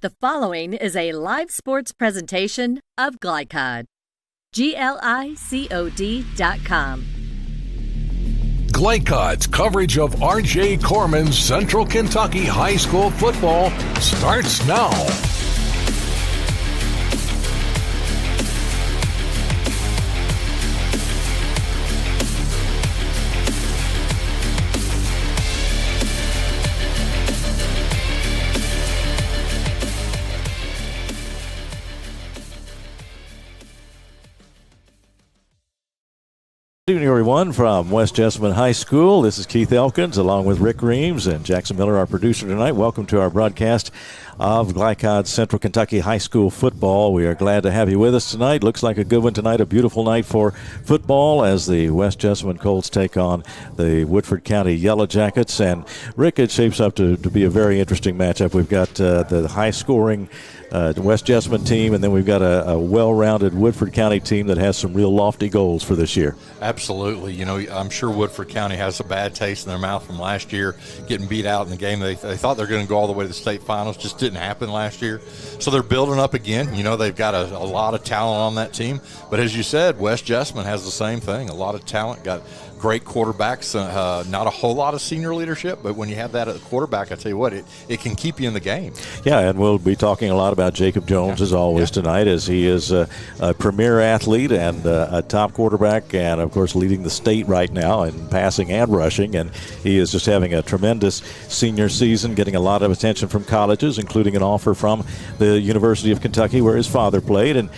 The following is a live sports presentation of Glycod. GLICOD.com. Glycod's coverage of R.J. Corman's Central Kentucky High School football starts now. Good evening, everyone, from West Jessamine High School. This is Keith Elkins, along with Rick Reams and Jackson Miller, our producer tonight. Welcome to our broadcast of Glycod Central Kentucky High School football. We are glad to have you with us tonight. Looks like a good one tonight, a beautiful night for football as the West Jessamine Colts take on the Woodford County Yellow Jackets. And Rick, it shapes up to be a very interesting matchup. We've got the high-scoring West Jessamine team, and then we've got a well-rounded Woodford County team that has some real lofty goals for this year. Absolutely. You know, I'm sure Woodford County has a bad taste in their mouth from last year, getting beat out in the game. They thought they were going to go all the way to the state finals. Just didn't happen last year. So they're building up again. You know, they've got a lot of talent on that team. But as you said, West Jessamine has the same thing. A lot of talent, got great quarterbacks, not a whole lot of senior leadership, but when you have that at the quarterback, I tell you what, it can keep you in the game. Yeah, and we'll be talking a lot about Jacob Jones as always tonight, as he is a premier athlete and a top quarterback, and of course leading the state right now in passing and rushing, and he is just having a tremendous senior season, getting a lot of attention from colleges, including an offer from the University of Kentucky where his father played, and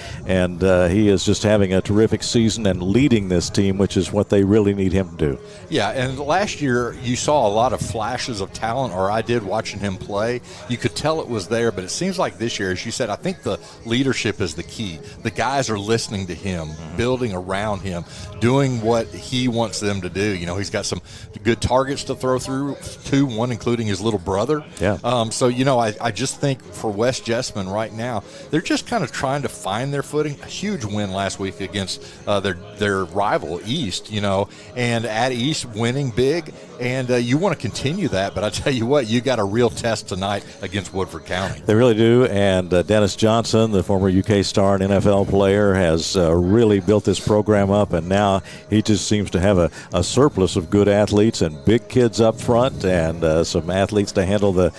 he is just having a terrific season and leading this team, which is what they really need him to do. Yeah, and last year you saw a lot of flashes of talent, or I did watching him play. You could tell it was there, but it seems like this year, as you said, I think the leadership is the key. The guys are listening to him, building around him, doing what he wants them to do. You know, he's got some good targets to throw through to, one including his little brother. Yeah. So, you know, I just think for West Jessamine right now, they're just kind of trying to find their footing. A huge win last week against their rival, East, you know, and at East winning big, and you want to continue that. But I tell you what, you got a real test tonight against Woodford County. They really do, and Dennis Johnson, the former UK star and NFL player, has really built this program up, and now he just seems to have a surplus of good athletes and big kids up front, and some athletes to handle the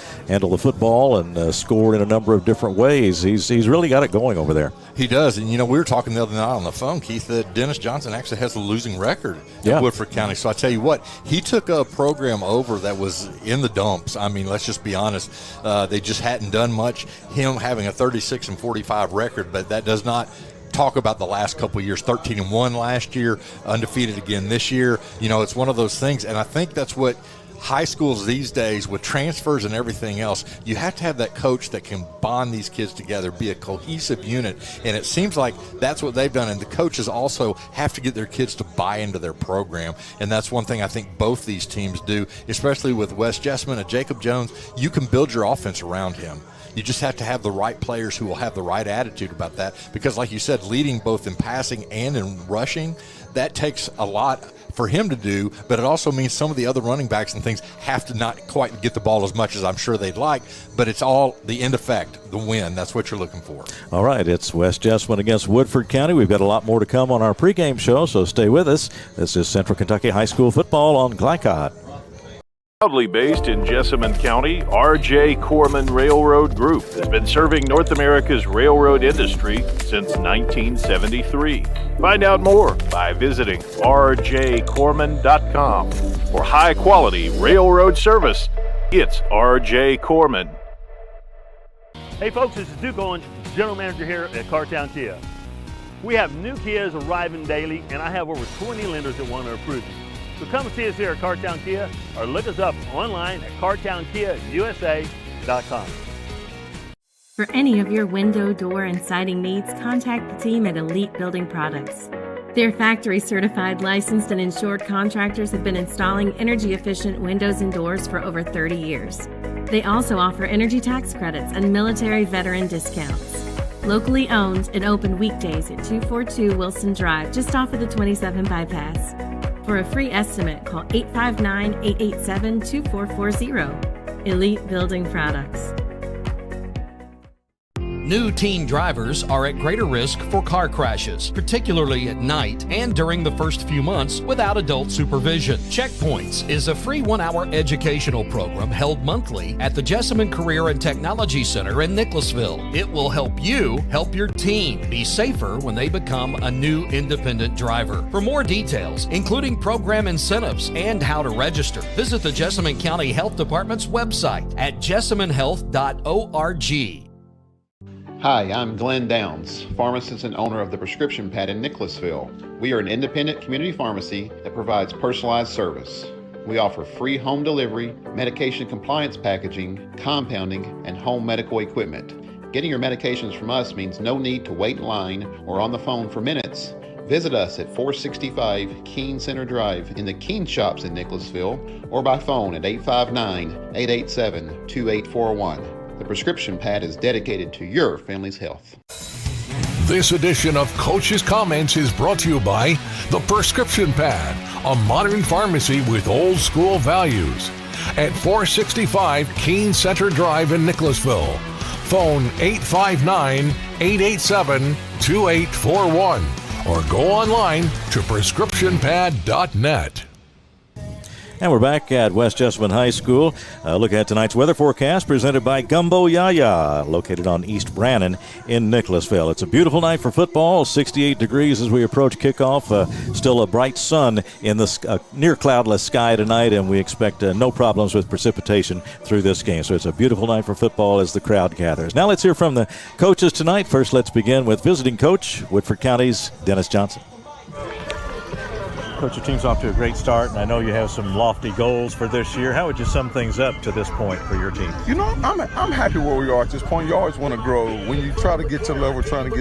football and score in a number of different ways. He's really got it going over there. He does, and you know, we were talking the other night on the phone, Keith, that Dennis Johnson actually has a losing record at Woodford County. So I tell you what, he took a program over that was in the dumps. I mean, let's just be honest. They just hadn't done much. Him having a 36-45 record, but that does not talk about the last couple of years. 13-1 last year, undefeated again this year. You know, it's one of those things, and I think that's what high schools these days, with transfers and everything else, you have to have that coach that can bond these kids together, be a cohesive unit, and it seems like that's what they've done. And the coaches also have to get their kids to buy into their program, and that's one thing I think both these teams do, especially with West Jessamine and Jacob Jones. You can build your offense around him. You just have to have the right players who will have the right attitude about that, because like you said, leading both in passing and in rushing, that takes a lot for him to do, but it also means some of the other running backs and things have to not quite get the ball as much as I'm sure they'd like, but it's all the end effect, the win. That's what you're looking for. All right, it's West Jessamine against Woodford County. We've got a lot more to come on our pregame show, so stay with us. This is Central Kentucky High School football on Glycod. Proudly based in Jessamine County, R.J. Corman Railroad Group has been serving North America's railroad industry since 1973. Find out more by visiting rjcorman.com. For high-quality railroad service, it's R.J. Corman. Hey folks, this is Duke Owens, General Manager here at Cartown Kia. We have new Kias arriving daily, and I have over 20 lenders that want to approve you. So come and see us here at Cartown Kia, or look us up online at cartownkiausa.com. For any of your window, door, and siding needs, contact the team at Elite Building Products. Their factory-certified, licensed, and insured contractors have been installing energy-efficient windows and doors for over 30 years. They also offer energy tax credits and military veteran discounts. Locally owned and open weekdays at 242 Wilson Drive, just off of the 27 bypass. For a free estimate, call 859-887-2440. Elite Building Products. New teen drivers are at greater risk for car crashes, particularly at night and during the first few months without adult supervision. Checkpoints is a free 1-hour educational program held monthly at the Jessamine Career and Technology Center in Nicholasville. It will help you help your teen be safer when they become a new independent driver. For more details, including program incentives and how to register, visit the Jessamine County Health Department's website at jessaminehealth.org. Hi, I'm Glenn Downs, pharmacist and owner of the Prescription Pad in Nicholasville. We are an independent community pharmacy that provides personalized service. We offer free home delivery, medication compliance packaging, compounding, and home medical equipment. Getting your medications from us means no need to wait in line or on the phone for minutes. Visit us at 465 Keene Center Drive in the Keene Shops in Nicholasville or by phone at 859-887-2841. The Prescription Pad is dedicated to your family's health. This edition of Coach's Comments is brought to you by The Prescription Pad, a modern pharmacy with old school values. At 465 Keene Center Drive in Nicholasville. Phone 859-887-2841 or go online to prescriptionpad.net. And we're back at West Jessamine High School. Look at tonight's weather forecast presented by Gumbo Yaya, located on East Brannan in Nicholasville. It's a beautiful night for football, 68 degrees as we approach kickoff. Still a bright sun in the near cloudless sky tonight, and we expect no problems with precipitation through this game. So it's a beautiful night for football as the crowd gathers. Now let's hear from the coaches tonight. First, let's begin with visiting coach, Woodford County's Dennis Johnson. Coach, your team's off to a great start, and I know you have some lofty goals for this year. How would you sum things up to this point for your team? You know, I'm happy where we are at this point. You always want to grow. When you try to get to the level we're trying to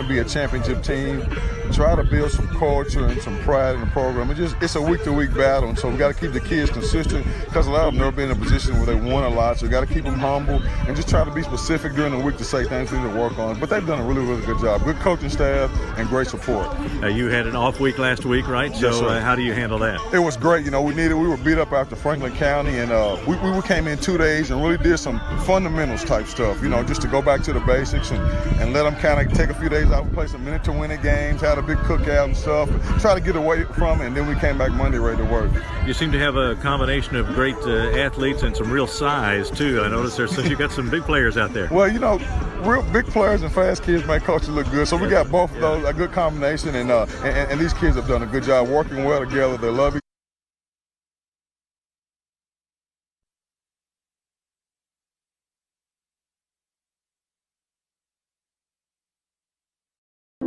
be a championship team, try to build some culture and some pride in the program. It's a week-to-week battle, and so we got to keep the kids consistent because a lot of them never been in a position where they won a lot. So we got to keep them humble and just try to be specific during the week to say things we need to work on. But they've done a really, really good job. Good coaching staff and great support. You had an off week last week, right? So how do you handle that? It was great. You know, we were beat up after Franklin County, and we came in 2 days and really did some fundamentals type stuff, you know, just to go back to the basics and let them kind of take a few days out and play some minute-to-win games, had a big cookout and stuff, and try to get away from it, and then we came back Monday ready to work. You seem to have a combination of great athletes and some real size, too. I noticed you got some big players out there. Well, you know, real big players and fast kids make coaches look good, so we got both of those, a good combination, and these kids have done a good job working well together. They love each.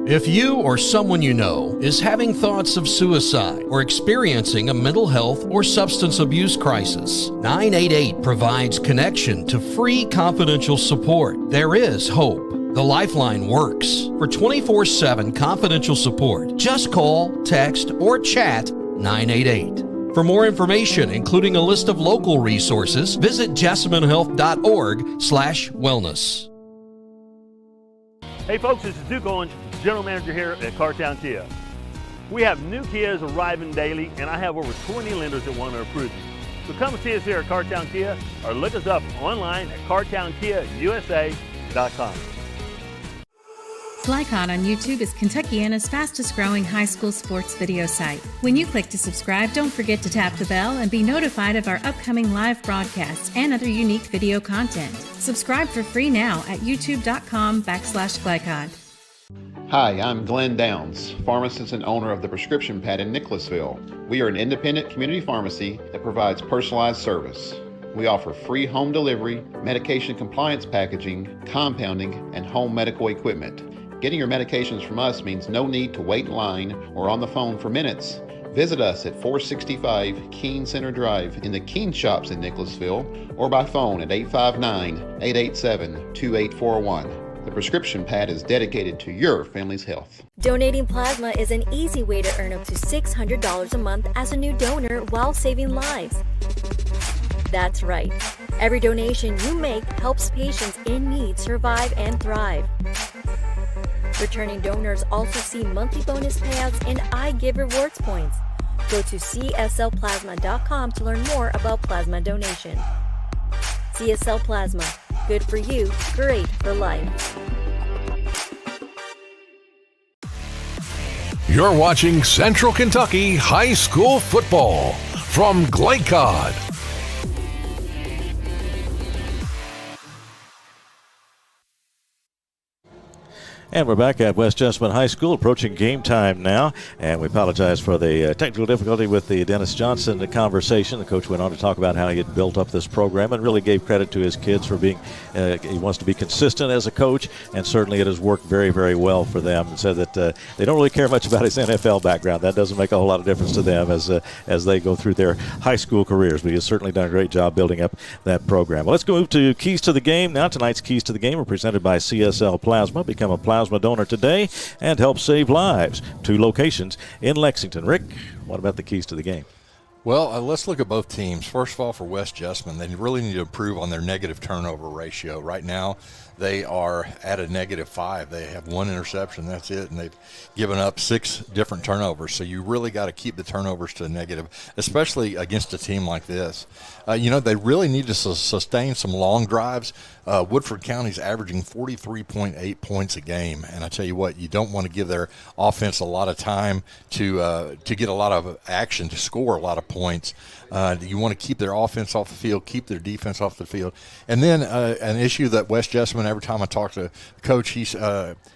If you or someone you know is having thoughts of suicide or experiencing a mental health or substance abuse crisis, 988 provides connection to free confidential support. There is hope. The Lifeline works. For 24/7 confidential support, just call, text, or chat 988. For more information, including a list of local resources, visit jessaminehealth.org/wellness. Hey folks, this is Duke Owens, General Manager here at Cartown Kia. We have new Kias arriving daily, and I have over 20 lenders that want to approve you. So come see us here at Cartown Kia or look us up online at cartownkiausa.com. Glycod on YouTube is Kentuckiana's fastest growing high school sports video site. When you click to subscribe, don't forget to tap the bell and be notified of our upcoming live broadcasts and other unique video content. Subscribe for free now at youtube.com/Glycod. Hi, I'm Glenn Downs, pharmacist and owner of the Prescription Pad in Nicholasville. We are an independent community pharmacy that provides personalized service. We offer free home delivery, medication compliance packaging, compounding, and home medical equipment. Getting your medications from us means no need to wait in line or on the phone for minutes. Visit us at 465 Keene Center Drive in the Keene Shops in Nicholasville or by phone at 859-887-2841. The Prescription Pad is dedicated to your family's health. Donating plasma is an easy way to earn up to $600 a month as a new donor while saving lives. That's right. Every donation you make helps patients in need survive and thrive. Returning donors also see monthly bonus payouts and I Give rewards points. Go to cslplasma.com to learn more about plasma donation. CSL Plasma. Good for you, great for life. You're watching Central Kentucky High School Football from Glycod. And we're back at West Jessamine High School, approaching game time now. And we apologize for the technical difficulty with the Dennis Johnson conversation. The coach went on to talk about how he had built up this program and really gave credit to his kids for being, he wants to be consistent as a coach, and certainly it has worked very, very well for them. And said that they don't really care much about his NFL background. That doesn't make a whole lot of difference to them as they go through their high school careers. But he has certainly done a great job building up that program. Well, let's go move to Keys to the Game now. Tonight's Keys to the Game are presented by CSL Plasma. Become a plasma donor today and help save lives. 2 locations in Lexington. Rick, what about the keys to the game? Well, let's look at both teams. First of all, for West Jessamine, they really need to improve on their negative turnover ratio. Right now, they are at a -5. They have 1 interception, that's it, and they've given up 6 different turnovers. So you really got to keep the turnovers to a negative, especially against a team like this. They really need to sustain some long drives. Woodford County's averaging 43.8 points a game, and I tell you what, you don't want to give their offense a lot of time to get a lot of action, to score a lot of points. You want to keep their offense off the field, keep their defense off the field. And then an issue that West Jessamine, every time I talk to Coach,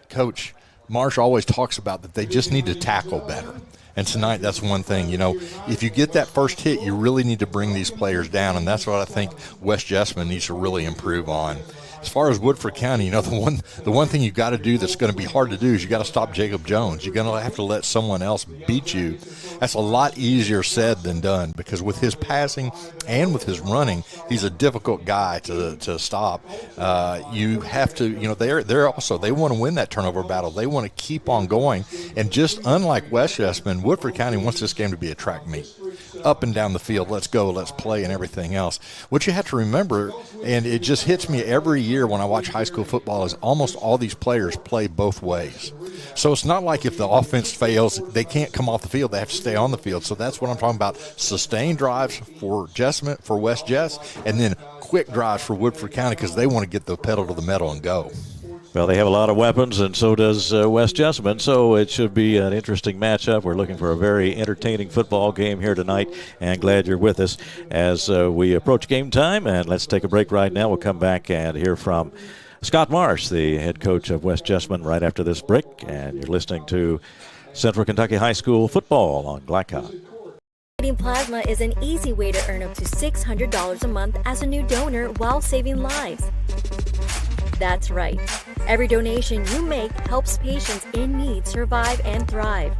Coach Marsh always talks about that they just need to tackle better. And tonight, that's one thing. If you get that first hit, you really need to bring these players down, and that's what I think West Jessamine needs to really improve on. As far as Woodford County, the one thing you got to do that's going to be hard to do is you got to stop Jacob Jones. You're going to have to let someone else beat you. That's a lot easier said than done, because with his passing and with his running, he's a difficult guy to stop. You have to, they want to win that turnover battle. They want to keep on going. And just unlike West Jessamine, Woodford County wants this game to be a track meet. Up and down the field, let's go, let's play, and everything else. What you have to remember, and it just hits me every year when I watch high school football, is almost all these players play both ways. So it's not like if the offense fails, they can't come off the field. They have to stay on the field. So that's what I'm talking about. Sustained drives for Jessamine, for West Jess, and then quick drives for Woodford County, because they want to get the pedal to the metal and go. Well, they have a lot of weapons, and so does West Jessamine, so it should be an interesting matchup. We're looking for a very entertaining football game here tonight, and glad you're with us as we approach game time. And let's take a break right now. We'll come back and hear from Scott Marsh, the head coach of West Jessamine, right after this break. And you're listening to Central Kentucky High School Football on Glycod. Donating plasma is an easy way to earn up to $600 a month as a new donor while saving lives. That's right. Every donation you make helps patients in need survive and thrive.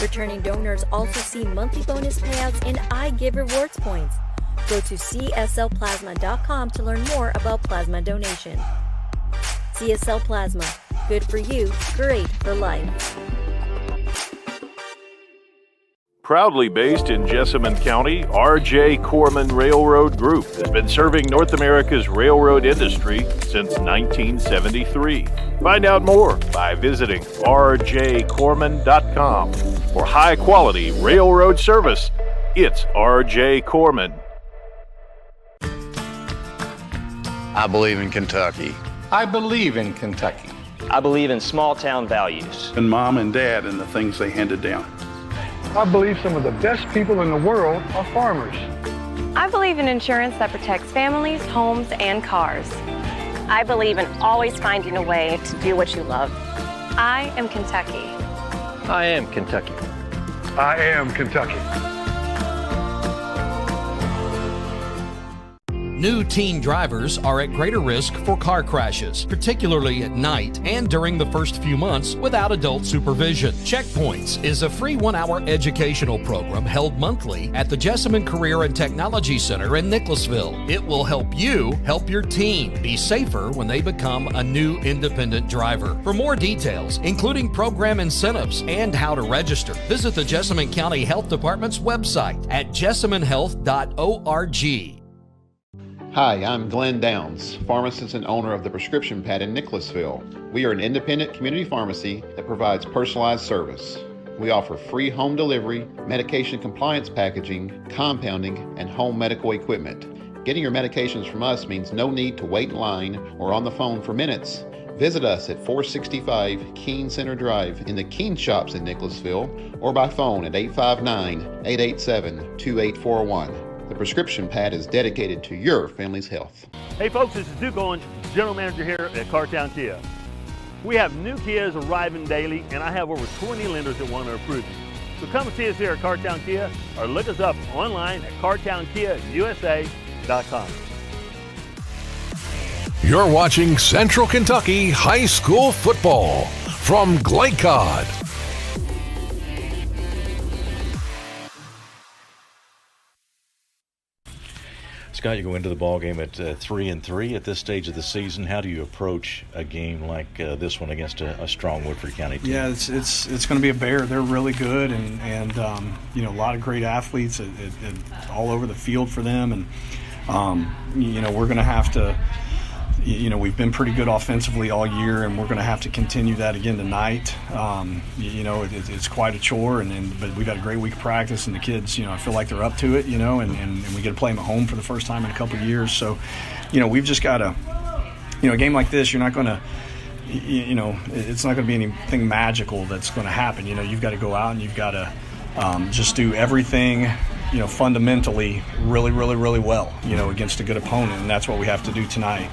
Returning donors also see monthly bonus payouts and I Give Rewards points. Go to cslplasma.com to learn more about plasma donation. CSL Plasma. Good for you, great for life. Proudly based in Jessamine County, R.J. Corman Railroad Group has been serving North America's railroad industry since 1973. Find out more by visiting rjcorman.com. For high-quality railroad service, it's R.J. Corman. I believe in Kentucky. I believe in Kentucky. I believe in small-town values. And Mom and Dad and the things they handed down. I believe some of the best people in the world are farmers. I believe in insurance that protects families, homes, and cars. I believe in always finding a way to do what you love. I am Kentucky. I am Kentucky. I am Kentucky. New teen drivers are at greater risk for car crashes, particularly at night and during the first few months without adult supervision. Checkpoints is a free 1-hour educational program held monthly at the Jessamine Career and Technology Center in Nicholasville. It will help you help your teen be safer when they become a new independent driver. For more details, including program incentives and how to register, visit the Jessamine County Health Department's website at jessaminehealth.org. Hi, I'm Glenn Downs, pharmacist and owner of the Prescription Pad in Nicholasville. We are an independent community pharmacy that provides personalized service. We offer free home delivery, medication compliance packaging, compounding, and home medical equipment. Getting your medications from us means no need to wait in line or on the phone for minutes. Visit us at 465 Keene Center Drive in the Keene Shops in Nicholasville or by phone at 859-887-2841. The prescription pad is dedicated to your family's health. Hey folks, this is Duke Owens, General Manager here at Cartown Kia. We have new Kias arriving daily, and I have over 20 lenders that want to approve you. So come and see us here at Cartown Kia or look us up online at cartownkiausa.com. You're watching Central Kentucky High School Football from Glycod. Scott, you go into the ball game at 3-3 at this stage of the season. How do you approach a game like this one against a strong Woodford County team? Yeah, it's going to be a bear. They're really good, and you know, a lot of great athletes all over the field for them, and you know, we're going to have to. You know, we've been pretty good offensively all year, and we're going to have to continue that again tonight. You know, it's quite a chore, but we've had a great week of practice, and the kids, you know, I feel like they're up to it, you know, and we get to play them at home for the first time in a couple of years. So, you know, we've just got to, you know, a game like this, you're not going to, you know, it's not going to be anything magical that's going to happen. You know, you've got to go out and you've got to just do everything, you know, fundamentally really, really, really well, you know, against a good opponent, and that's what we have to do tonight.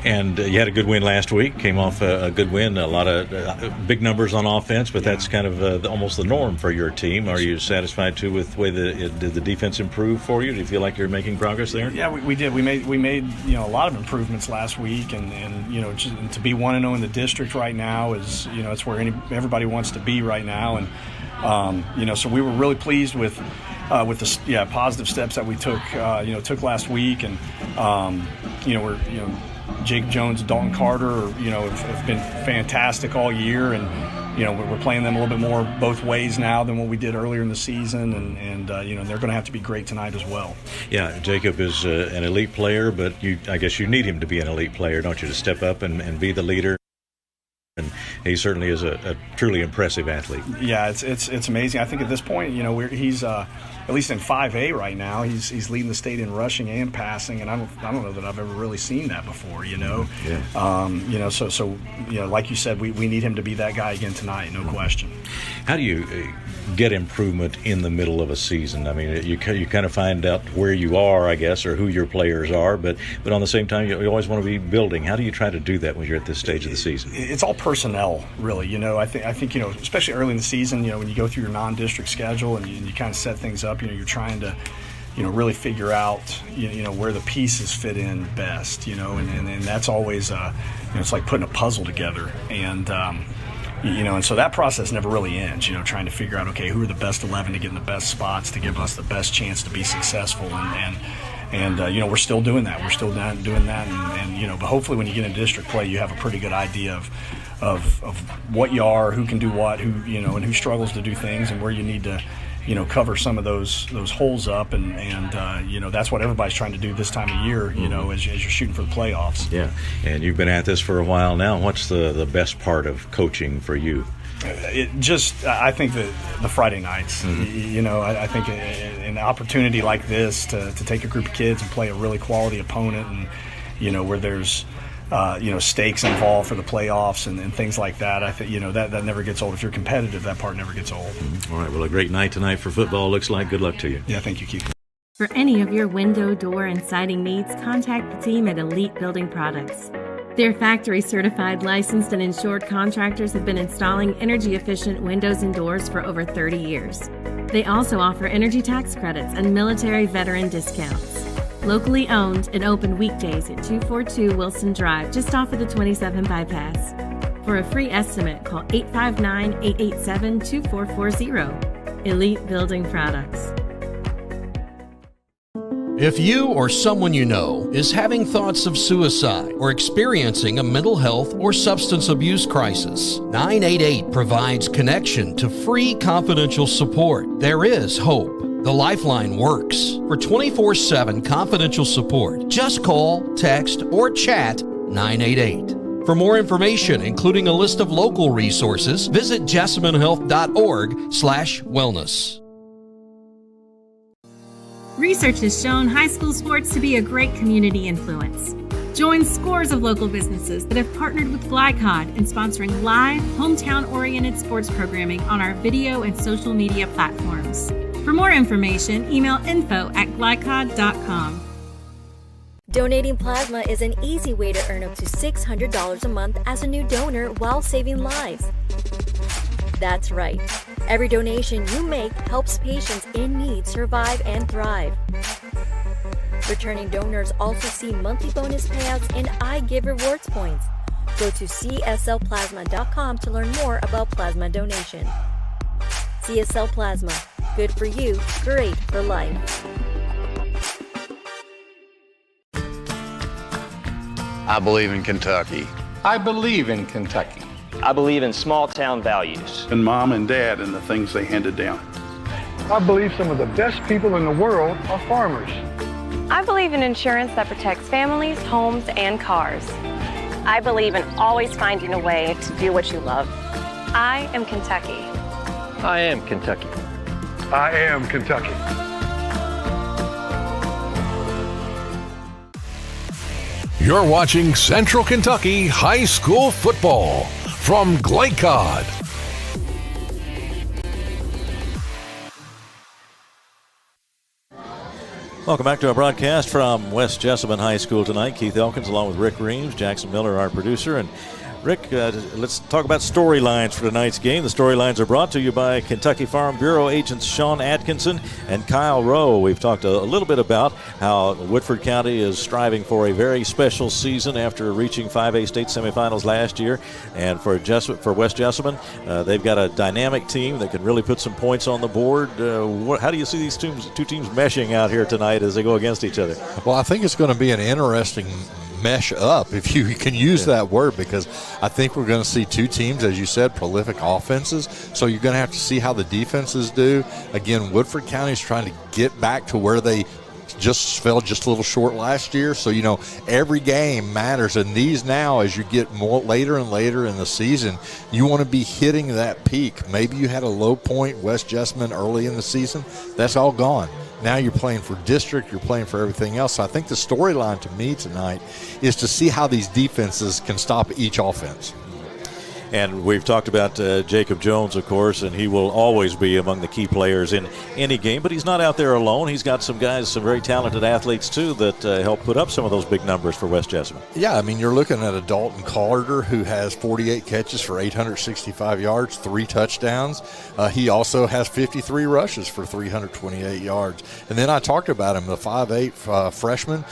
And you had a good win last week, came off a good win, a lot of big numbers on offense, but that's kind of almost the norm for your team. Are you satisfied, too, with the way did the defense improve for you? Do you feel like you're making progress there? Yeah, we did. We made you know, a lot of improvements last week, and you know, to be 1-0 in the district right now is, you know, it's where everybody wants to be right now, and you know, so we were really pleased with the positive steps that we took last week, and you know, Jake Jones, Dalton Carter, you know, have been fantastic all year, and you know, we're playing them a little bit more both ways now than what we did earlier in the season, and you know, they're going to have to be great tonight as well. Yeah, Jacob is an elite player, but I guess you need him to be an elite player, don't you, to step up and be the leader. And he certainly is a truly impressive athlete. Yeah, it's amazing. I think at this point, you know, he's at least in 5A right now, he's leading the state in rushing and passing, and I don't know that I've ever really seen that before. You know, yeah. You know, so you know, like you said, we need him to be that guy again tonight, no question. How do you get improvement in the middle of a season? I mean, you kind of find out where you are, I guess, or who your players are, but on the same time, you always want to be building. How do you try to do that when you're at this stage of the season? It's all personnel, really. You know, I think you know, especially early in the season, you know, when you go through your non-district schedule and you kind of set things up, you know, you're trying to, you know, really figure out, you know, where the pieces fit in best, you know, and that's always, you know, it's like putting a puzzle together, and you know, and so that process never really ends, you know, trying to figure out, okay, who are the best 11 to get in the best spots to give us the best chance to be successful, and you know, we're still doing that. We're still doing that, and you know, but hopefully when you get into district play, you have a pretty good idea of what you are, who can do what, who, you know, and who struggles to do things, and where you need to, you know, cover some of those holes up, and you know, that's what everybody's trying to do this time of year, you know, as you're shooting for the playoffs. Yeah, and you've been at this for a while now. What's the best part of coaching for you? I think the Friday nights, you know, I think an opportunity like this to take a group of kids and play a really quality opponent, and you know, where there's you know, stakes involved for the playoffs and things like that. I think, you know, that never gets old. If you're competitive, that part never gets old. All right, well, a great night tonight for football, looks like. Good luck to you. Yeah, thank you, Keith. For any of your window, door, and siding needs, contact the team at Elite Building Products. Their factory-certified, licensed, and insured contractors have been installing energy-efficient windows and doors for over 30 years. They also offer energy tax credits and military veteran discounts. Locally owned and open weekdays at 242 Wilson Drive, just off of the 27 bypass. For a free estimate, call 859-887-2440. Elite Building Products. If you or someone you know is having thoughts of suicide or experiencing a mental health or substance abuse crisis, 988 provides connection to free confidential support. There is hope. The Lifeline works. For 24/7 confidential support, just call, text, or chat 988. For more information, including a list of local resources, visit jessaminehealth.org/wellness. Research has shown high school sports to be a great community influence. Join scores of local businesses that have partnered with Glycod in sponsoring live, hometown-oriented sports programming on our video and social media platforms. For more information, email info@glycod.com. Donating plasma is an easy way to earn up to $600 a month as a new donor while saving lives. That's right. Every donation you make helps patients in need survive and thrive. Returning donors also see monthly bonus payouts and I Give rewards points. Go to cslplasma.com to learn more about plasma donation. CSL Plasma. Good for you, great for life. I believe in Kentucky. I believe in Kentucky. I believe in small town values. And mom and dad and the things they handed down. I believe some of the best people in the world are farmers. I believe in insurance that protects families, homes, and cars. I believe in always finding a way to do what you love. I am Kentucky. I am Kentucky. I am Kentucky. You're watching Central Kentucky High School Football from Glycod. Welcome back to our broadcast from West Jessamine High School tonight. Keith Elkins along with Rick Reams, Jackson Miller, our producer. And Rick, let's talk about storylines for tonight's game. The storylines are brought to you by Kentucky Farm Bureau agents Sean Atkinson and Kyle Rowe. We've talked a little bit about how Woodford County is striving for a very special season after reaching 5A state semifinals last year. And for West Jessamine, they've got a dynamic team that can really put some points on the board. How do you see these two teams meshing out here tonight as they go against each other? Well, I think it's going to be an interesting mesh up, if you can use that word, because I think we're going to see two teams, as you said, prolific offenses. So you're going to have to see how the defenses do. Again, Woodford County is trying to get back to where they just fell just a little short last year. So, every game matters. And these now, as you get more later and later in the season, you want to be hitting that peak. Maybe you had a low point, West Jessamine, early in the season. That's all gone. Now you're playing for district, you're playing for everything else. So I think the storyline to me tonight is to see how these defenses can stop each offense. And we've talked about Jacob Jones, of course, and he will always be among the key players in any game. But he's not out there alone. He's got some guys, some very talented athletes, too, that help put up some of those big numbers for West Jessamine. Yeah, you're looking at a Dalton Carter who has 48 catches for 865 yards, 3 touchdowns. He also has 53 rushes for 328 yards. And then I talked about him, the 5'8 freshman,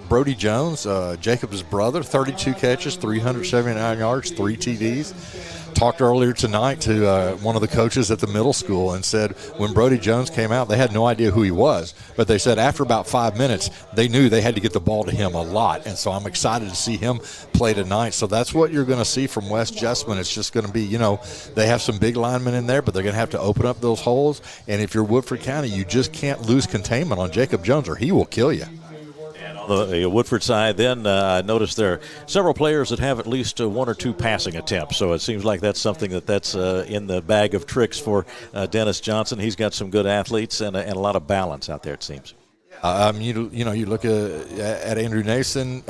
Brody Jones, Jacob's brother, 32 catches, 379 yards, 3 TDs. Talked earlier tonight to one of the coaches at the middle school and said when Brody Jones came out, they had no idea who he was. But they said after about 5 minutes, they knew they had to get the ball to him a lot. And so I'm excited to see him play tonight. So that's what you're going to see from West Jessamine. It's just going to be, they have some big linemen in there, but they're going to have to open up those holes. And if you're Woodford County, you just can't lose containment on Jacob Jones or he will kill you. The Woodford side, then I noticed there are several players that have at least 1 or 2 passing attempts. So it seems like that's something that's in the bag of tricks for Dennis Johnson. He's got some good athletes and a lot of balance out there, it seems. You look at Andrew Nason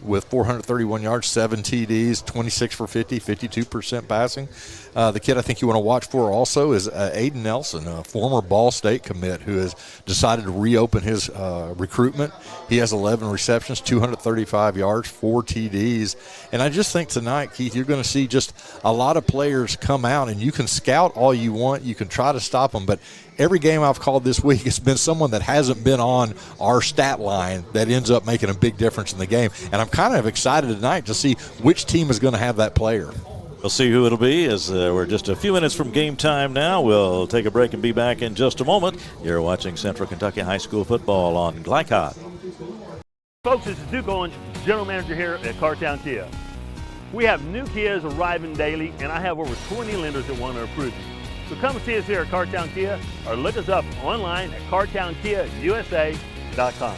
with 431 yards, 7 TDs, 26 for 50, 52% passing. The kid I think you want to watch for also is Aiden Nelson, a former Ball State commit who has decided to reopen his recruitment. He has 11 receptions, 235 yards, 4 TDs. And I just think tonight, Keith, you're going to see just a lot of players come out, and you can scout all you want. You can try to stop them, but every game I've called this week, it's been someone that hasn't been on our stat line that ends up making a big difference in the game. And I'm kind of excited tonight to see which team is going to have that player. We'll see who it'll be as we're just a few minutes from game time now. We'll take a break and be back in just a moment. You're watching Central Kentucky High School Football on Glycod. Folks, this is Duke Owens, General Manager here at Cartown Kia. We have new Kias arriving daily, and I have over 20 lenders that want to approve you. So come and see us here at Cartown Kia or look us up online at cartownkiausa.com.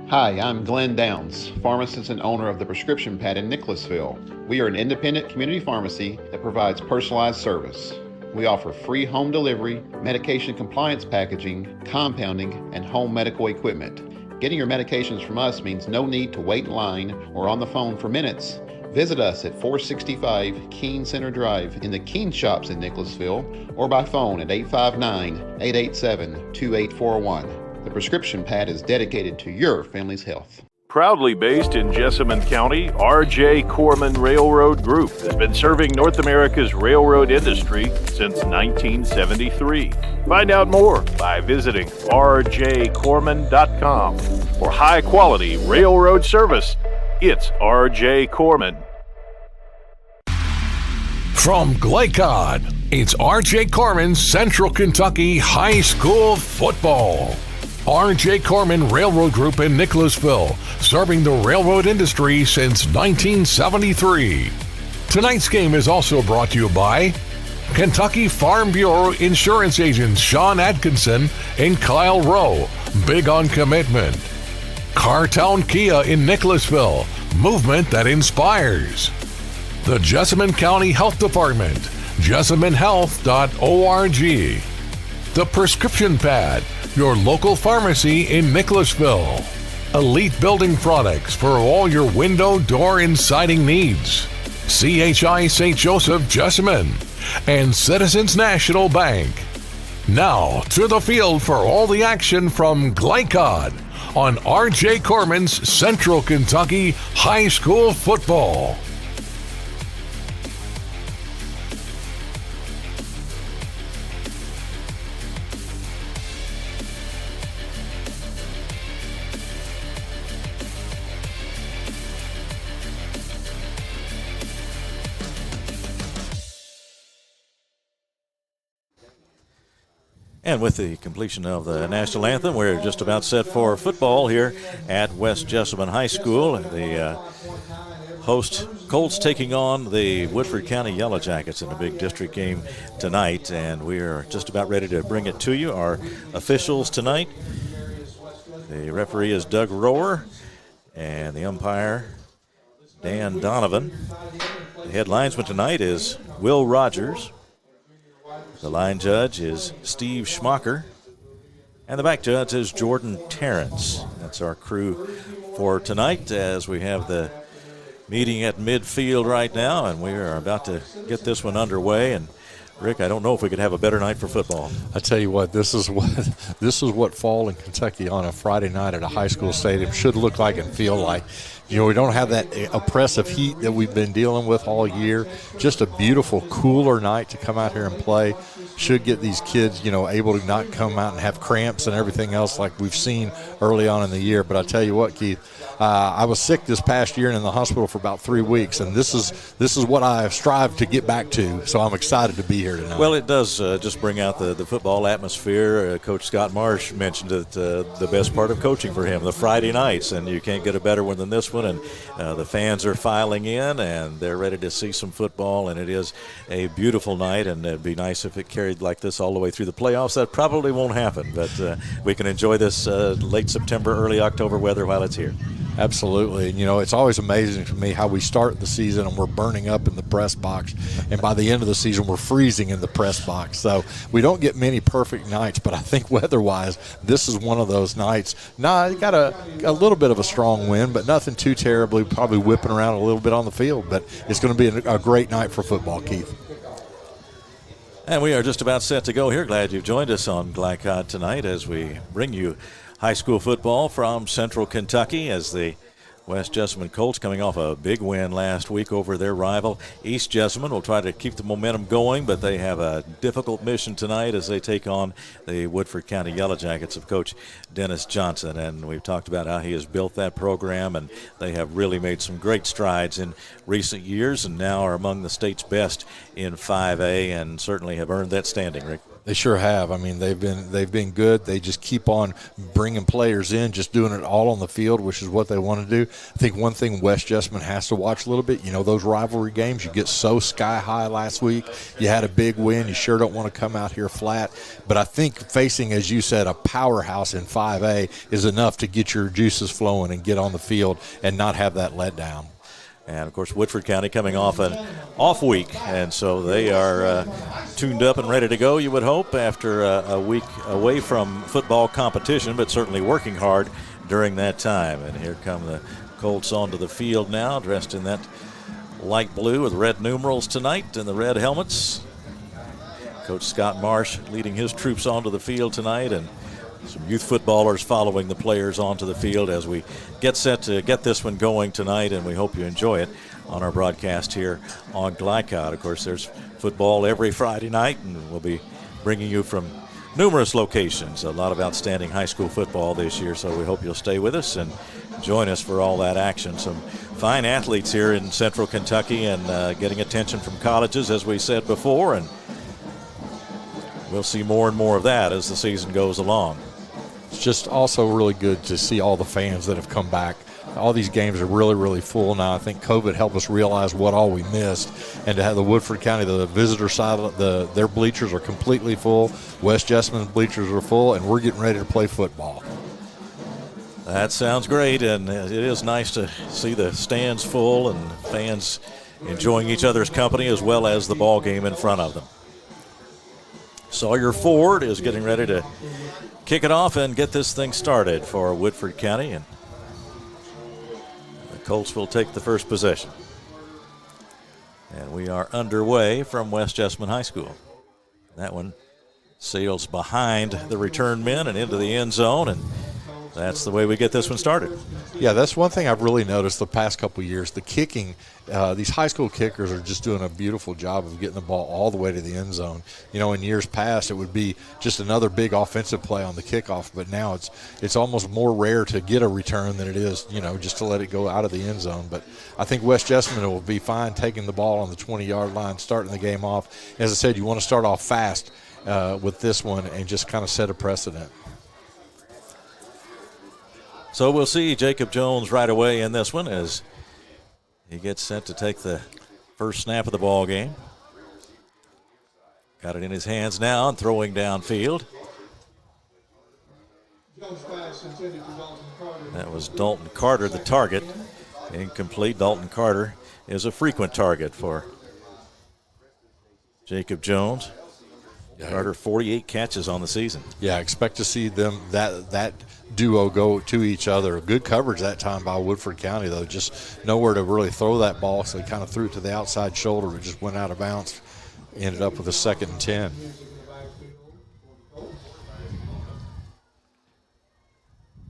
Hi, I'm Glenn Downs, pharmacist and owner of the Prescription Pad in Nicholasville. We are an independent community pharmacy that provides personalized service. We offer free home delivery, medication compliance packaging, compounding, and home medical equipment. Getting your medications from us means no need to wait in line or on the phone for minutes. Visit us at 465 Keene Center Drive in the Keene Shops in Nicholasville or by phone at 859-887-2841. The prescription pad is dedicated to your family's health. Proudly based in Jessamine County, R.J. Corman Railroad Group has been serving North America's railroad industry since 1973. Find out more by visiting rjcorman.com. For high-quality railroad service, it's R.J. Corman. From Glycod, it's R.J. Corman's Central Kentucky High School Football. R.J. Corman Railroad Group in Nicholasville, serving the railroad industry since 1973. Tonight's game is also brought to you by Kentucky Farm Bureau Insurance Agents Sean Atkinson and Kyle Rowe, big on commitment. Cartown Kia in Nicholasville, movement that inspires. The Jessamine County Health Department, jessaminehealth.org. The Prescription Pad, your local pharmacy in Nicholasville. Elite Building Products for all your window, door, and siding needs. CHI St. Joseph Jessamine and Citizens National Bank. Now to the field for all the action from Glycod on R.J. Corman's Central Kentucky High School Football. And with the completion of the national anthem, we're just about set for football here at West Jessamine High School. The host Colts taking on the Woodford County Yellow Jackets in a big district game tonight, and we are just about ready to bring it to you. Our officials tonight, the referee is Doug Rower, and the umpire Dan Donovan. The head linesman tonight is Will Rogers. The line judge is Steve Schmacher, and the back judge is Jordan Terrence. That's our crew for tonight as we have the meeting at midfield right now, and we are about to get this one underway. And Rick, I don't know if we could have a better night for football. I tell you what, this is what fall in Kentucky on a Friday night at a high school stadium should look like and feel like. You know, we don't have that oppressive heat that we've been dealing with all year. Just a beautiful, cooler night to come out here and play. Should get these kids, you know, able to not come out and have cramps and everything else like we've seen early on in the year. But I tell you what, Keith, I was sick this past year and in the hospital for about 3 weeks, and this is what I have strived to get back to. So I'm excited to be here tonight. Well, it does just bring out the football atmosphere. Coach Scott Marsh mentioned it, the best part of coaching for him, the Friday nights, and you can't get a better one than this one. And the fans are filing in, and they're ready to see some football, and it is a beautiful night, and it'd be nice if it carried like this all the way through the playoffs. That probably won't happen, but we can enjoy this late September, early October weather while it's here. Absolutely. And, you know, it's always amazing to me how we start the season and we're burning up in the press box, and by the end of the season we're freezing in the press box. So we don't get many perfect nights, but I think weather-wise this is one of those nights. It got a little bit of a strong wind, but nothing too terribly, probably whipping around a little bit on the field. But it's going to be a great night for football, Keith. And we are just about set to go here. Glad you've joined us on Glycod tonight as we bring you high school football from Central Kentucky, as the West Jessamine Colts, coming off a big win last week over their rival East Jessamine, will try to keep the momentum going, but they have a difficult mission tonight as they take on the Woodford County Yellow Jackets of Coach Dennis Johnson. And we've talked about how he has built that program, and they have really made some great strides in recent years and now are among the state's best in 5A and certainly have earned that standing, Rick. They sure have. I mean, they've been good. They just keep on bringing players in, just doing it all on the field, which is what they want to do. I think one thing West Jessamine has to watch a little bit, you know, those rivalry games, you get so sky high last week. You had a big win. You sure don't want to come out here flat. But I think facing, as you said, a powerhouse in 5A is enough to get your juices flowing and get on the field and not have that letdown. And, of course, Woodford County coming off an off week, and so they are tuned up and ready to go, you would hope, after a week away from football competition, but certainly working hard during that time. And here come the Colts onto the field now, dressed in that light blue with red numerals tonight and the red helmets. Coach Scott Marsh leading his troops onto the field tonight, and some youth footballers following the players onto the field as we get set to get this one going tonight, and we hope you enjoy it on our broadcast here on Glycod. Of course, there's football every Friday night, and we'll be bringing you from numerous locations. A lot of outstanding high school football this year, so we hope you'll stay with us and join us for all that action. Some fine athletes here in Central Kentucky and getting attention from colleges, as we said before, and we'll see more and more of that as the season goes along. It's just also really good to see all the fans that have come back. All these games are really, really full now. I think COVID helped us realize what all we missed. And to have the Woodford County, the visitor side, their bleachers are completely full. West Jessamine bleachers are full, and we're getting ready to play football. That sounds great, and it is nice to see the stands full and fans enjoying each other's company as well as the ball game in front of them. Sawyer Ford is getting ready to kick it off and get this thing started for Woodford County, and the Colts will take the first possession. And we are underway from West Jessamine High School. That one sails behind the return men and into the end zone, and that's the way we get this one started. Yeah, that's one thing I've really noticed the past couple of years. The kicking, these high school kickers are just doing a beautiful job of getting the ball all the way to the end zone. You know, in years past, it would be just another big offensive play on the kickoff, but now it's almost more rare to get a return than it is, you know, just to let it go out of the end zone. But I think West Jessamine will be fine taking the ball on the 20-yard line, starting the game off. As I said, you want to start off fast with this one and just kind of set a precedent. So we'll see Jacob Jones right away in this one as he gets set to take the first snap of the ball game. Got it in his hands now and throwing downfield. That was Dalton Carter, the target. Incomplete. Dalton Carter is a frequent target for Jacob Jones. Carter, 48 catches on the season. Yeah, I expect to see them that duo go to each other. Good coverage that time by Woodford County, though. Just nowhere to really throw that ball, so he kind of threw it to the outside shoulder. It just went out of bounds. Ended up with a 2nd and 10.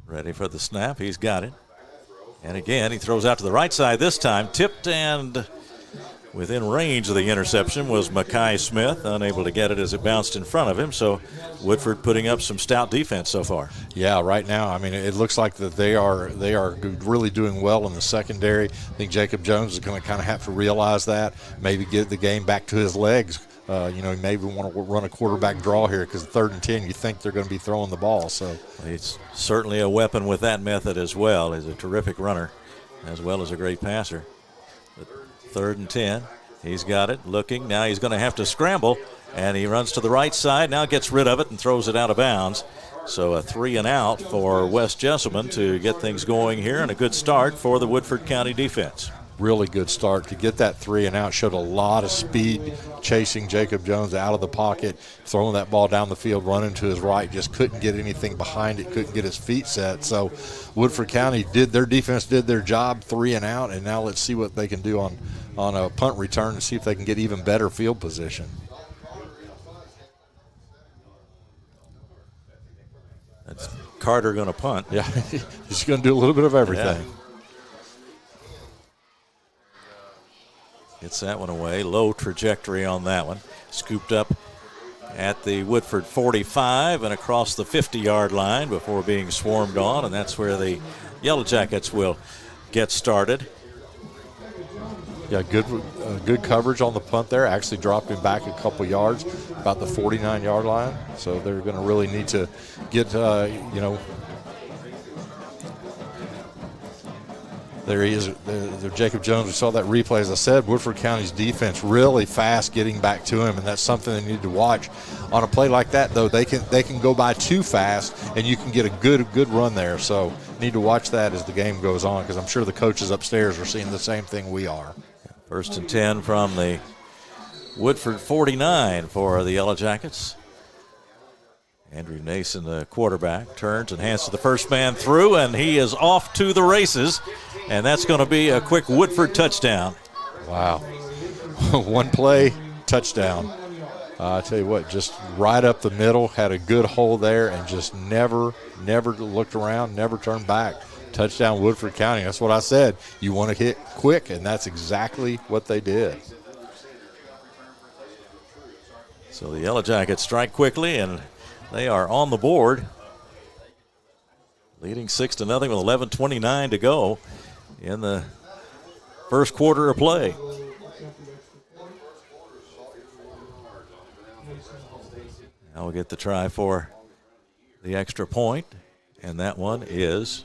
Ready for the snap. He's got it. And again, he throws out to the right side this time. Tipped and within range of the interception was Mackay Smith, unable to get it as it bounced in front of him. So Woodford putting up some stout defense so far. Yeah, right now, I mean, it looks like that they are really doing well in the secondary. I think Jacob Jones is going to kind of have to realize that, maybe get the game back to his legs. You know, he maybe want to run a quarterback draw here because 3rd and 10, you think they're going to be throwing the ball. So he's certainly a weapon with that method as well. He's a terrific runner as well as a great passer. 3rd and 10. He's got it, looking. Now he's going to have to scramble, and he runs to the right side, now gets rid of it and throws it out of bounds. So a 3 and out for West Jessamine to get things going here, and a good start for the Woodford County defense. Really good start. To get that 3 and out, showed a lot of speed chasing Jacob Jones out of the pocket, throwing that ball down the field, running to his right, just couldn't get anything behind it, couldn't get his feet set. So Woodford County their defense did their job, 3 and out, and now let's see what they can do on a punt return and see if they can get even better field position. That's Carter going to punt. Yeah, he's going to do a little bit of everything. Yeah. Gets that one away. Low trajectory on that one. Scooped up at the Woodford 45 and across the 50-yard line before being swarmed on, and that's where the Yellow Jackets will get started. Yeah, good coverage on the punt there. Actually dropped him back a couple yards, about the 49-yard line. So they're going to really need to get, there he is, Jacob Jones. We saw that replay. As I said, Woodford County's defense really fast getting back to him, and that's something they need to watch. On a play like that, though, they can go by too fast, and you can get a good run there. So need to watch that as the game goes on, because I'm sure the coaches upstairs are seeing the same thing we are. 1st and 10 from the Woodford 49 for the Yellow Jackets. Andrew Nason, the quarterback, turns and hands to the first man through, and he is off to the races. And that's going to be a quick Woodford touchdown. Wow. One play, touchdown. I tell you what, just right up the middle, had a good hole there, and just never looked around, never turned back. Touchdown, Woodford County. That's what I said. You want to hit quick, and that's exactly what they did. So the Yellow Jackets strike quickly, and they are on the board, leading 6-0 with 11:29 to go in the first quarter of play. Now we'll get the try for the extra point, and that one is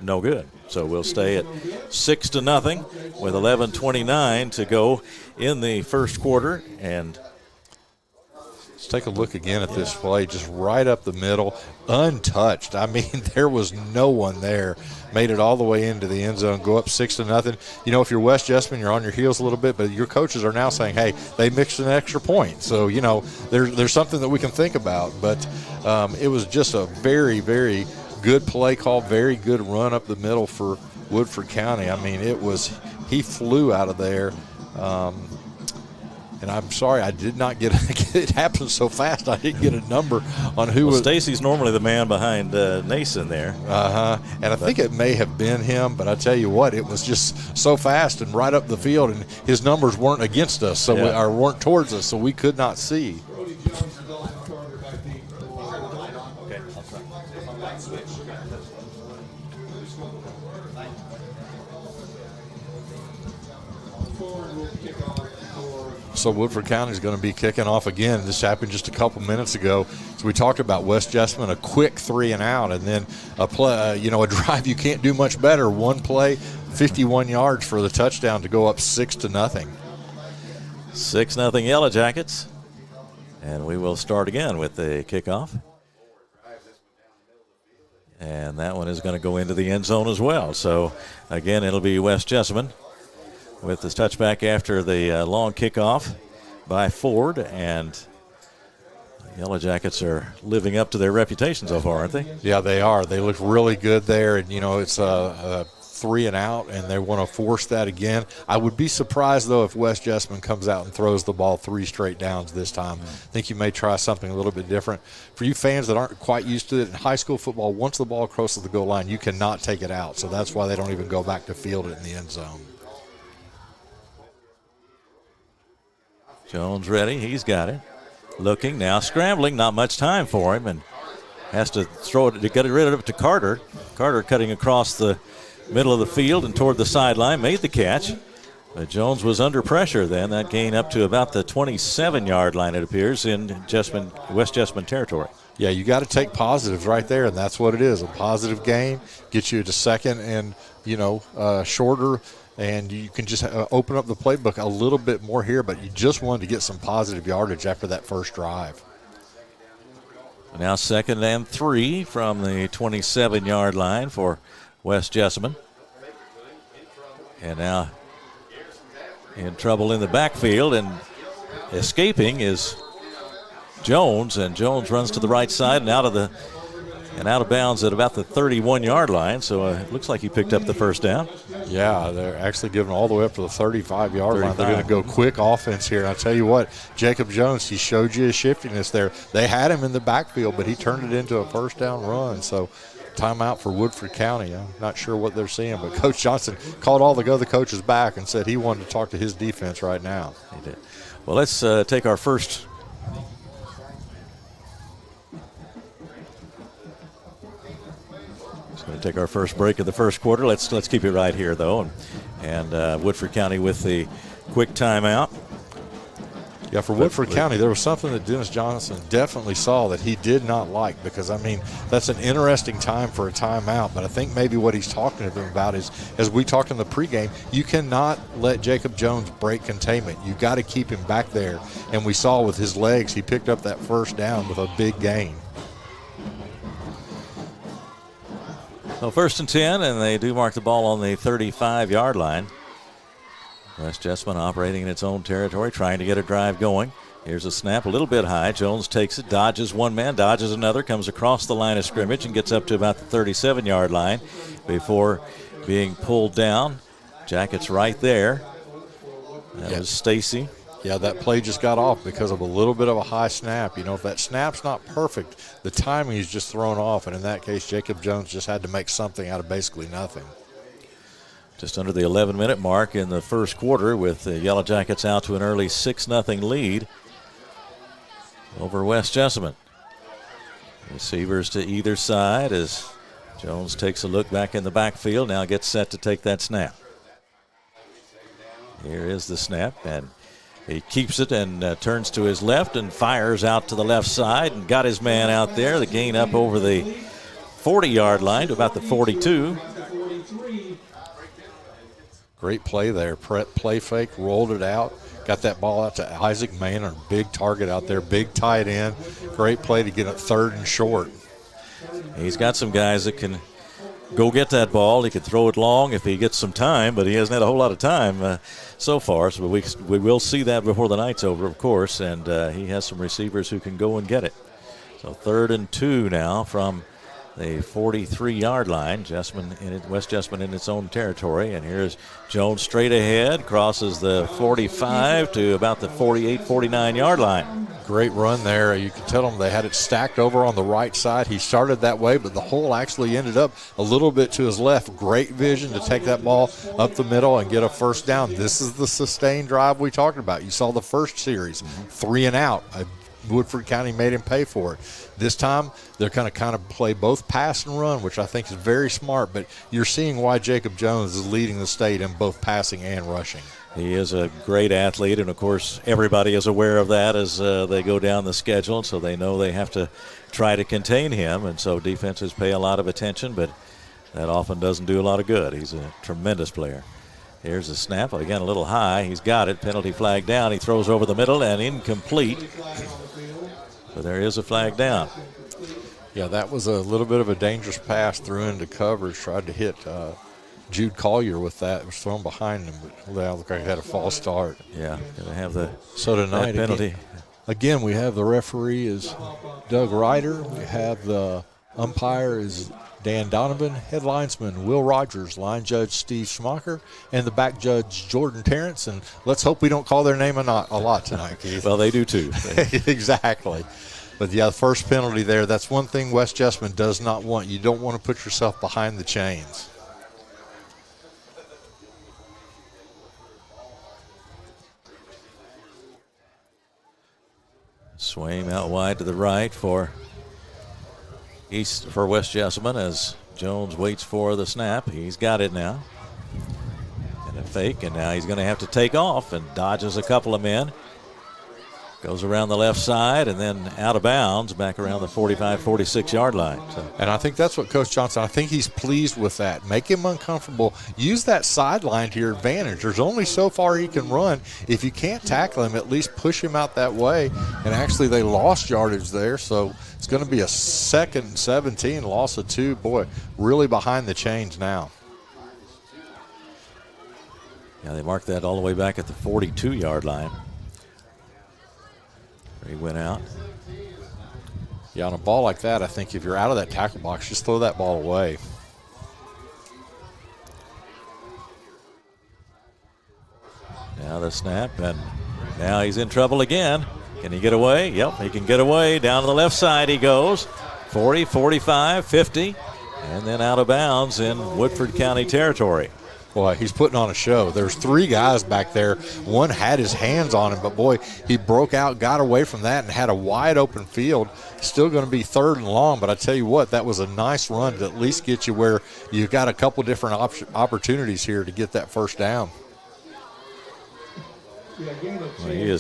no good. So we'll stay at 6-0 with 11:29 to go in the first quarter. And let's take a look again at this play, just right up the middle, untouched. I mean, there was no one there. Made it all the way into the end zone, go up 6-0. You know, if you're West Jessamine, you're on your heels a little bit, but your coaches are now saying, hey, they mixed an extra point. So, you know, there's something that we can think about. But it was just a very, very good play call, very good run up the middle for Woodford County. I mean, he flew out of there. And I'm sorry, I did not get it happened so fast. I didn't get a number on who was. Stacy's normally the man behind Nason there. And I think it may have been him, but I tell you what, it was just so fast and right up the field, and his numbers weren't against us, so or weren't towards us, so we could not see. So Woodford County is going to be kicking off again. This happened just a couple minutes ago. So we talked about West Jessamine, a quick 3-and-out, and then a play, a drive you can't do much better. One play, 51 yards for the touchdown to go up 6-0. 6-0 Yellow Jackets. And we will start again with the kickoff. And that one is going to go into the end zone as well. So, again, it'll be West Jessamine with this touchback after the long kickoff by Ford. And the Yellow Jackets are living up to their reputation so far, aren't they? Yeah, they are. They look really good there. And, it's a 3-and-out, and they want to force that again. I would be surprised, though, if West Jessamine comes out and throws the ball 3 straight downs this time. I think you may try something a little bit different. For you fans that aren't quite used to it, in high school football, once the ball crosses the goal line, you cannot take it out. So that's why they don't even go back to field it in the end zone. Jones ready. He's got it. Looking now, scrambling. Not much time for him, and has to throw it to get rid of it to Carter. Carter cutting across the middle of the field and toward the sideline, made the catch. But Jones was under pressure then. That gain up to about the 27-yard line, it appears, in West Jessamine territory. Yeah, you got to take positives right there, and that's what it is. A positive gain gets you to second and, shorter, and you can just open up the playbook a little bit more here, but you just wanted to get some positive yardage after that first drive. Now 2nd and 3 from the 27-yard line for West Jessamine. And now in trouble in the backfield, and escaping is Jones, and Jones runs to the right side and out of bounds at about the 31-yard line. So it looks like he picked up the first down. Yeah, they're actually giving all the way up to the 35-yard line. They're going to go quick offense here. And I tell you what, Jacob Jones, he showed you his shiftiness there. They had him in the backfield, but he turned it into a first down run. So timeout for Woodford County. I'm not sure what they're seeing, but Coach Johnson called all the other coaches back and said he wanted to talk to his defense right now. He did. Well, let's take our first – going to take our first break of the first quarter. Let's keep it right here, though. And Woodford County with the quick timeout. Yeah, for Woodford County, there was something that Dennis Johnson definitely saw that he did not like, because, that's an interesting time for a timeout. But I think maybe what he's talking to them about is, as we talked in the pregame, you cannot let Jacob Jones break containment. You've got to keep him back there. And we saw with his legs, he picked up that first down with a big gain. So 1st and 10, and they do mark the ball on the 35-yard line. West Jessamine operating in its own territory, trying to get a drive going. Here's a snap a little bit high. Jones takes it, dodges one man, dodges another, comes across the line of scrimmage and gets up to about the 37-yard line before being pulled down. Jackets right there. That was Stacy. Yeah, that play just got off because of a little bit of a high snap. You know, if that snap's not perfect, the timing is just thrown off. And in that case, Jacob Jones just had to make something out of basically nothing. Just under the 11-minute mark in the first quarter with the Yellow Jackets out to an early 6-0 lead over West Jessamine. Receivers to either side as Jones takes a look back in the backfield. Now gets set to take that snap. Here is the snap, and he keeps it and turns to his left and fires out to the left side and got his man out there. The gain up over the 40-yard line to about the 42. Great play there. Play fake, rolled it out, got that ball out to Isaac Maynard. Big target out there, big tight end. Great play to get it 3rd and short. He's got some guys that can go get that ball. He could throw it long if he gets some time, but he hasn't had a whole lot of time so far. So we will see that before the night's over, of course, and he has some receivers who can go and get it. So 3rd and 2 now from the 43-yard line. West Jessamine in its own territory. And here's Jones straight ahead, crosses the 45 to about the 48, 49-yard line. Great run there. You can tell them they had it stacked over on the right side. He started that way, but the hole actually ended up a little bit to his left. Great vision to take that ball up the middle and get a first down. This is the sustained drive we talked about. You saw the first series, 3 and out. Woodford County made him pay for it. This time, they're going to kind of play both pass and run, which I think is very smart, but you're seeing why Jacob Jones is leading the state in both passing and rushing. He is a great athlete, and, of course, everybody is aware of that as they go down the schedule, so they know they have to try to contain him, and so defenses pay a lot of attention, but that often doesn't do a lot of good. He's a tremendous player. Here's the snap. Again, a little high. He's got it. Penalty flag down. He throws over the middle and incomplete. But there is a flag down. Yeah, that was a little bit of a dangerous pass through into coverage. Tried to hit Jude Collier with that. It was thrown behind him, but that looked like he had a false start. Yeah, going to have the tonight penalty. Again, we have the referee is Doug Ryder. We have the umpire is Dan Donovan, head linesman Will Rogers, line judge Steve Schmacher, and the back judge Jordan Terrence. And let's hope we don't call their name a lot tonight, Keith. Well, they do too. Exactly. But, yeah, the first penalty there, that's one thing West Jessamine does not want. You don't want to put yourself behind the chains. Swaim out wide to the right for West Jessamine as Jones waits for the snap. He's got it now. And a fake, and now he's going to have to take off and dodges a couple of men. Goes around the left side and then out of bounds back around the 45, 46-yard line. So. And I think that's what Coach Johnson, I think he's pleased with that. Make him uncomfortable. Use that sideline to your advantage. There's only so far he can run. If you can't tackle him, at least push him out that way. And actually they lost yardage there, so it's going to be a 2nd and 17, loss of 2. Boy, really behind the chains now. Yeah, they marked that all the way back at the 42-yard line. He went out. Yeah, on a ball like that, I think if you're out of that tackle box, just throw that ball away. Now the snap, and now he's in trouble again. Can he get away? Yep, he can get away. Down to the left side he goes. 40, 45, 50, and then out of bounds in Woodford County territory. Boy, he's putting on a show. There's 3 guys back there. One had his hands on him, but, boy, he broke out, got away from that, and had a wide open field. Still going to be 3rd and long, but I tell you what, that was a nice run to at least get you where you've got a couple different opportunities here to get that first down. Well, he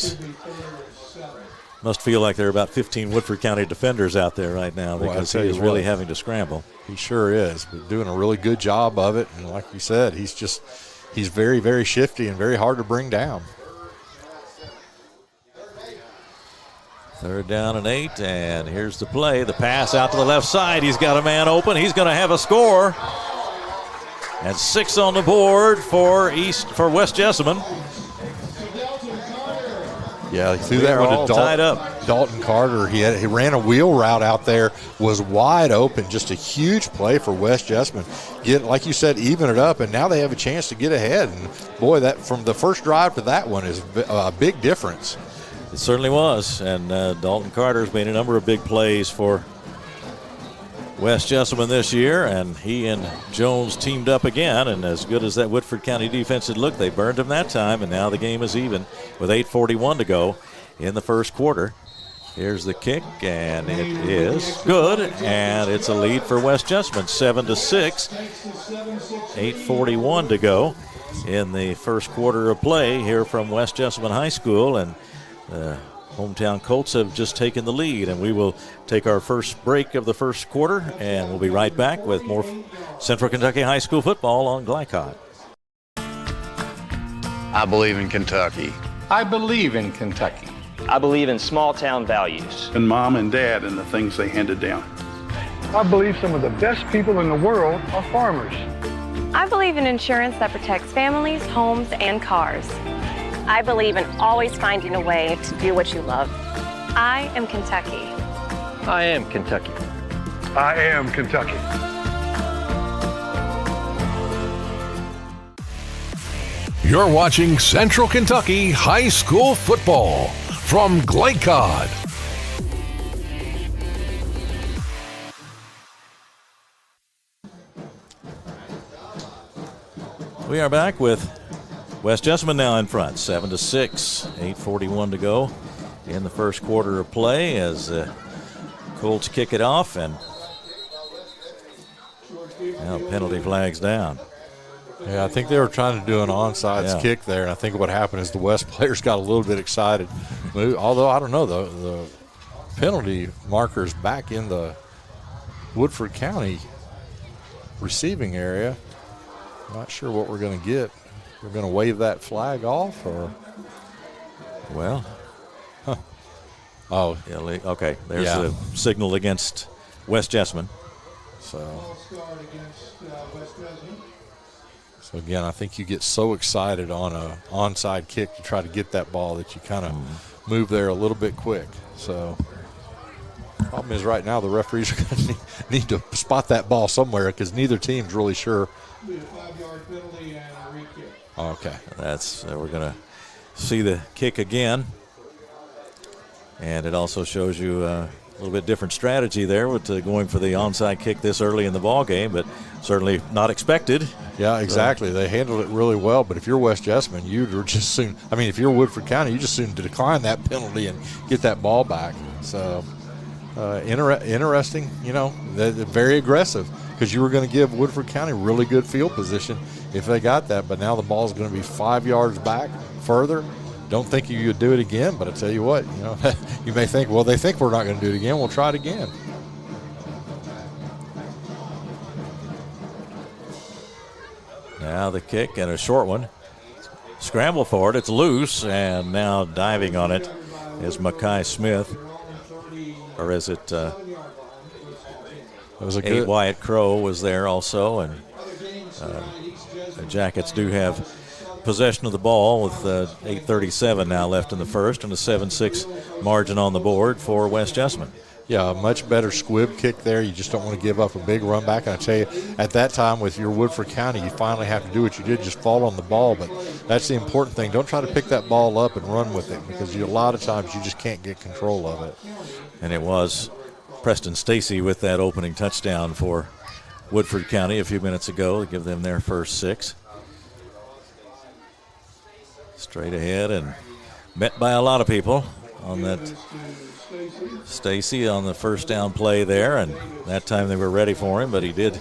must feel like there are about 15 Woodford County defenders out there right now because he is really having to scramble. He sure is, but doing a really good job of it. And like you said, he's very, very shifty and very hard to bring down. 3rd down and 8, and here's the play. The pass out to the left side. He's got a man open. He's going to have a score. And 6 on the board for West Jessamine. Yeah, he threw that one to tied up. Dalton Carter. He ran a wheel route out there, was wide open. Just a huge play for West Jessamine. Like you said, even it up, and now they have a chance to get ahead. And boy, that from the first drive to that one is a big difference. It certainly was, and Dalton Carter's made a number of big plays for West Jessamine this year, and he and Jones teamed up again, and as good as that Woodford County defense had looked, they burned him that time, and now the game is even with 8:41 to go in the first quarter. Here's the kick, and it is good, and it's a lead for West Jessamine, 7-6. 8:41 to go in the first quarter of play here from West Jessamine High School, and hometown Colts have just taken the lead, and we will take our first break of the first quarter, and we'll be right back with more Central Kentucky High School football on Glycod. I believe in Kentucky. I believe in Kentucky. I believe in small town values. And Mom and Dad and the things they handed down. I believe some of the best people in the world are farmers. I believe in insurance that protects families, homes, and cars. I believe in always finding a way to do what you love. I am Kentucky. I am Kentucky. I am Kentucky. You're watching Central Kentucky High School football from Glycod. We are back with West Jessamine now in front, 7-6, 8:41 to go in the first quarter of play as Colts kick it off, and now penalty flags down. Yeah, I think they were trying to do an onside kick there, and I think what happened is the West players got a little bit excited. Although, I don't know, the penalty marker's back in the Woodford County receiving area. Not sure what we're going to get. We're going to wave that flag off, or? Well, oh, yeah, okay. There's the signal against West Jessamine. So again, I think you get so excited on a onside kick to try to get that ball that you kind of move there a little bit quick. So problem is right now the referees are going to need to spot that ball somewhere because neither team's really sure. It'll be a 5-yard penalty and a re-kick. Okay, that's we're going to see the kick again, and it also shows you a little bit different strategy there with going for the onside kick this early in the ball game, but certainly not expected. Yeah, exactly. They handled it really well, but if you're West Jessamine, you'd just soon. I mean, if you're Woodford County, you just soon to decline that penalty and get that ball back. So interesting. You know, they're very aggressive. Because you were going to give Woodford County really good field position if they got that. But now the ball is going to be 5 yards back further. Don't think you would do it again, but I tell you what, you know, you may think, well, they think we're not going to do it again. We'll try it again. Now the kick, and a short one. Scramble for it. It's loose, and now diving on it is Makai Smith. Or is it... It was a good. Wyatt Crow was there also, and the Jackets do have possession of the ball with 8:37 now left in the first, and a 7-6 margin on the board for West Jessamine. Yeah, a much better squib kick there. You just don't want to give up a big run back. And I tell you, at that time with your Woodford County, you finally have to do what you did, just fall on the ball. But that's the important thing. Don't try to pick that ball up and run with it because a lot of times you just can't get control of it. And it was Preston Stacy with that opening touchdown for Woodford County a few minutes ago to give them their first 6. Straight ahead and met by a lot of people on that. Stacy on the first down play there, and that time they were ready for him, but he did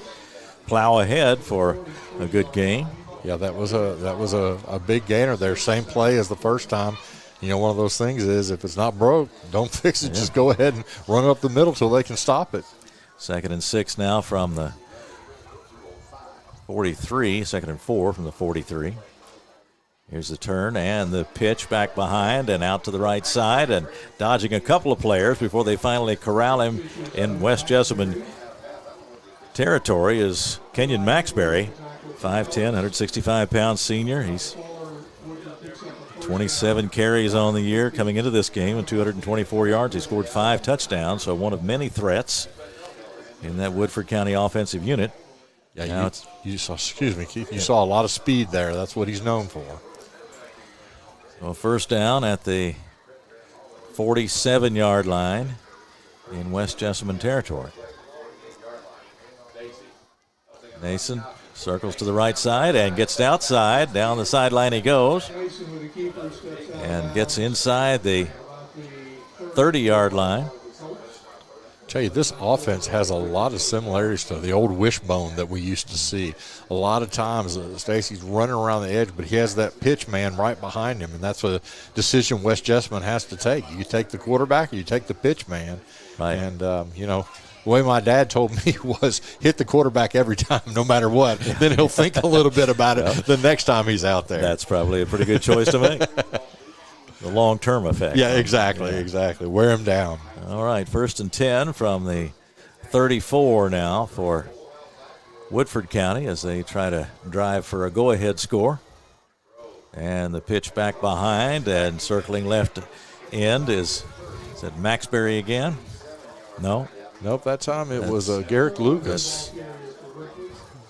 plow ahead for a good gain. Yeah, that was a big gainer there. Same play as the first time. You know, one of those things is if it's not broke, don't fix it. Yeah. Just go ahead and run up the middle till they can stop it. 2nd and 6 now from the 43. 2nd and 4 from the 43. Here's the turn and the pitch back behind and out to the right side and dodging a couple of players before they finally corral him in West Jessamine territory is Kenyon Maxberry, 5'10", 165-pound senior. He's 27 carries on the year coming into this game and 224 yards. He scored 5 touchdowns, so one of many threats in that Woodford County offensive unit. Yeah, you saw, excuse me, Keith, you saw a lot of speed there. That's what he's known for. So first down at the 47-yard line in West Jessamine territory. Nason circles to the right side and gets outside. Down the sideline he goes and gets inside the 30-yard line. Tell you, this offense has a lot of similarities to the old wishbone that we used to see. A lot of times Stacy's running around the edge, but he has that pitch man right behind him, and that's a decision West Jessamine has to take. You take the quarterback or you take the pitch man. Right. And, the way my dad told me was hit the quarterback every time, no matter what. Then he'll think a little bit about it the next time he's out there. That's probably a pretty good choice to make. The long-term effect. Yeah, exactly. Wear him down. All right, 1st and 10 from the 34 now for Woodford County as they try to drive for a go-ahead score. And the pitch back behind and circling left end is it Maxbury again? No. Nope, that time it was Garrick Lucas.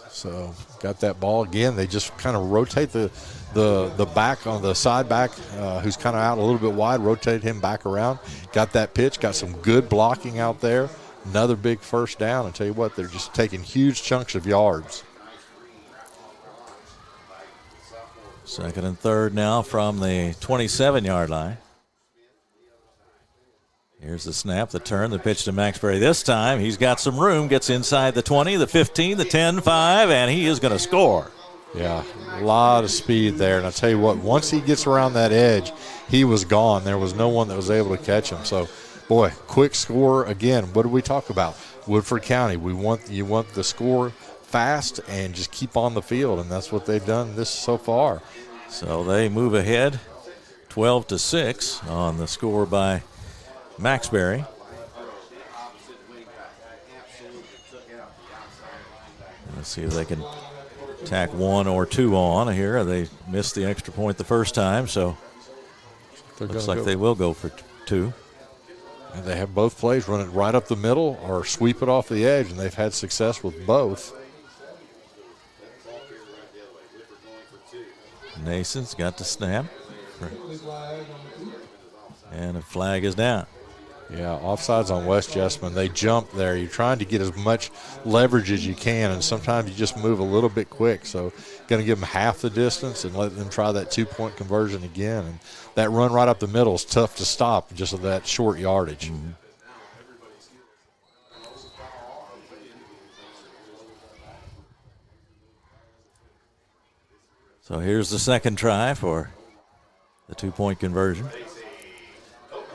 So got that ball again. They just kind of rotate the back on the side back who's kind of out a little bit wide, rotated him back around. Got that pitch, got some good blocking out there. Another big first down. I tell you what, they're just taking huge chunks of yards. 2nd and 3rd now from the 27-yard line. Here's the snap, the turn, the pitch to Maxbury. This time he's got some room, gets inside the 20, the 15, the 10, 5, and he is going to score. Yeah, a lot of speed there. And I tell you what, once he gets around that edge, he was gone. There was no one that was able to catch him. So, boy, quick score again. What did we talk about? Woodford County. You want the score fast and just keep on the field, and that's what they've done this so far. So they move ahead 12-6 on the score by Maxbury. Let's see if they can tack 1 or 2 on here. They missed the extra point the first time, so looks like they will go for 2. And they have both plays, run it right up the middle or sweep it off the edge, and they've had success with both. Nason's got the snap. And a flag is down. Yeah, offsides on West Jessamine. They jump there. You're trying to get as much leverage as you can, and sometimes you just move a little bit quick. So going to give them half the distance and let them try that 2-point conversion again. And that run right up the middle is tough to stop just with that short yardage. Mm-hmm. So here's the second try for the 2-point conversion.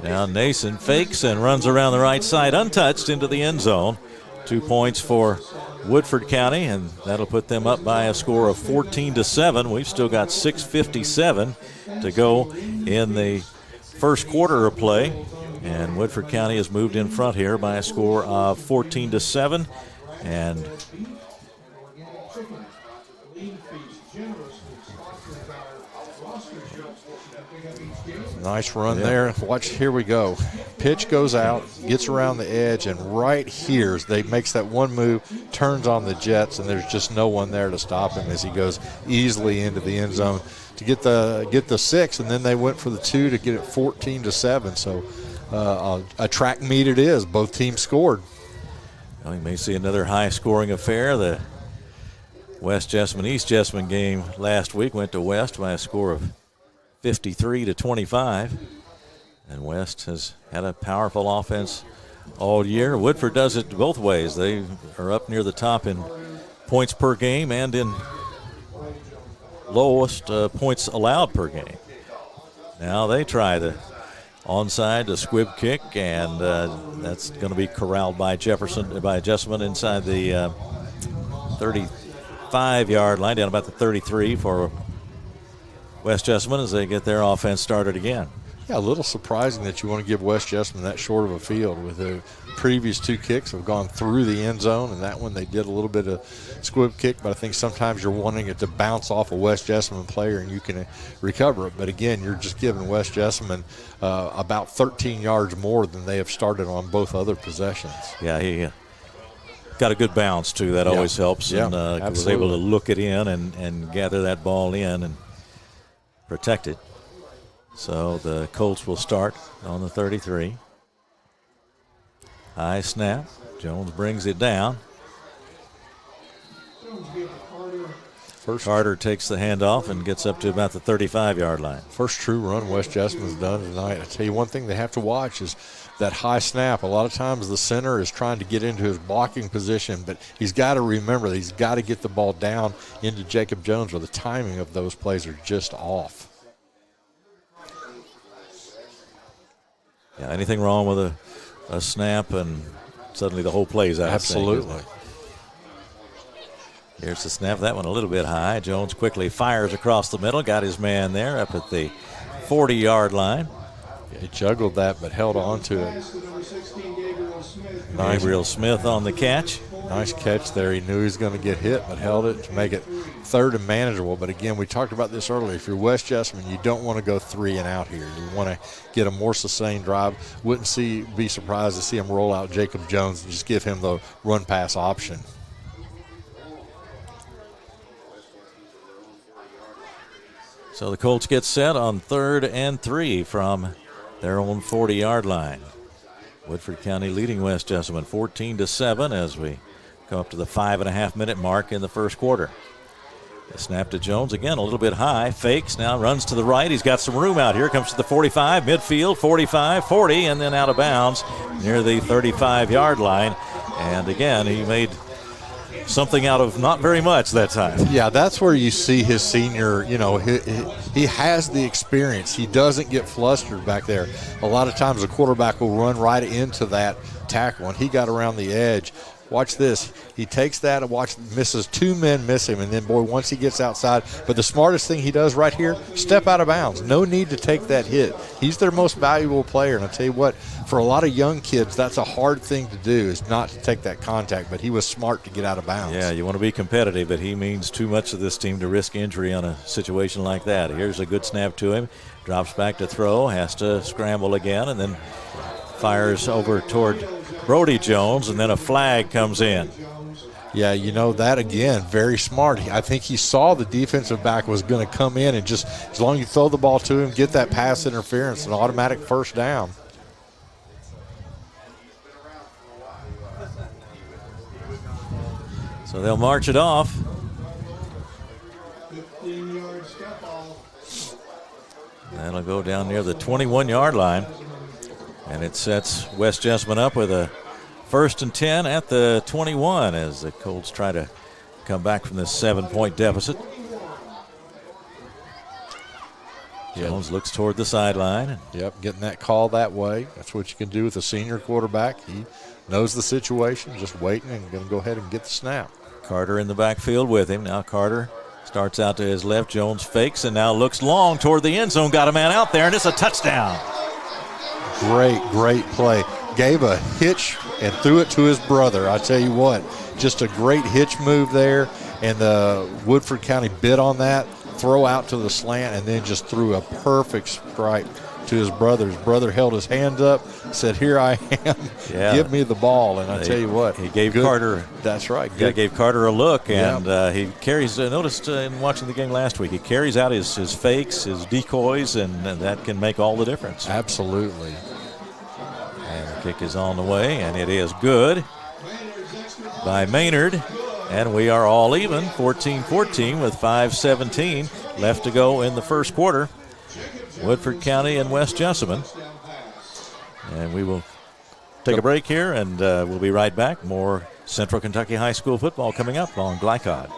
Now Nason fakes and runs around the right side untouched into the end zone. 2 points for Woodford County, and that'll put them up by a score of 14-7. We've still got 6:57 to go in the first quarter of play, and Woodford County has moved in front here by a score of 14-7. And nice run there. Watch, here we go. Pitch goes out, gets around the edge, and right here, they makes that one move, turns on the jets, and there's just no one there to stop him as he goes easily into the end zone to get the 6, and then they went for the 2 to get it 14-7. So a track meet it is. Both teams scored. Well, you may see another high-scoring affair. The West Jessamine East Jessamine game last week went to West by a score of 53-25, and West has had a powerful offense all year. Woodford does it both ways. They are up near the top in points per game and in lowest points allowed per game. Now they try the onside, the squib kick, and that's going to be corralled by Jessamine inside the 35-yard line, down about the 33 for West Jessamine as they get their offense started again. Yeah, a little surprising that you want to give West Jessamine that short of a field. With the previous 2 kicks have gone through the end zone, and that one they did a little bit of squib kick, but I think sometimes you're wanting it to bounce off a West Jessamine player and you can recover it. But again, you're just giving West Jessamine about 13 yards more than they have started on both other possessions. Yeah, he got a good bounce too. That always helps. Yeah, and was able to look it in and gather that ball in and protect it. So the Colts will start on the 33. High snap. Jones brings it down. Carter takes the handoff and gets up to about the 35-yard line. First true run West Jessamine's done tonight. I tell you one thing they have to watch is that high snap. A lot of times the center is trying to get into his blocking position, but he's got to remember that he's got to get the ball down into Jacob Jones, or the timing of those plays are just off. Yeah, anything wrong with a snap and suddenly the whole play's out. Absolutely. Here's the snap. That one a little bit high. Jones quickly fires across the middle. Got his man there up at the 40-yard line. Yeah, he juggled that but held on to it. Gabriel Smith on the catch. Nice catch there. He knew he was going to get hit, but held it to make it third and manageable. But again, we talked about this earlier. If you're West Jessamine, you don't want to go 3 and out here. You want to get a more sustained drive. Wouldn't be surprised to see him roll out Jacob Jones and just give him the run-pass option. So the Colts get set on 3rd and 3 from their own 40-yard line. Woodford County leading West Jessamine 14-7 as we come up to the 5.5-minute mark in the first quarter. The snap to Jones, again a little bit high, fakes, now runs to the right. He's got some room out here, comes to the 45, midfield, 45, 40, and then out of bounds near the 35-yard line. And again, he made something out of not very much that time. Yeah, that's where you see his senior, he has the experience. He doesn't get flustered back there. A lot of times a quarterback will run right into that tackle, and he got around the edge. Watch this. He takes that and misses 2 men miss him, and then, boy, once he gets outside. But the smartest thing he does right here, step out of bounds. No need to take that hit. He's their most valuable player, and I'll tell you what, for a lot of young kids, that's a hard thing to do, is not to take that contact, but he was smart to get out of bounds. Yeah, you want to be competitive, but he means too much to this team to risk injury on a situation like that. Here's a good snap to him. Drops back to throw, has to scramble again, and then fires over toward Brody Jones, and then a flag comes in. Yeah, that again, very smart. I think he saw the defensive back was going to come in, and just as long as you throw the ball to him, get that pass interference, an automatic first down. So they'll march it off. That'll go down near the 21-yard line. And it sets West Jessamine up with a 1st and 10 at the 21 as the Colts try to come back from this 7-point deficit. Jones looks toward the sideline. Yep, getting that call that way. That's what you can do with a senior quarterback. He knows the situation, just waiting and going to go ahead and get the snap. Carter in the backfield with him. Now Carter starts out to his left. Jones fakes and now looks long toward the end zone. Got a man out there, and it's a touchdown. Great play. Gave a hitch and threw it to his brother. I tell you what, just a great hitch move there, and the Woodford County bid on that, throw out to the slant, and then just threw a perfect strike to his brother. His brother held his hands up, said, "Here I am, give me the ball." And I tell you what, he gave Carter. That's right. Gave Carter a look, and he carries. Noticed in watching the game last week, he carries out his fakes, his decoys, and that can make all the difference. Absolutely. And the kick is on the way, and it is good by Maynard. And we are all even, 14-14 with 5:17 left to go in the first quarter. Woodford County and West Jessamine. And we will take a break here, and we'll be right back. More Central Kentucky High School football coming up on Glycod.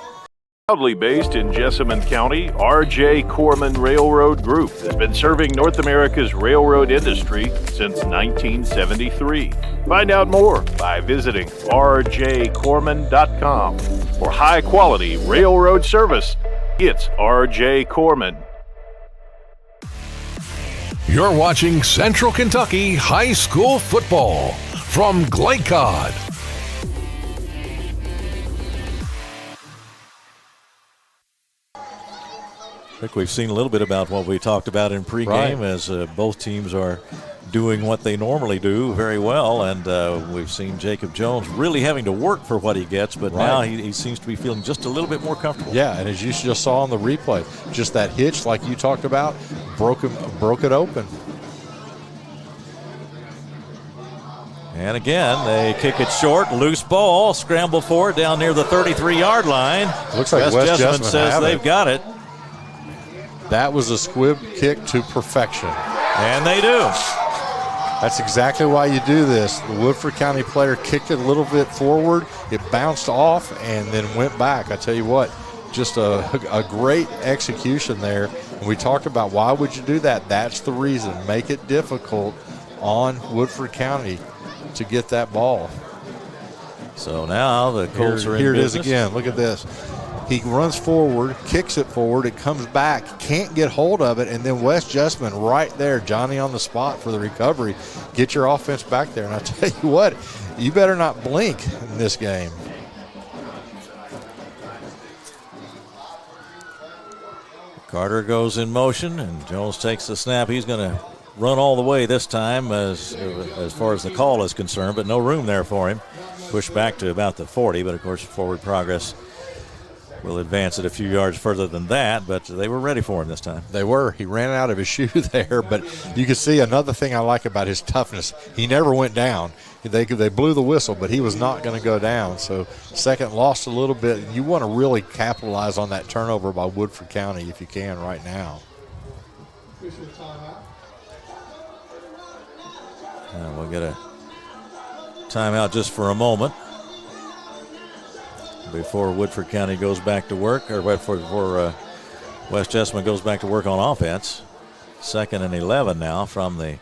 Proudly based in Jessamine County, R.J. Corman Railroad Group has been serving North America's railroad industry since 1973. Find out more by visiting rjcorman.com. For high-quality railroad service, it's R.J. Corman. You're watching Central Kentucky High School Football from Glycod. Rick, we've seen a little bit about what we talked about in pregame as both teams are doing what they normally do very well, and we've seen Jacob Jones really having to work for what he gets, but now he seems to be feeling just a little bit more comfortable. Yeah, and as you just saw on the replay, just that hitch like you talked about broke it open. And again, they kick it short, loose ball, scramble for it down near the 33-yard line. Looks like West Jessamine says they've got it. That was a squib kick to perfection. And they do. That's exactly why you do this. The Woodford County player kicked it a little bit forward. It bounced off and then went back. I tell you what, just a great execution there. And we talked about why would you do that? That's the reason. Make it difficult on Woodford County to get that ball. So now the Colts are in Here it business. is again. Look at this. He runs forward, kicks it forward, it comes back, can't get hold of it, and then West Jessamine right there, Johnny on the spot for the recovery. Get your offense back there. And I tell you what, you better not blink in this game. Carter goes in motion, and Jones takes the snap. He's going to run all the way this time as far as the call is concerned, but no room there for him. Pushed back to about the 40, but of course forward progress will advance it a few yards further than that, but they were ready for him this time. They were. He ran out of his shoe there, but you can see another thing I like about his toughness. He never went down. They blew the whistle, but he was not going to go down. So second lost a little bit. You want to really capitalize on that turnover by Woodford County if you can right now. We'll get a timeout just for a moment before Woodford County goes back to work, or before West Jessamine goes back to work on offense. 2nd and 11 now from the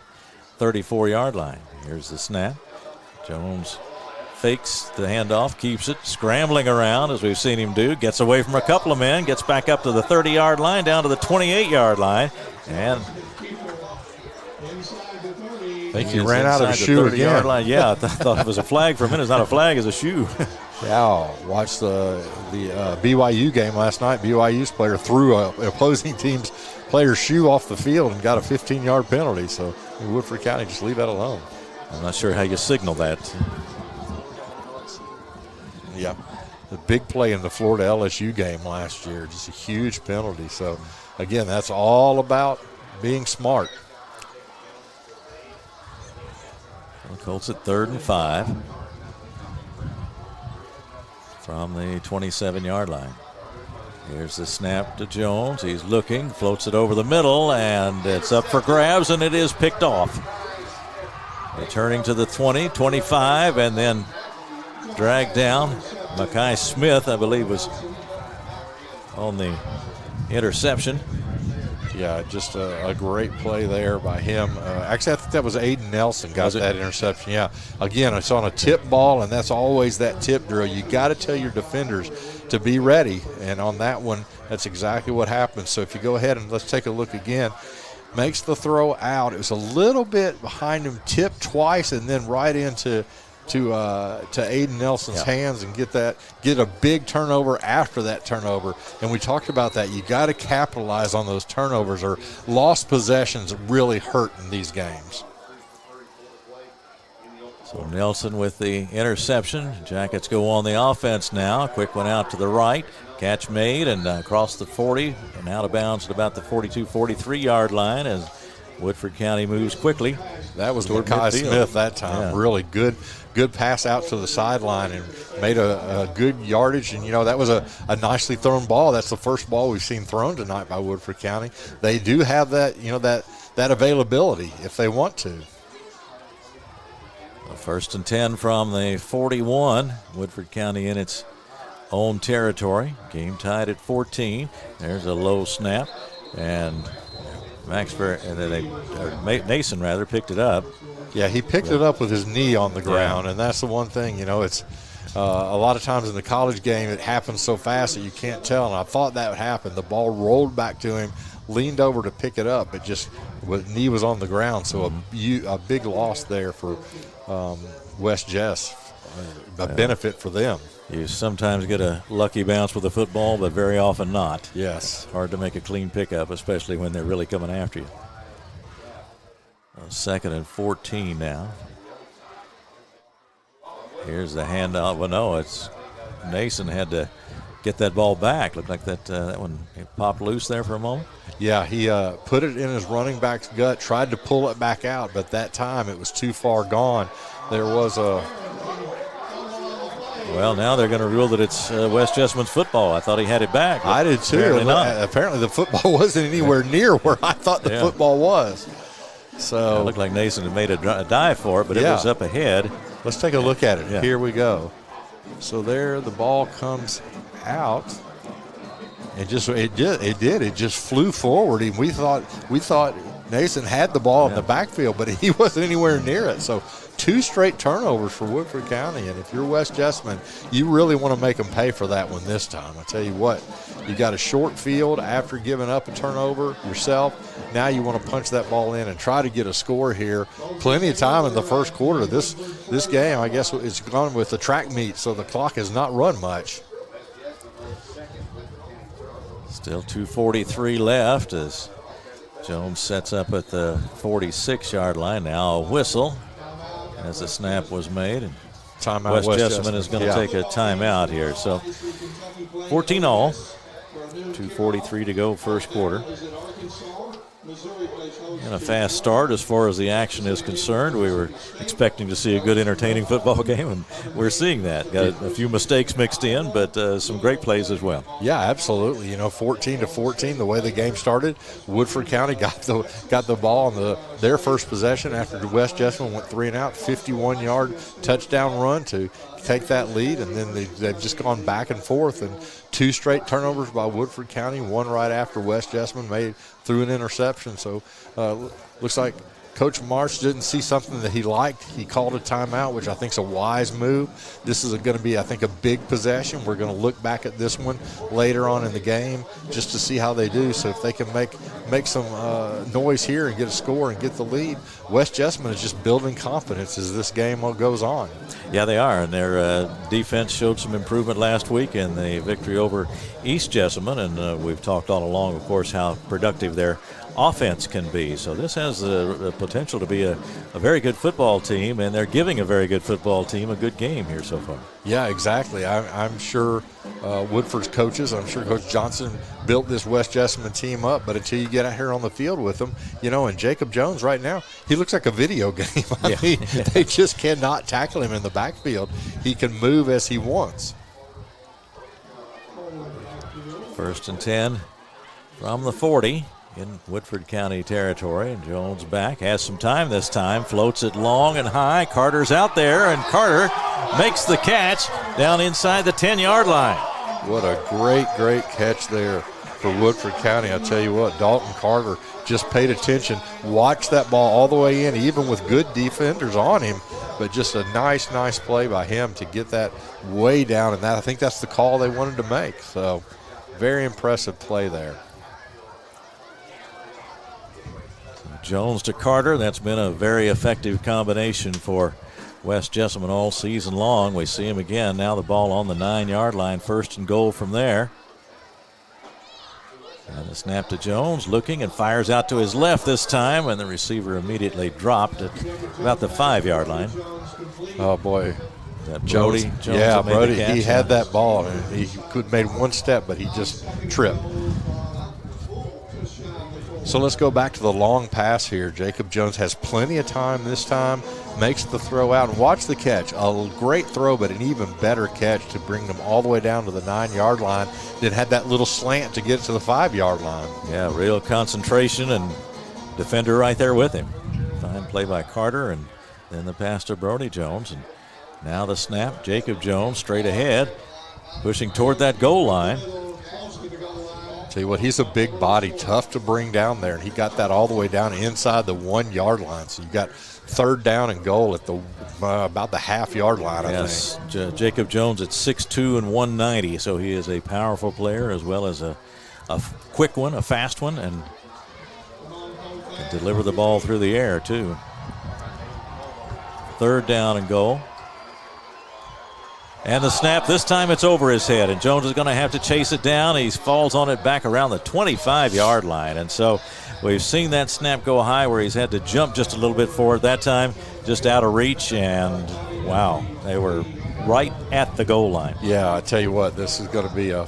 34-yard line. Here's the snap. Jones fakes the handoff, keeps it, scrambling around as we've seen him do, gets away from a couple of men, gets back up to the 30-yard line, down to the 28-yard line, and I think he ran out of a shoe again. Line. Yeah, I thought it was a flag for a minute. It's not a flag, it's a shoe. Yeah, watched the BYU game last night. BYU's player threw an opposing team's player's shoe off the field and got a 15-yard penalty. So Woodford County just leave that alone. I'm not sure how you signal that. Yeah, the big play in the Florida LSU game last year, just a huge penalty. So, again, that's all about being smart. The Colts at 3rd and 5 from the 27-yard line. Here's the snap to Jones. He's looking, floats it over the middle, and it's up for grabs, and it is picked off. Returning to the 20, 25, and then dragged down. Mackay Smith, I believe, was on the interception. Yeah, just a great play there by him. Actually, I think that was Aiden Nelson got that interception. Yeah, again, it's on a tip ball, and that's always that tip drill. You got to tell your defenders to be ready, and on that one, that's exactly what happened. So if you go ahead and let's take a look again. Makes the throw out. It was a little bit behind him, tipped twice, and then right into to Aiden Nelson's hands and get a big turnover after that turnover. And we talked about that. You got to capitalize on those turnovers, or lost possessions really hurt in these games. So Nelson with the interception. Jackets go on the offense now. Quick one out to the right. Catch made and across the 40 and out of bounds at about the 42, 43-yard line as Woodford County moves quickly. That was Mackay Smith that time. Yeah. Really good pass out to the sideline and made a good yardage. And, that was a nicely thrown ball. That's the first ball we've seen thrown tonight by Woodford County. They do have that, that availability if they want to. 1st and 10 from the 41. Woodford County in its own territory. Game tied at 14. There's a low snap, and Nason picked it up. Yeah, he picked it up with his knee on the ground, and that's the one thing. It's a lot of times in the college game it happens so fast that you can't tell. And I thought that would happen. The ball rolled back to him, leaned over to pick it up, but just knee was on the ground. So a big loss there for West Jess, a benefit for them. You sometimes get a lucky bounce with a football, but very often not. Yes. Hard to make a clean pickup, especially when they're really coming after you. 2nd and 14 now. Here's the handout. Well, no, it's Nason had to get that ball back. Looked like that one popped loose there for a moment. Yeah, he put it in his running back's gut, tried to pull it back out, but that time it was too far gone. There was a... Well, now they're going to rule that it's West Jessamine's football. I thought he had it back. I did too. Apparently the football wasn't anywhere near where I thought the football was. So it looked like Nason had made a dive for it, but it was up ahead. Let's take a look at it. Yeah. Here we go. So there the ball comes out. It just flew forward. And we thought Nason had the ball in the backfield, but he wasn't anywhere near it. So 2 straight turnovers for Woodford County, and if you're West Jessamine, you really want to make them pay for that one this time. I tell you what, you got a short field after giving up a turnover yourself. Now you want to punch that ball in and try to get a score here. Plenty of time in the first quarter. This game, I guess, it's gone with the track meet, so the clock has not run much. Still 2:43 left as Jones sets up at the 46-yard line. Now a whistle as the snap was made, and timeout. West Jessamine is going to take a timeout here. So 14-all, 2:43 to go first quarter. And a fast start as far as the action is concerned. We were expecting to see a good, entertaining football game, and we're seeing that. Got a few mistakes mixed in, but some great plays as well. Yeah, absolutely. 14-14, the way the game started. Woodford County got the ball on their first possession after West Jessamine went 3 and out, 51-yard touchdown run to take that lead, and then they've just gone back and forth, and 2 straight turnovers by Woodford County, one right after West Jessamine threw an interception. So looks like Coach Marsh didn't see something that he liked. He called a timeout, which I think is a wise move. This is going to be, I think, a big possession. We're going to look back at this one later on in the game just to see how they do. So if they can make some noise here and get a score and get the lead, West Jessamine is just building confidence as this game goes on. Yeah, they are, and their defense showed some improvement last week in the victory over East Jessamine, and we've talked all along, of course, how productive their offense can be. So this has the potential to be a very good football team, and they're giving a very good football team a good game here so far. Yeah, exactly. I'm sure Woodford's coaches, I'm sure Coach Johnson built this West Jessamine team up, but until you get out here on the field with them, and Jacob Jones right now, he looks like a video game. I mean, they just cannot tackle him in the backfield. He can move as he wants. 1st and 10 from the 40. In Woodford County territory, and Jones back, has some time this time, floats it long and high. Carter's out there, and Carter makes the catch down inside the 10-yard line. What a great catch there for Woodford County. I tell you what, Dalton Carter just paid attention, watched that ball all the way in, even with good defenders on him, but just a nice play by him to get that way down, and I think that's the call they wanted to make. So very impressive play there. Jones to Carter. That's been a very effective combination for West Jessamine all season long. We see him again. Now the ball on the 9-yard line. 1st and goal from there. And the snap to Jones, looking and fires out to his left this time, and the receiver immediately dropped at about the 5-yard line. Oh, boy. That Brody? Jones yeah, Brody. He had that ball, and he could have made one step, but he just tripped. So let's go back to the long pass here. Jacob Jones has plenty of time this time, makes the throw out, and watch the catch. A great throw, but an even better catch to bring them all the way down to the 9-yard line. Then had that little slant to get to the 5-yard line. Yeah, real concentration and defender right there with him. Fine play by Carter, and then the pass to Brody Jones. And now the snap, Jacob Jones straight ahead, pushing toward that goal line. Tell you what, he's a big body, tough to bring down there, and he got that all the way down inside the 1-yard line. So you got 3rd down and goal at the about the half-yard line, I think. Jacob Jones at 6'2" and 190, so he is a powerful player as well as a quick one, a fast one, and Can deliver the ball through the air, too. 3rd down and goal. And the snap, this time it's over his head, and Jones is going to have to chase it down. He falls on it back around the 25-yard line. And so we've seen that snap go high where he's had to jump just a little bit forward. That time, just out of reach, and wow, they were right at the goal line. Yeah, I tell you what, this is going to be a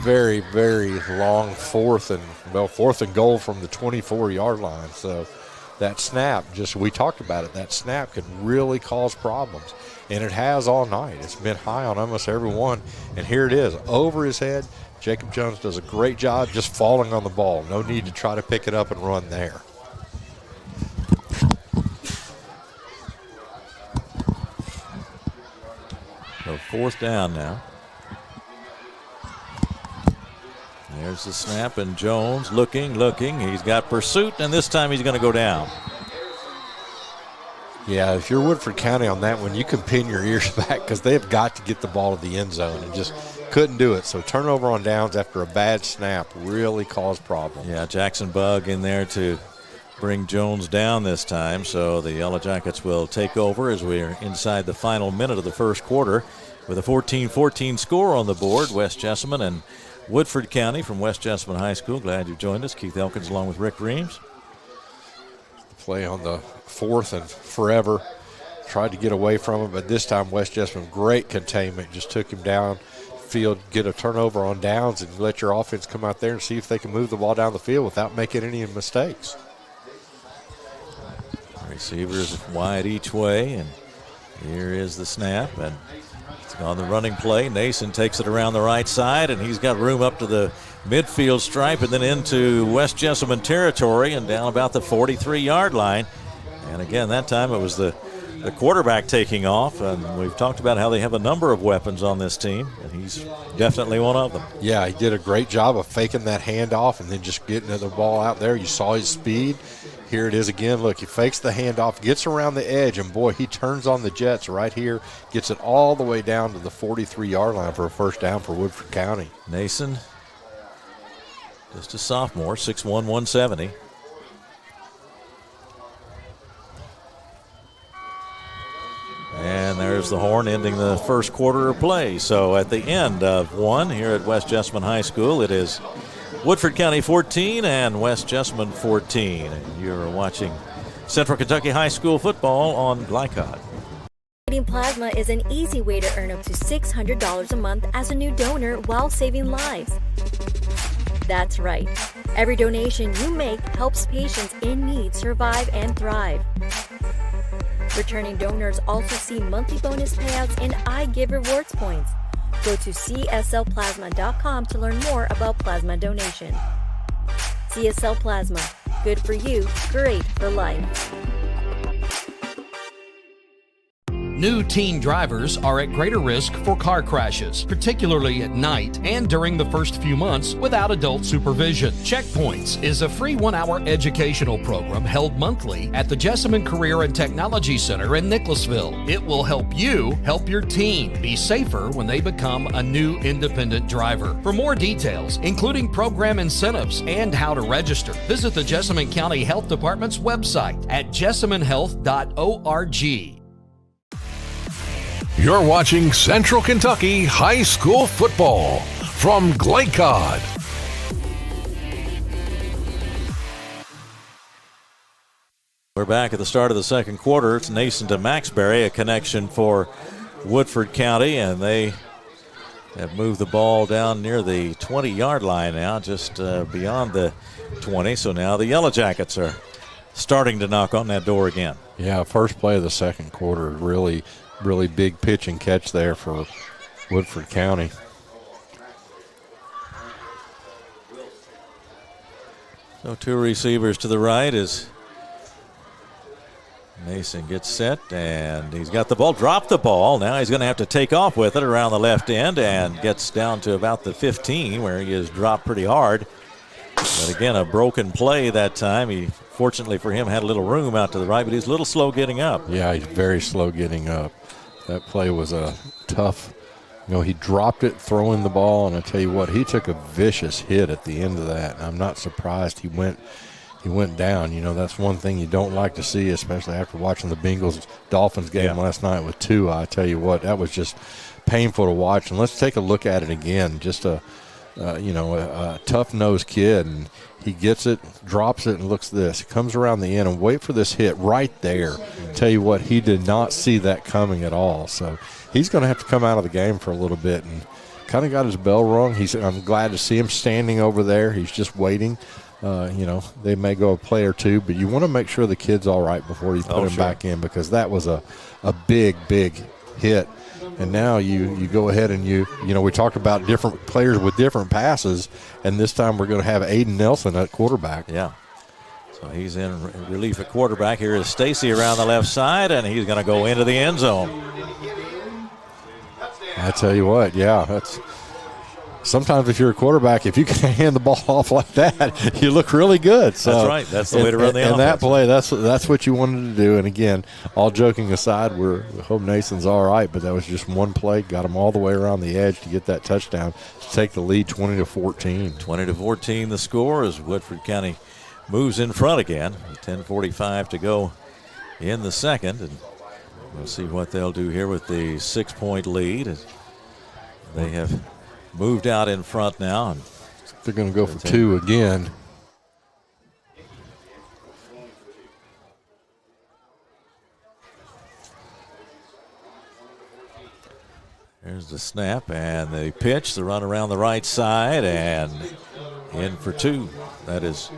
very, very long 4th and goal from the 24-yard line. So that snap, we talked about it, that snap can really cause problems. And it has all night. It's been high on almost every one. And here it is, over his head. Jacob Jones does a great job just falling on the ball. No need to try to pick it up and run there. So 4th down now. There's the snap, and Jones looking. He's got pursuit, and this time he's going to go down. Yeah, if you're Woodford County on that one, you can pin your ears back because they've got to get the ball to the end zone and just couldn't do it. So turnover on downs after a bad snap really caused problems. Yeah, Jackson Bugg in there to bring Jones down this time. So the Yellow Jackets will take over as we're inside the final minute of the first quarter with a 14-14 score on the board. West Jessamine and Woodford County from West Jessamine High School. Glad you've joined us. Keith Elkins along with Rick Reams. Play on the 4th and forever. Tried to get away from it, but this time West Jessamine, great containment. Just took him down field, get a turnover on downs, and let your offense come out there and see if they can move the ball down the field without making any mistakes. Receivers wide each way, and here is the snap, and it's on the running play. Nason takes it around the right side, and he's got room up to the midfield stripe and then into West Jessamine territory and down about the 43-yard line. And again, that time it was the quarterback taking off, and we've talked about how they have a number of weapons on this team, and he's definitely one of them. Yeah, he did a great job of faking that handoff and then just getting the ball out there. You saw his speed. Here it is again. Look, he fakes the handoff, gets around the edge, and boy, he turns on the jets right here, gets it all the way down to the 43-yard line for a 1st down for Woodford County. Nason, just a sophomore, 6'1", 170. And there's the horn ending the first quarter of play. So at the end of one here at West Jessamine High School, it is Woodford County 14 and West Jessamine 14. And you're watching Central Kentucky High School football on Glycod. Donating plasma is an easy way to earn up to $600 a month as a new donor while saving lives. That's right. Every donation you make helps patients in need survive and thrive. Returning donors also see monthly bonus payouts and I Give Rewards points. Go to cslplasma.com to learn more about plasma donation. CSL Plasma. Good for you, great for life. New teen drivers are at greater risk for car crashes, particularly at night and during the first few months without adult supervision. Checkpoints is a free 1-hour educational program held monthly at the Jessamine Career and Technology Center in Nicholasville. It will help you help your teen be safer when they become a new independent driver. For more details, including program incentives and how to register, visit the Jessamine County Health Department's website at jessaminehealth.org. You're watching Central Kentucky High School football from Glycod. We're back at the start of the second quarter. It's Nason to Maxbury, a connection for Woodford County, and they have moved the ball down near the 20-yard line now, just beyond the 20. So now the Yellow Jackets are starting to knock on that door again. Yeah, first play of the second quarter, really big pitch and catch there for Woodford County. So two receivers to the right as Nason gets set, and he's got the ball, dropped the ball. Now he's going to have to take off with it around the left end and gets down to about the 15 where he is dropped pretty hard. But again, a broken play that time. He, fortunately for him, had a little room out to the right, but he's a little slow getting up. Yeah, he's very slow getting up. That play was a tough, he dropped it throwing the ball, and I tell you what, he took a vicious hit at the end of that. And I'm not surprised he went he went down. You know, that's one thing you don't like to see, especially after watching the Bengals-Dolphins game last night with Tua. I tell you what, that was just painful to watch. And let's take a look at it again. Just a tough-nosed kid, and he gets it, drops it, and looks at this. He comes around the end and wait for this hit right there. Tell you what, he did not see that coming at all. So he's going to have to come out of the game for a little bit, and kind of got his bell rung. I'm glad to see him standing over there. He's just waiting. They may go a play or two, but you want to make sure the kid's all right before you put him back in, because that was a big, big hit. And now you go ahead and we talked about different players with different passes, and this time we're going to have Aiden Nelson at quarterback. Yeah. So he's in relief at quarterback. Here is Stacy around the left side, and he's going to go into the end zone. I tell you what, that's sometimes if you're a quarterback, if you can hand the ball off like that, you look really good. So, that's right. That's the way to run the offense. And that play, that's what you wanted to do. And again, all joking aside, we hope Nathan's all right, but that was just one play, got him all the way around the edge to get that touchdown to take the lead 20-14. 20-14 the score as Woodford County moves in front again. 10:45 to go in the second, and we'll see what they'll do here with the 6-point lead. They have moved out in front now. And they're going to go for 2 again. There's the snap and the pitch, the run around the right side, and in for 2. That is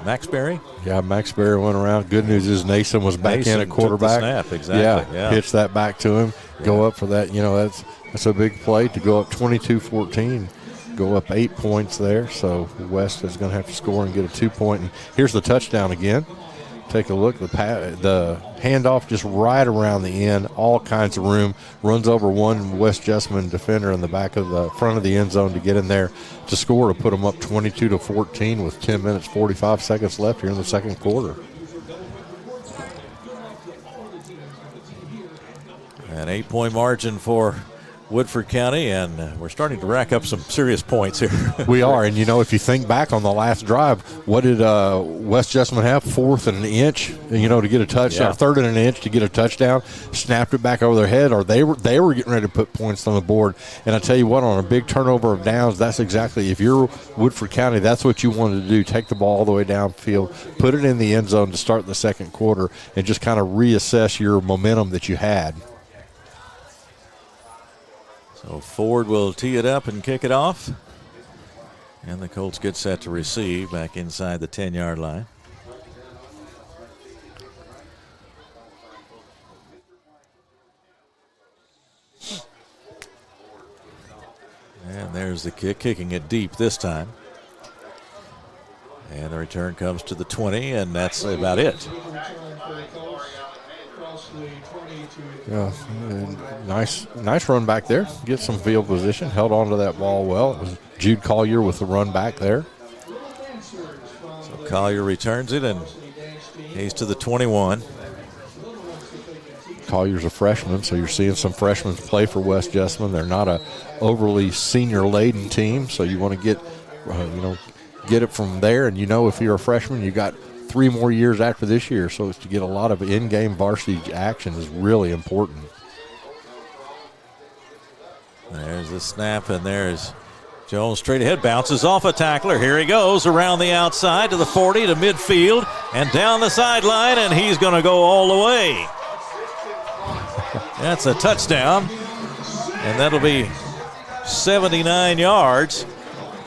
Max Berry? Yeah, Max Berry went around. Good news is Nason was back in at quarterback. Took the snap, exactly. Yeah, pitch that back to him. Go up for that. That's a big play to go up 22-14. Go up 8 points there. So West is going to have to score and get a 2-point. And here's the touchdown again. Take a look. The handoff just right around the end, all kinds of room. Runs over one West Jessamine defender in the back of the front of the end zone to get in there to score, to put them up 22-14 with 10 minutes, 45 seconds left here in the second quarter. An 8-point margin for Woodford County, and we're starting to rack up some serious points here. We are, and if you think back on the last drive, what did West Jessamine have? 4th and an inch, to get a touchdown. 3rd and an inch to get a touchdown. Snapped it back over their head, or they were getting ready to put points on the board. And I tell you what, on a big turnover of downs, that's exactly, if you're Woodford County, that's what you wanted to do. Take the ball all the way downfield, put it in the end zone to start the second quarter, and just kind of reassess your momentum that you had. So Ford will tee it up and kick it off. And the Colts get set to receive back inside the 10-yard line. And there's the kick, kicking it deep this time. And the return comes to the 20, and that's about it. Yeah, nice run back there. Get some field position. Held on to that ball well. It was Jude Collier with the run back there. So Collier returns it, and he's to the 21. Collier's a freshman, so you're seeing some freshmen play for West Jessamine. They're not a overly senior-laden team, so you want to get it from there. And if you're a freshman, you got 3 more years after this year, so to get a lot of in-game varsity action is really important. There's the snap, and there's Jones straight ahead, bounces off a tackler. Here he goes around the outside to the 40 to midfield and down the sideline, and he's going to go all the way. That's a touchdown, and that'll be 79 yards.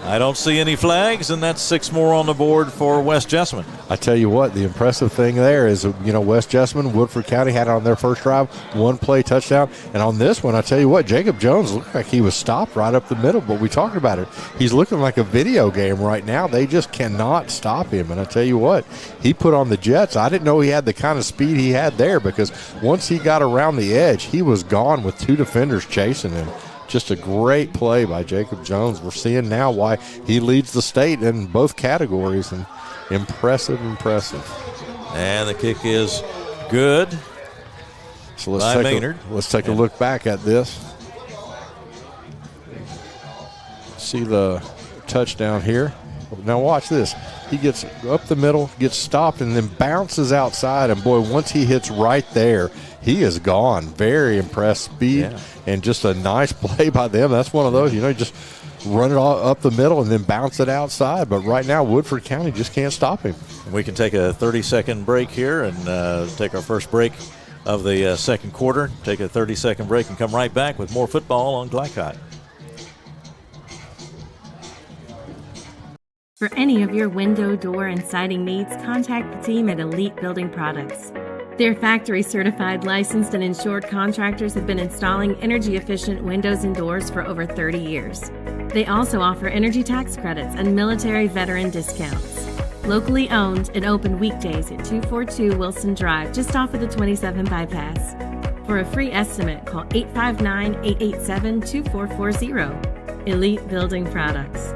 I don't see any flags, and that's 6 more on the board for West Jessamine. I tell you what, the impressive thing there is, West Jessamine, Woodford County had it on their first drive, 1-play touchdown. And on this one, I tell you what, Jacob Jones looked like he was stopped right up the middle, but we talked about it. He's looking like a video game right now. They just cannot stop him. And I tell you what, he put on the Jets. I didn't know he had the kind of speed he had there, because once he got around the edge, he was gone with 2 defenders chasing him. Just a great play by Jacob Jones. We're seeing now why he leads the state in both categories, and impressive. And the kick is good. So let's take a look back at this. See the touchdown here. Now watch this. He gets up the middle, gets stopped, and then bounces outside. And, boy, once he hits right there, he is gone. Very impressed speed and just a nice play by them. That's one of those, you just run it all up the middle and then bounce it outside. But right now, Woodford County just can't stop him. We can take a 30-second break here and take our first break of the second quarter. Take a 30-second break and come right back with more football on Glycott. For any of your window, door, and siding needs, contact the team at Elite Building Products. Their factory-certified, licensed, and insured contractors have been installing energy-efficient windows and doors for over 30 years. They also offer energy tax credits and military veteran discounts. Locally owned and open weekdays at 242 Wilson Drive, just off of the 27 bypass. For a free estimate, call 859-887-2440. Elite Building Products.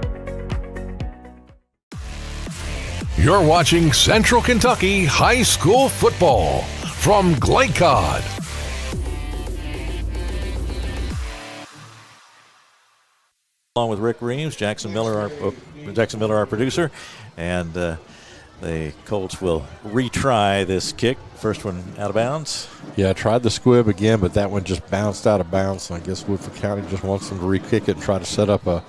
You're watching Central Kentucky High School Football from Glycott. Along with Rick Reams, Jackson Miller, our producer, and the Colts will retry this kick. First one out of bounds. Yeah, I tried the squib again, but that one just bounced out of bounds. I guess Woodford County just wants them to re-kick it and try to set up a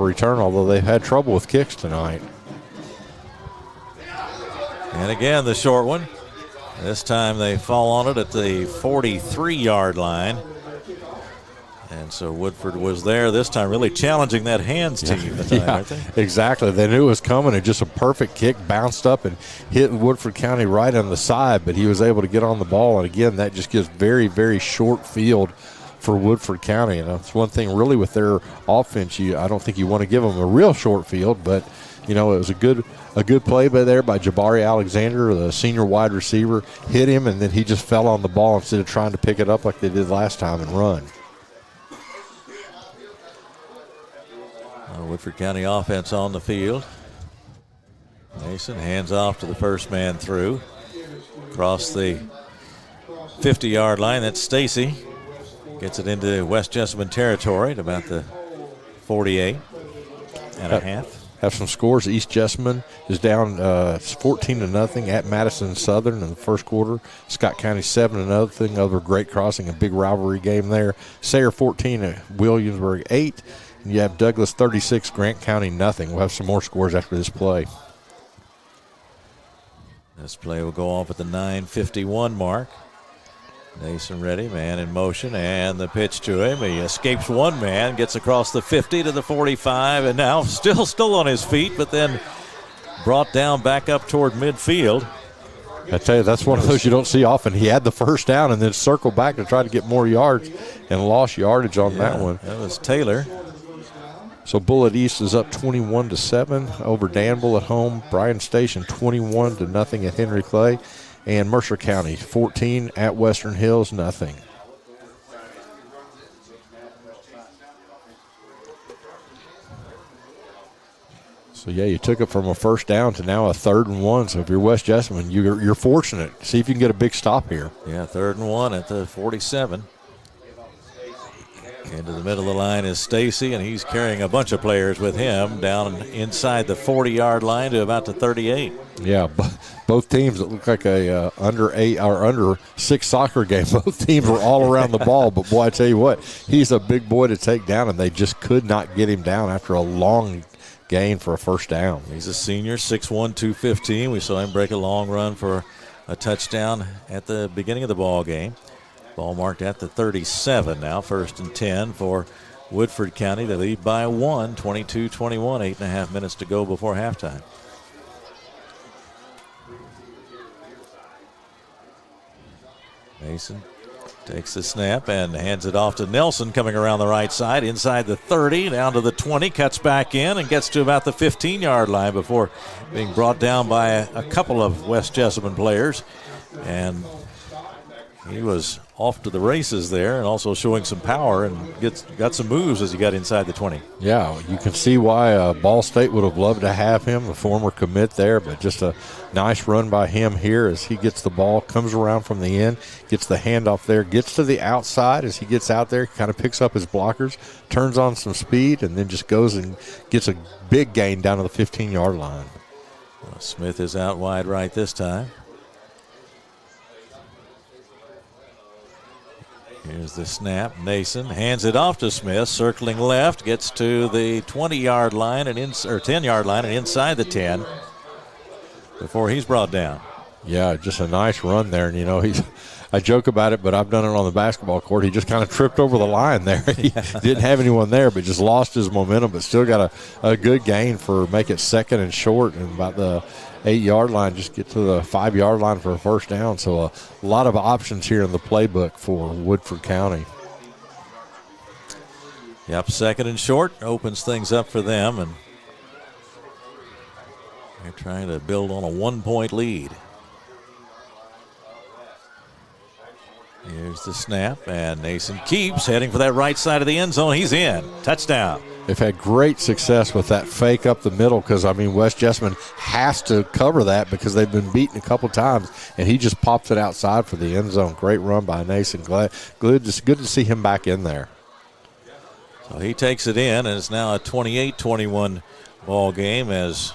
return, although they've had trouble with kicks tonight. And again, the short one. This time they fall on it at the 43-yard line. And so Woodford was there this time, really challenging that hands team. Aren't they? Exactly. They knew it was coming, and just a perfect kick bounced up and hit Woodford County right on the side, but he was able to get on the ball. And again, that just gives very, very short field for Woodford County. And that's one thing really with their offense. I don't think you want to give them a real short field, but it was a good play there by Jabari Alexander, the senior wide receiver. Hit him, and then he just fell on the ball instead of trying to pick it up like they did last time and run. Woodford County offense on the field. Mason hands off to the first man through. Across the 50-yard line, that's Stacy. Gets it into West Jessamine territory at about the 48 and a half. Have some scores. East Jessamine is down 14-0 at Madison Southern in the first quarter. Scott County 7-0 over Great Crossing, a big rivalry game there. Sayre 14 at Williamsburg 8. And you have Douglas 36, Grant County 0. We'll have some more scores after this play. This play will go off at the 9:51 mark. Nason ready, man in motion, and the pitch to him. He escapes one man, gets across the 50 to the 45, and now still on his feet, but then brought down back up toward midfield. I tell you, that's one of those you don't see often. He had the first down and then circled back to try to get more yards and lost yardage on that one. That was Taylor. So Bullitt East is up 21-7 over Danville at home. Bryan Station 21-0 at Henry Clay. And Mercer County 14 at Western Hills, 0. So, you took it from a first down to now a 3rd and 1. So, if you're West Jessamine, you're fortunate. See if you can get a big stop here. Yeah, 3rd and 1 at the 47. Into the middle of the line is Stacy, and he's carrying a bunch of players with him down inside the 40-yard line to about the 38. Yeah, both teams, it looked like a under 6 soccer game. Both teams were all around the ball, but boy, I tell you what, he's a big boy to take down, and they just could not get him down after a long gain for a first down. He's a senior, 6'1", 215. We saw him break a long run for a touchdown at the beginning of the ball game. Ball marked at the 37 now, 1st and 10 for Woodford County. They lead by 1, 22-21, 8.5 minutes to go before halftime. Mason takes the snap and hands it off to Nelson, coming around the right side, inside the 30, down to the 20, cuts back in and gets to about the 15-yard line before being brought down by a couple of West Jessamine players. And he was off to the races there and also showing some power and got some moves as he got inside the 20. Yeah, you can see why Ball State would have loved to have him, the former commit there, but just a nice run by him here as he gets the ball, comes around from the end, gets the handoff there, gets to the outside as he gets out there, kind of picks up his blockers, turns on some speed, and then just goes and gets a big gain down to the 15-yard line. Smith is out wide right this time. Here's the snap. Nason hands it off to Smith, circling left, gets to the 20-yard line and 10-yard line and inside the 10 before he's brought down. Yeah, just a nice run there. And, I joke about it, but I've done it on the basketball court. He just kind of tripped over the line there. He didn't have anyone there, but just lost his momentum, but still got a good gain for make it second and short and about the 8-yard line, just get to the 5-yard line for a first down. So a lot of options here in the playbook for Woodford County. Yep, second and short opens things up for them, and they're trying to build on a 1-point lead. Here's the snap, and Nason keeps heading for that right side of the end zone. He's in. Touchdown. They've had great success with that fake up the middle because, West Jessamine has to cover that because they've been beaten a couple times, and he just pops it outside for the end zone. Great run by Nason. Good to see him back in there. So he takes it in, and it's now a 28-21 ball game as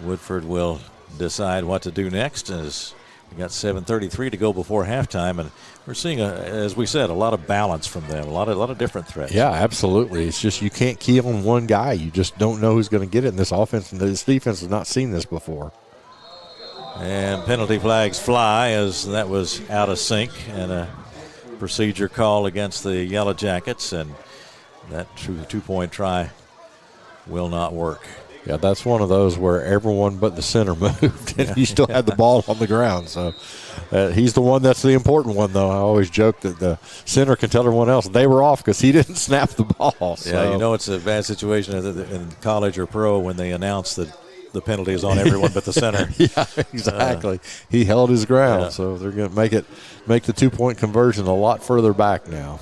Woodford will decide what to do next as we got 7:33 to go before halftime, and we're seeing, as we said, a lot of balance from them, a lot of different threats. Yeah, absolutely. It's just you can't key on one guy. You just don't know who's going to get it in this offense, and this defense has not seen this before. And penalty flags fly as that was out of sync and a procedure call against the Yellow Jackets, and that two-point try will not work. Yeah, that's one of those where everyone but the center moved, and you still had the ball on the ground. So he's the one that's the important one, though. I always joke that the center can tell everyone else they were off because he didn't snap the ball. So. Yeah, it's a bad situation in college or pro when they announce that the penalty is on everyone but the center. Yeah, exactly. He held his ground, so they're going to make the two-point conversion a lot further back now.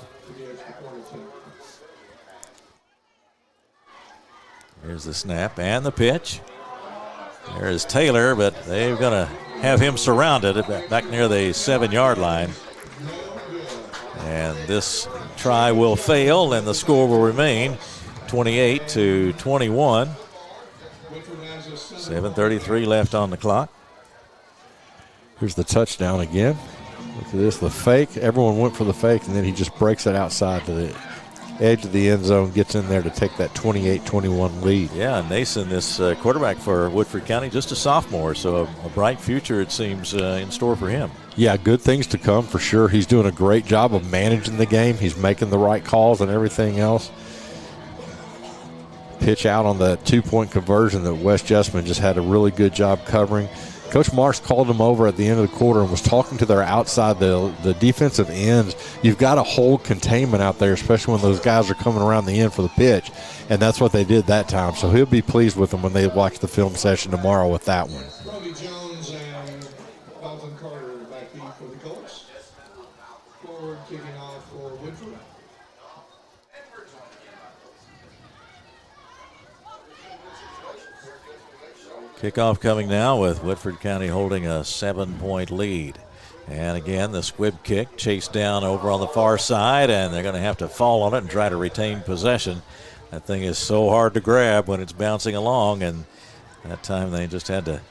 Here's the snap and the pitch. There is Taylor, but they're going to have him surrounded back near the 7-yard line. And this try will fail, and the score will remain 28-21. 7:33 left on the clock. Here's the touchdown again. Look at this, the fake. Everyone went for the fake, and then he just breaks it outside to the edge of the end zone, gets in there to take that 28-21 lead. Yeah, Nason, this quarterback for Woodford County, just a sophomore, so a bright future, it seems, in store for him. Yeah, good things to come for sure. He's doing a great job of managing the game. He's making the right calls and everything else. Pitch out on the two-point conversion that West Jessamine just had a really good job covering. Coach Marks called them over at the end of the quarter and was talking to their outside, the defensive ends. You've got to hold containment out there, especially when those guys are coming around the end for the pitch, and that's what they did that time. So he'll be pleased with them when they watch the film session tomorrow with that one. Robbie Jones and Dalton Carter back in for the Colts. Forward kicking off for Woodford. Kickoff coming now with Woodford County holding a 7-point lead. And again, the squib kick chased down over on the far side, and they're going to have to fall on it and try to retain possession. That thing is so hard to grab when it's bouncing along, and that time they just had to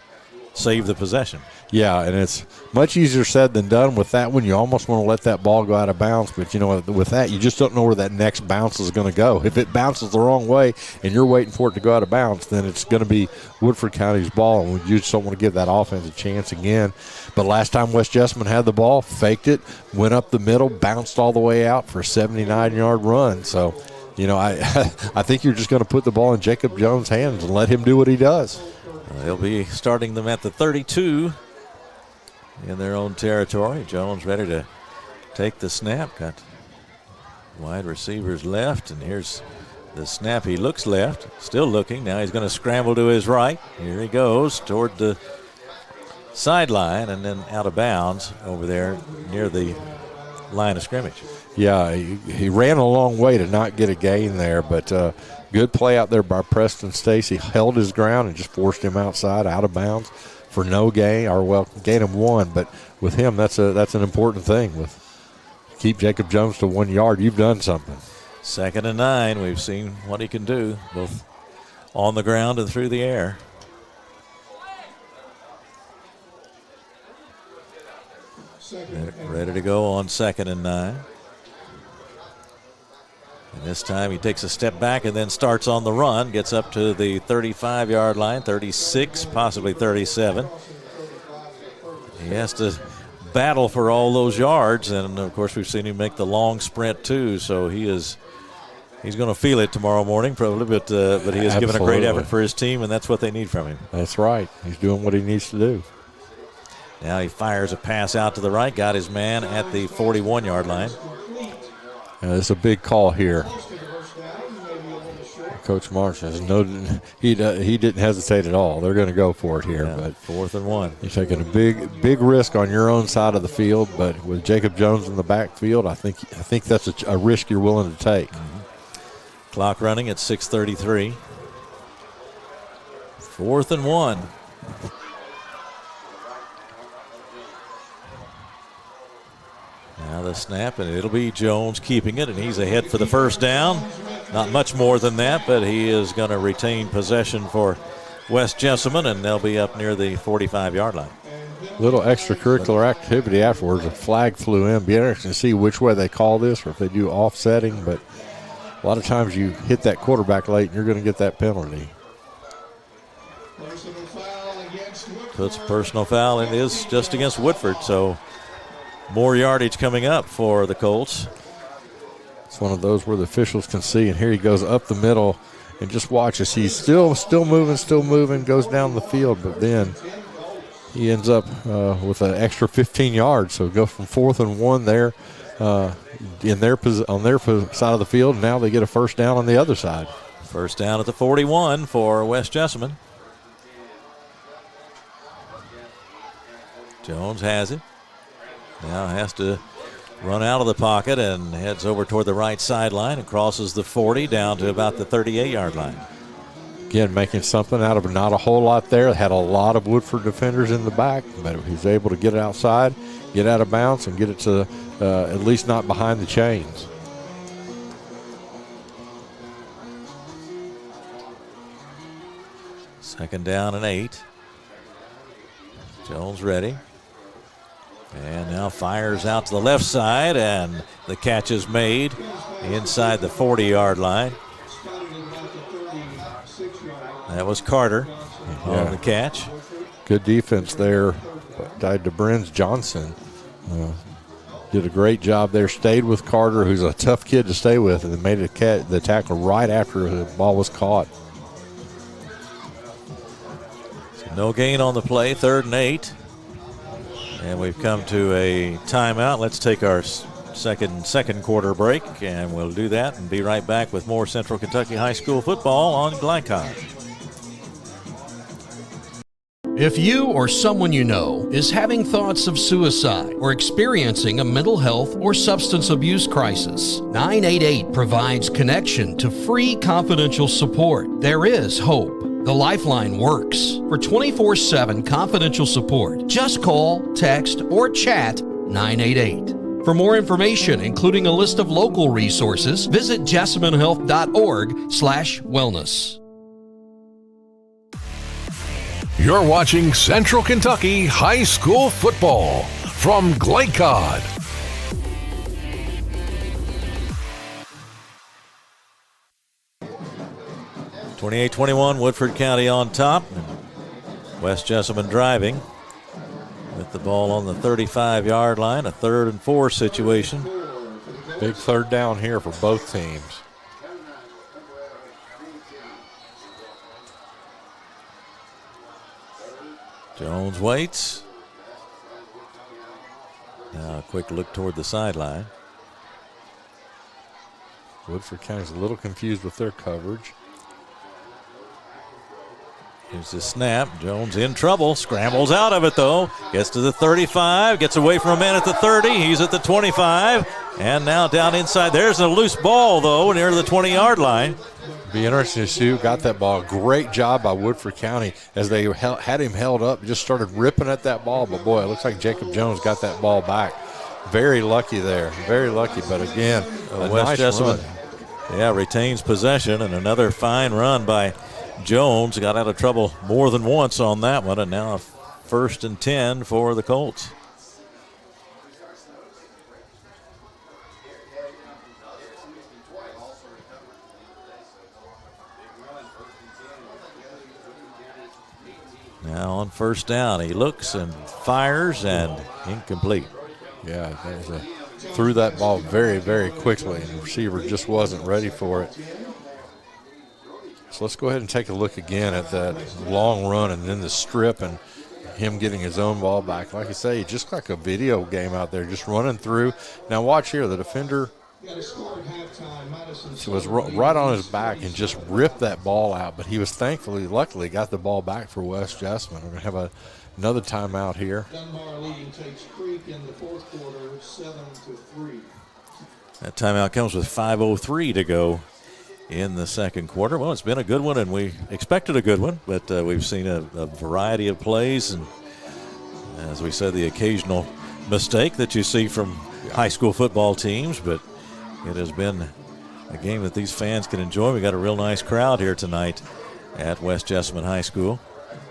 save the possession. Yeah, and it's much easier said than done with that one. You almost want to let that ball go out of bounds, but, with that, you just don't know where that next bounce is going to go. If it bounces the wrong way and you're waiting for it to go out of bounds, then it's going to be Woodford County's ball, and you just don't want to give that offense a chance again. But last time West Jessamine had the ball, faked it, went up the middle, bounced all the way out for a 79-yard run. So, I think you're just going to put the ball in Jacob Jones' hands and let him do what he does. They'll be starting them at the 32 in their own territory. Jones ready to take the snap. Got wide receivers left, and here's the snap. He looks left, still looking. Now he's going to scramble to his right. Here he goes toward the sideline and then out of bounds over there near the line of scrimmage. Yeah, he ran a long way to not get a gain there, but good play out there by Preston Stacy. Held his ground and just forced him outside, out of bounds for no gain, gain him one. But with him, that's an important thing. Keep Jacob Jones to 1 yard, you've done something. 2nd and 9. We've seen what he can do, both on the ground and through the air. Ready to go on 2nd and 9. And this time he takes a step back and then starts on the run, gets up to the 35-yard line, 36, possibly 37. He has to battle for all those yards, and of course we've seen him make the long sprint too, so he's going to feel it tomorrow morning probably, but he has given a great effort for his team, and that's what they need from him. That's right. He's doing what he needs to do. Now he fires a pass out to the right, got his man at the 41-yard line. It's a big call here. Coach Marsh says he didn't hesitate at all. They're going to go for it here. Yeah, but 4th and 1. You're taking a big risk on your own side of the field, but with Jacob Jones in the backfield, I think that's a risk you're willing to take. Mm-hmm. Clock running at 6:33. 4th and 1. Now the snap, and it'll be Jones keeping it, and he's ahead for the first down. Not much more than that, but he is going to retain possession for West Jessamine, and they'll be up near the 45-yard line. Little extracurricular activity afterwards. A flag flew in. Be interesting to see which way they call this or if they do offsetting, but a lot of times you hit that quarterback late and you're going to get that penalty. Puts a personal foul, and it is just against Woodford, so more yardage coming up for the Colts. It's one of those where the officials can see, and here he goes up the middle, and just watch as he's still moving, goes down the field, but then he ends up with an extra 15 yards. So it goes from 4th and 1 there on their side of the field. Now they get a first down on the other side. First down at the 41 for West Jessamine. Jones has it. Now has to run out of the pocket and heads over toward the right sideline and crosses the 40 down to about the 38-yard line. Again, making something out of not a whole lot there. Had a lot of Woodford defenders in the back, but he's able to get it outside, get out of bounds, and get it to at least not behind the chains. Second down and 8. Jones ready. And now fires out to the left side, and the catch is made inside the 40-yard line. That was Carter on the catch. Good defense there by DeBrenz Johnson. Did a great job there. Stayed with Carter, who's a tough kid to stay with, and then made the tackle right after the ball was caught. So no gain on the play, 3rd and 8. And we've come to a timeout. Let's take our second quarter break, and we'll do that and be right back with more Central Kentucky High School football on Glycon. If you or someone you know is having thoughts of suicide or experiencing a mental health or substance abuse crisis, 988 provides connection to free confidential support. There is hope. The Lifeline works. For 24/7 confidential support, just call, text, or chat 988. For more information, including a list of local resources, visit jessaminehealth.org/wellness. You're watching Central Kentucky High School football from Glycod. (28-21) Woodford County on top. West Jessamine driving with the ball on the 35-yard line. A 3rd and 4 situation. Big 3rd down here for both teams. Jones waits. Now a quick look toward the sideline. Woodford County's a little confused with their coverage. Here's the snap. Jones in trouble. Scrambles out of it, though. Gets to the 35. Gets away from a man at the 30. He's at the 25. And now down inside. There's a loose ball, though, near the 20-yard line. Be interesting to see who got that ball. Great job by Woodford County as they had him held up. Just started ripping at that ball. But, boy, it looks like Jacob Jones got that ball back. Very lucky there. Very lucky. But, again, a West nice run. Yeah, retains possession. And another fine run by Jones. Got out of trouble more than once on that one, and now 1st and 10 for the Colts. Now on first down, he looks and fires and incomplete. Yeah, that was threw that ball very, very quickly, and the receiver just wasn't ready for it. So let's go ahead and take a look again at that long run and then the strip and him getting his own ball back. Like I say, just like a video game out there, just running through. Now watch here, the defender was right on his back and just ripped that ball out, but he was luckily got the ball back for West Jessamine. We're going to have another timeout here. Dunbar leading takes Creek in the fourth quarter, 7-3. That timeout comes with 5:03 to go in the second quarter. Well, it's been a good one, and we expected a good one, but we've seen a variety of plays, and as we said, the occasional mistake that you see from high school football teams, but it has been a game that these fans can enjoy. We got a real nice crowd here tonight at West Jessamine High School.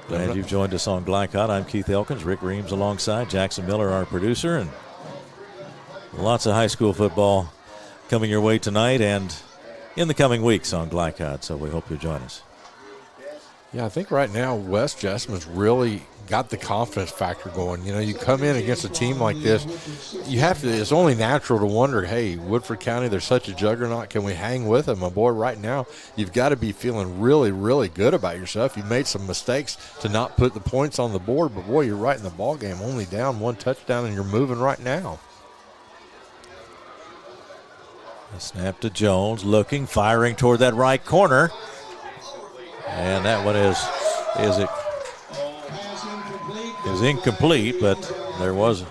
Glad you've joined us on Glycott. I'm Keith Elkins, Rick Reams alongside Jackson Miller, our producer, and lots of high school football coming your way tonight and in the coming weeks on Glycott, so we hope you join us. Yeah, I think right now West Jessamine's really got the confidence factor going. You know, you come in against a team like this, you have to, it's only natural to wonder, hey, Woodford County, they're such a juggernaut. Can we hang with them? My boy, right now, you've got to be feeling really, really good about yourself. You made some mistakes to not put the points on the board, but boy, you're right in the ball game, only down one touchdown, and you're moving right now. A snap to Jones, looking, firing toward that right corner. And that one is incomplete, but there was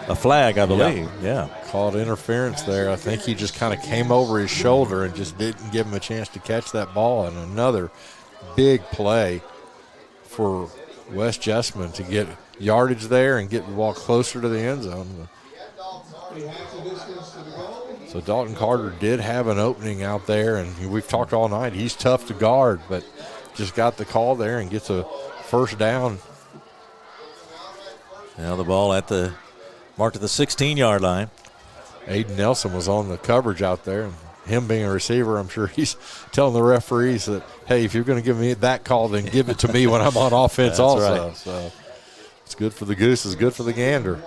a flag, I believe. Yeah. Called interference there. I think he just kind of came over his shoulder and just didn't give him a chance to catch that ball. And another big play for West Jessamine to get yardage there and get the ball closer to the end zone. So Dalton Carter did have an opening out there, and we've talked all night. He's tough to guard, but just got the call there and gets a first down. Now the ball marked at the 16-yard line. Aiden Nelson was on the coverage out there. And him being a receiver, I'm sure he's telling the referees that, hey, if you're going to give me that call, then give it to me when I'm on offense also. Right. So it's good for the goose, it's good for the gander.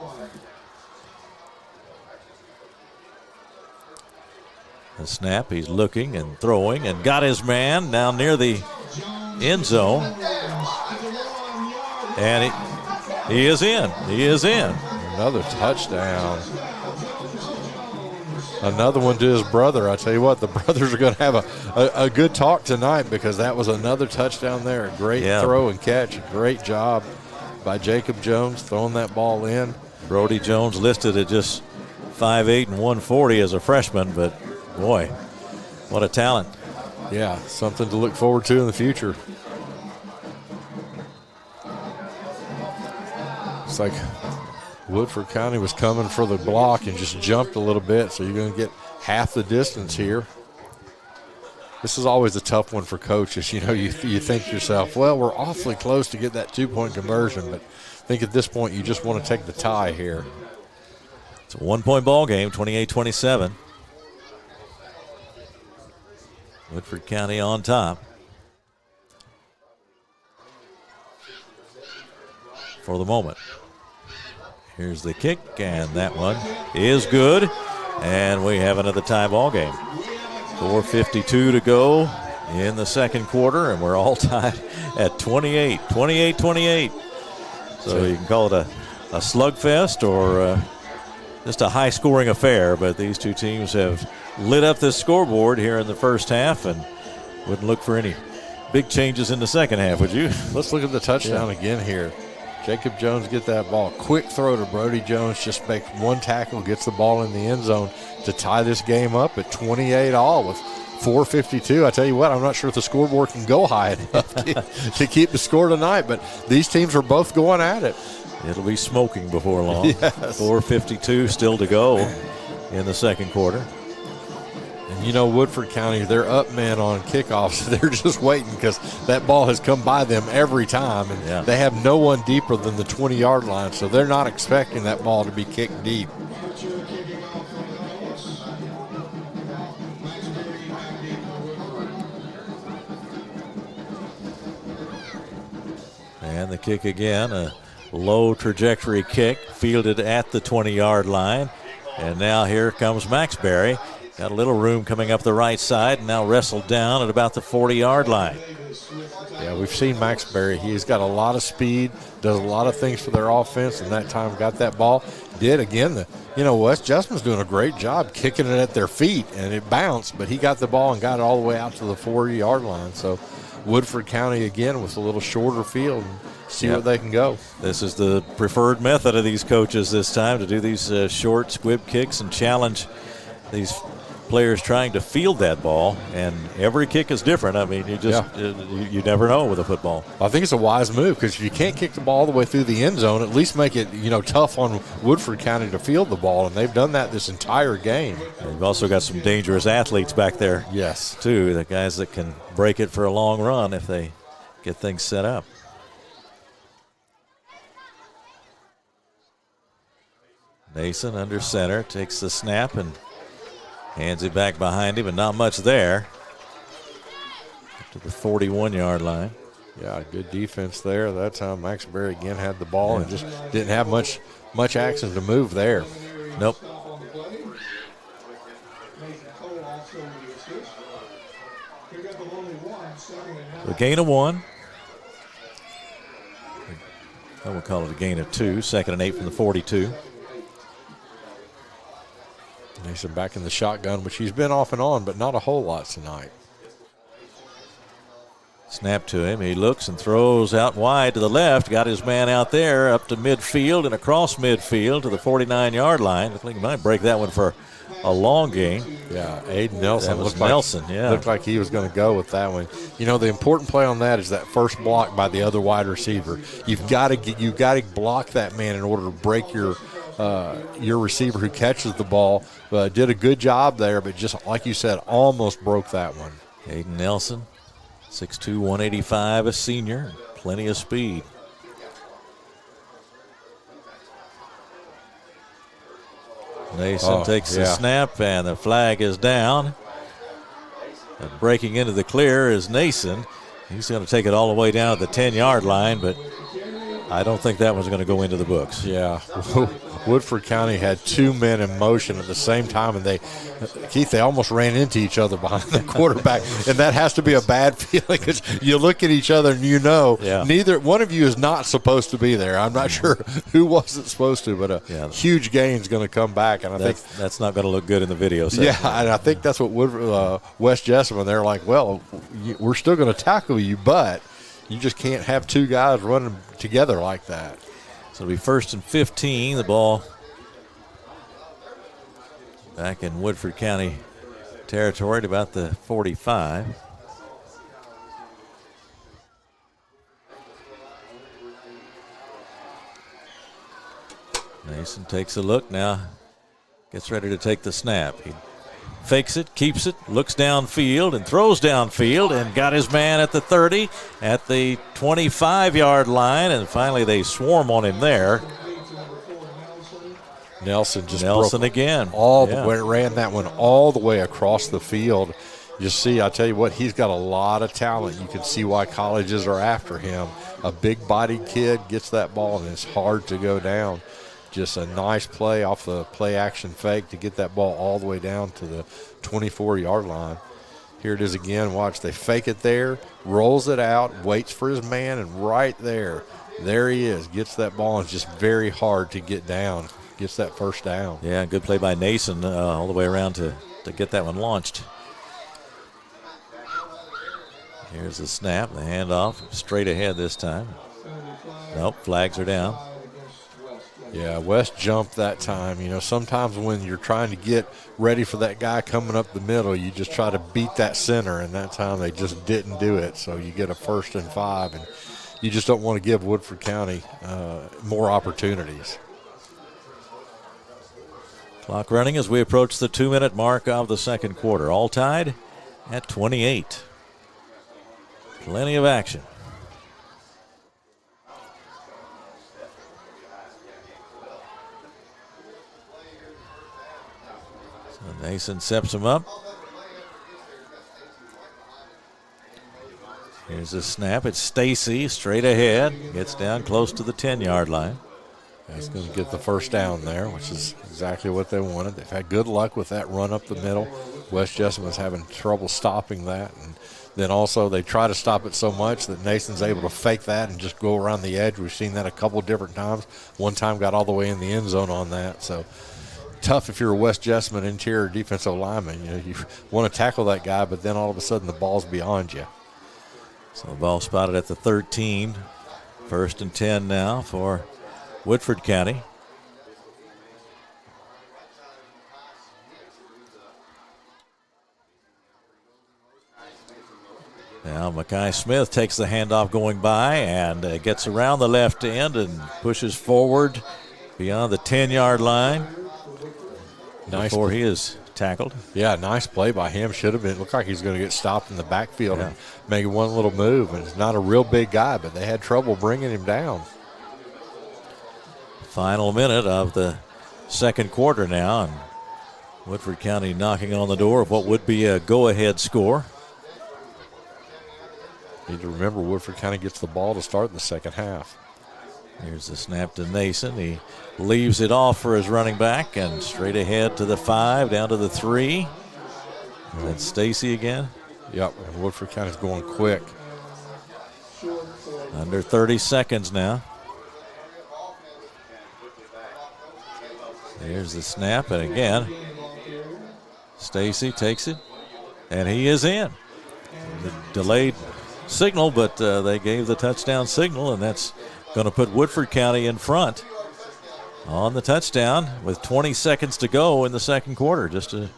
The snap, he's looking and throwing and got his man down near the end zone. And he is in. He is in. Another touchdown. Another one to his brother. I tell you what, the brothers are going to have a good talk tonight, because that was another touchdown there. A great throw and catch. Great job by Jacob Jones throwing that ball in. Brody Jones listed at just 5'8" and 140 as a freshman, but boy, what a talent. Yeah, something to look forward to in the future. It's like Woodford County was coming for the block and just jumped a little bit, so you're going to get half the distance here. This is always a tough one for coaches. You know, you think to yourself, well, we're awfully close to get that two-point conversion, but I think at this point you just want to take the tie here. It's a one-point ball game, 28-27. Woodford County on top. For the moment. Here's the kick, and that one is good. And we have another tie ball game. 4:52 to go in the second quarter, and we're all tied at 28. 28-28. So you can call it a slugfest or just a high-scoring affair, but these two teams have lit up this scoreboard here in the first half, and wouldn't look for any big changes in the second half, would you? Let's look at the touchdown again here. Jacob Jones get that ball. Quick throw to Brody Jones, just makes one tackle, gets the ball in the end zone to tie this game up at 28 all with 4:52. I tell you what, I'm not sure if the scoreboard can go high enough to keep the score tonight, but these teams are both going at it. It'll be smoking before long. Yes. 4:52 still to go in the second quarter. And you know, Woodford County, they're up men on kickoffs. They're just waiting because that ball has come by them every time, and they have no one deeper than the 20-yard line, so they're not expecting that ball to be kicked deep. And the kick again, a low trajectory kick, fielded at the 20-yard line. And now here comes Maxbury. Got a little room coming up the right side, and now wrestled down at about the 40-yard line. Yeah, we've seen Maxbury. He's got a lot of speed, does a lot of things for their offense, and that time got that ball. Did again. West Jessamine's doing a great job kicking it at their feet, and it bounced, but he got the ball and got it all the way out to the 40-yard line. So Woodford County again with a little shorter field and see where they can go. This is the preferred method of these coaches this time, to do these short squib kicks and challenge these players trying to field that ball, and every kick is different. I mean, you never know with a football. I think it's a wise move, because if you can't kick the ball all the way through the end zone, at least make it tough on Woodford County to field the ball, and they've done that this entire game. They've also got some dangerous athletes back there. Yes, too, the guys that can break it for a long run if they get things set up. Nason under center, takes the snap and hands it back behind him, and not much there. Up to the 41-yard line. Yeah, good defense there. That time Maxbury again had the ball and just didn't have much action to move there. Nope. A gain of 1. I will call it a gain of 2. 2nd and 8 from the 42. Nason back in the shotgun, which he's been off and on, but not a whole lot tonight. Snap to him. He looks and throws out wide to the left. Got his man out there up to midfield and across midfield to the 49-yard line. I think he might break that one for a long gain. Yeah, Aiden Nelson. That was Nelson, looked like he was going to go with that one. The important play on that is that first block by the other wide receiver. You've got to block that man in order to break your receiver who catches the ball. Did a good job there, but just like you said, almost broke that one. Aiden Nelson, 6'2", 185, a senior, plenty of speed. Nason takes the snap, and the flag is down. And breaking into the clear is Nason. He's going to take it all the way down at the 10-yard line, but I don't think that one's going to go into the books. Yeah. Woodford County had 2 men in motion at the same time, and they almost ran into each other behind the quarterback, and that has to be a bad feeling, because you look at each other and neither one of you is not supposed to be there. I'm not sure who wasn't supposed to, but a huge gain is going to come back, and I think that's not going to look good in the video set. Yeah, and I think that's what West Jessamine, they're like, well, we're still going to tackle you, but you just can't have 2 guys running together like that. So it'll be 1st and 15. The ball back in Woodford County territory at about the 45. Nason takes a look now, gets ready to take the snap. He fakes it, keeps it, looks downfield and throws downfield, and got his man at the 30, at the 25-yard line, and finally they swarm on him there. Nelson again. The way, ran that one all the way across the field. You see, I tell you what, he's got a lot of talent. You can see why colleges are after him. A big-bodied kid gets that ball, and it's hard to go down. Just a nice play off the play-action fake to get that ball all the way down to the 24-yard line. Here it is again. Watch, they fake it there, rolls it out, waits for his man, and right there he is. Gets that ball, and it's just very hard to get down. Gets that first down. Yeah, good play by Nason all the way around to get that one launched. Here's the snap, the handoff, straight ahead this time. Nope, flags are down. Yeah, West jumped that time. Sometimes when you're trying to get ready for that guy coming up the middle, you just try to beat that center, and that time they just didn't do it. So you get a 1st and 5, and you just don't want to give Woodford County more opportunities. Clock running as we approach the 2-minute mark of the second quarter. All tied at 28. Plenty of action. Nason steps him up. Here's a snap. It's Stacy straight ahead. Gets down close to the 10-yard line. That's going to get the first down there, which is exactly what they wanted. They've had good luck with that run up the middle. West Jessamine's having trouble stopping that. And then also they try to stop it so much that Nathan's able to fake that and just go around the edge. We've seen that a couple different times. One time got all the way in the end zone on that. So tough if you're a West Jessamine interior defensive lineman. You want to tackle that guy, but then all of a sudden the ball's beyond you. So the ball spotted at the 13. 1st and 10 now for Woodford County. Now Mackay Smith takes the handoff going by and gets around the left end and pushes forward beyond the 10-yard line. Nice before he is tackled. Yeah, nice play by him. Should have been. Looked like he's going to get stopped in the backfield and make one little move. And he's not a real big guy, but they had trouble bringing him down. Final minute of the second quarter now, and Woodford County knocking on the door of what would be a go-ahead score. Need to remember Woodford County gets the ball to start in the second half. Here's the snap to Nason. He leaves it off for his running back and straight ahead to the 5, down to the 3. And then Stacy again. Yep, and Woodford County's going quick. Under 30 seconds now. Here's the snap, and again, Stacy takes it, and he is in. The delayed signal, but they gave the touchdown signal, and that's going to put Woodford County in front on the touchdown with 20 seconds to go in the second quarter. Just a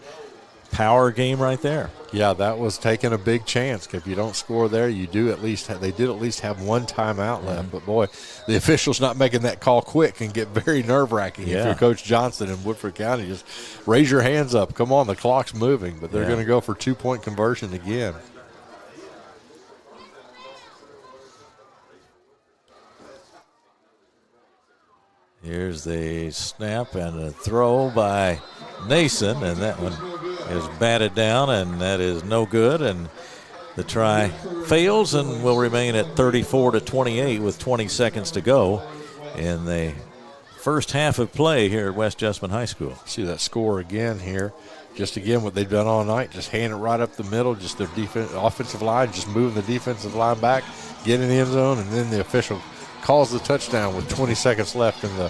power game right there. Yeah, that was taking a big chance. If you don't score there, you do at least they did at least have one timeout left. But boy, the officials not making that call quick can get very nerve-wracking. If you're Coach Johnson in Woodford County, just raise your hands up. Come on, the clock's moving. But they're going to go for 2-point conversion again. Here's the snap and a throw by Nason, and that one is batted down, and that is no good. And the try fails and will remain at 34-28 with 20 seconds to go in the first half of play here at West Jessamine High School. See that score again here. Just again what they've done all night, just hand it right up the middle, just their offensive line, just moving the defensive line back, get in the end zone, and then the official calls the touchdown with 20 seconds left in the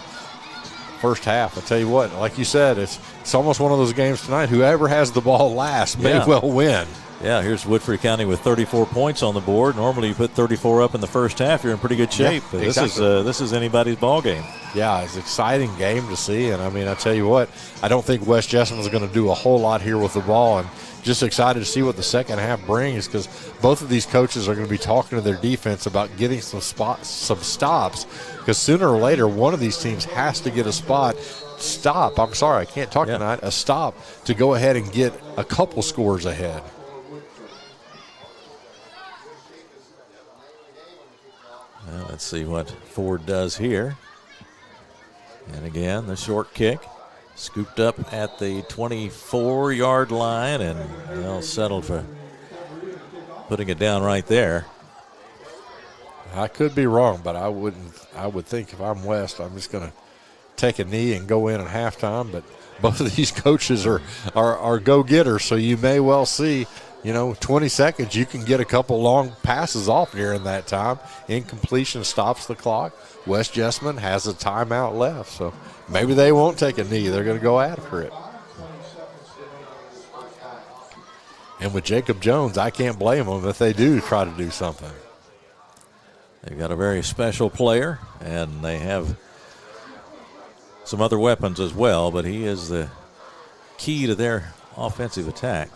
first half. I tell you what, like you said, it's almost one of those games tonight. Whoever has the ball last may well win. Yeah, here's Woodford County with 34 points on the board. Normally you put 34 up in the first half, you're in pretty good shape. But this is anybody's ball game. Yeah, it's an exciting game to see. And, I mean, I tell you what, I don't think West Jessamine is going to do a whole lot here with the ball. And just excited to see what the second half brings, because both of these coaches are going to be talking to their defense about getting some stops, because sooner or later one of these teams has to get a stop to go ahead and get a couple scores ahead. Well, let's see what Ford does here. And again, the short kick. Scooped up at the 24-yard line, and they'll settle for putting it down right there. I could be wrong, but I would think if I'm West, I'm just going to take a knee and go in at halftime. But both of these coaches are go-getters, so you may well see, 20 seconds, you can get a couple long passes off during that time. Incompletion stops the clock. West Jessamine has a timeout left, so maybe they won't take a knee. They're going to go after it. And with Jacob Jones, I can't blame them if they do try to do something. They've got a very special player, and they have some other weapons as well, but he is the key to their offensive attack.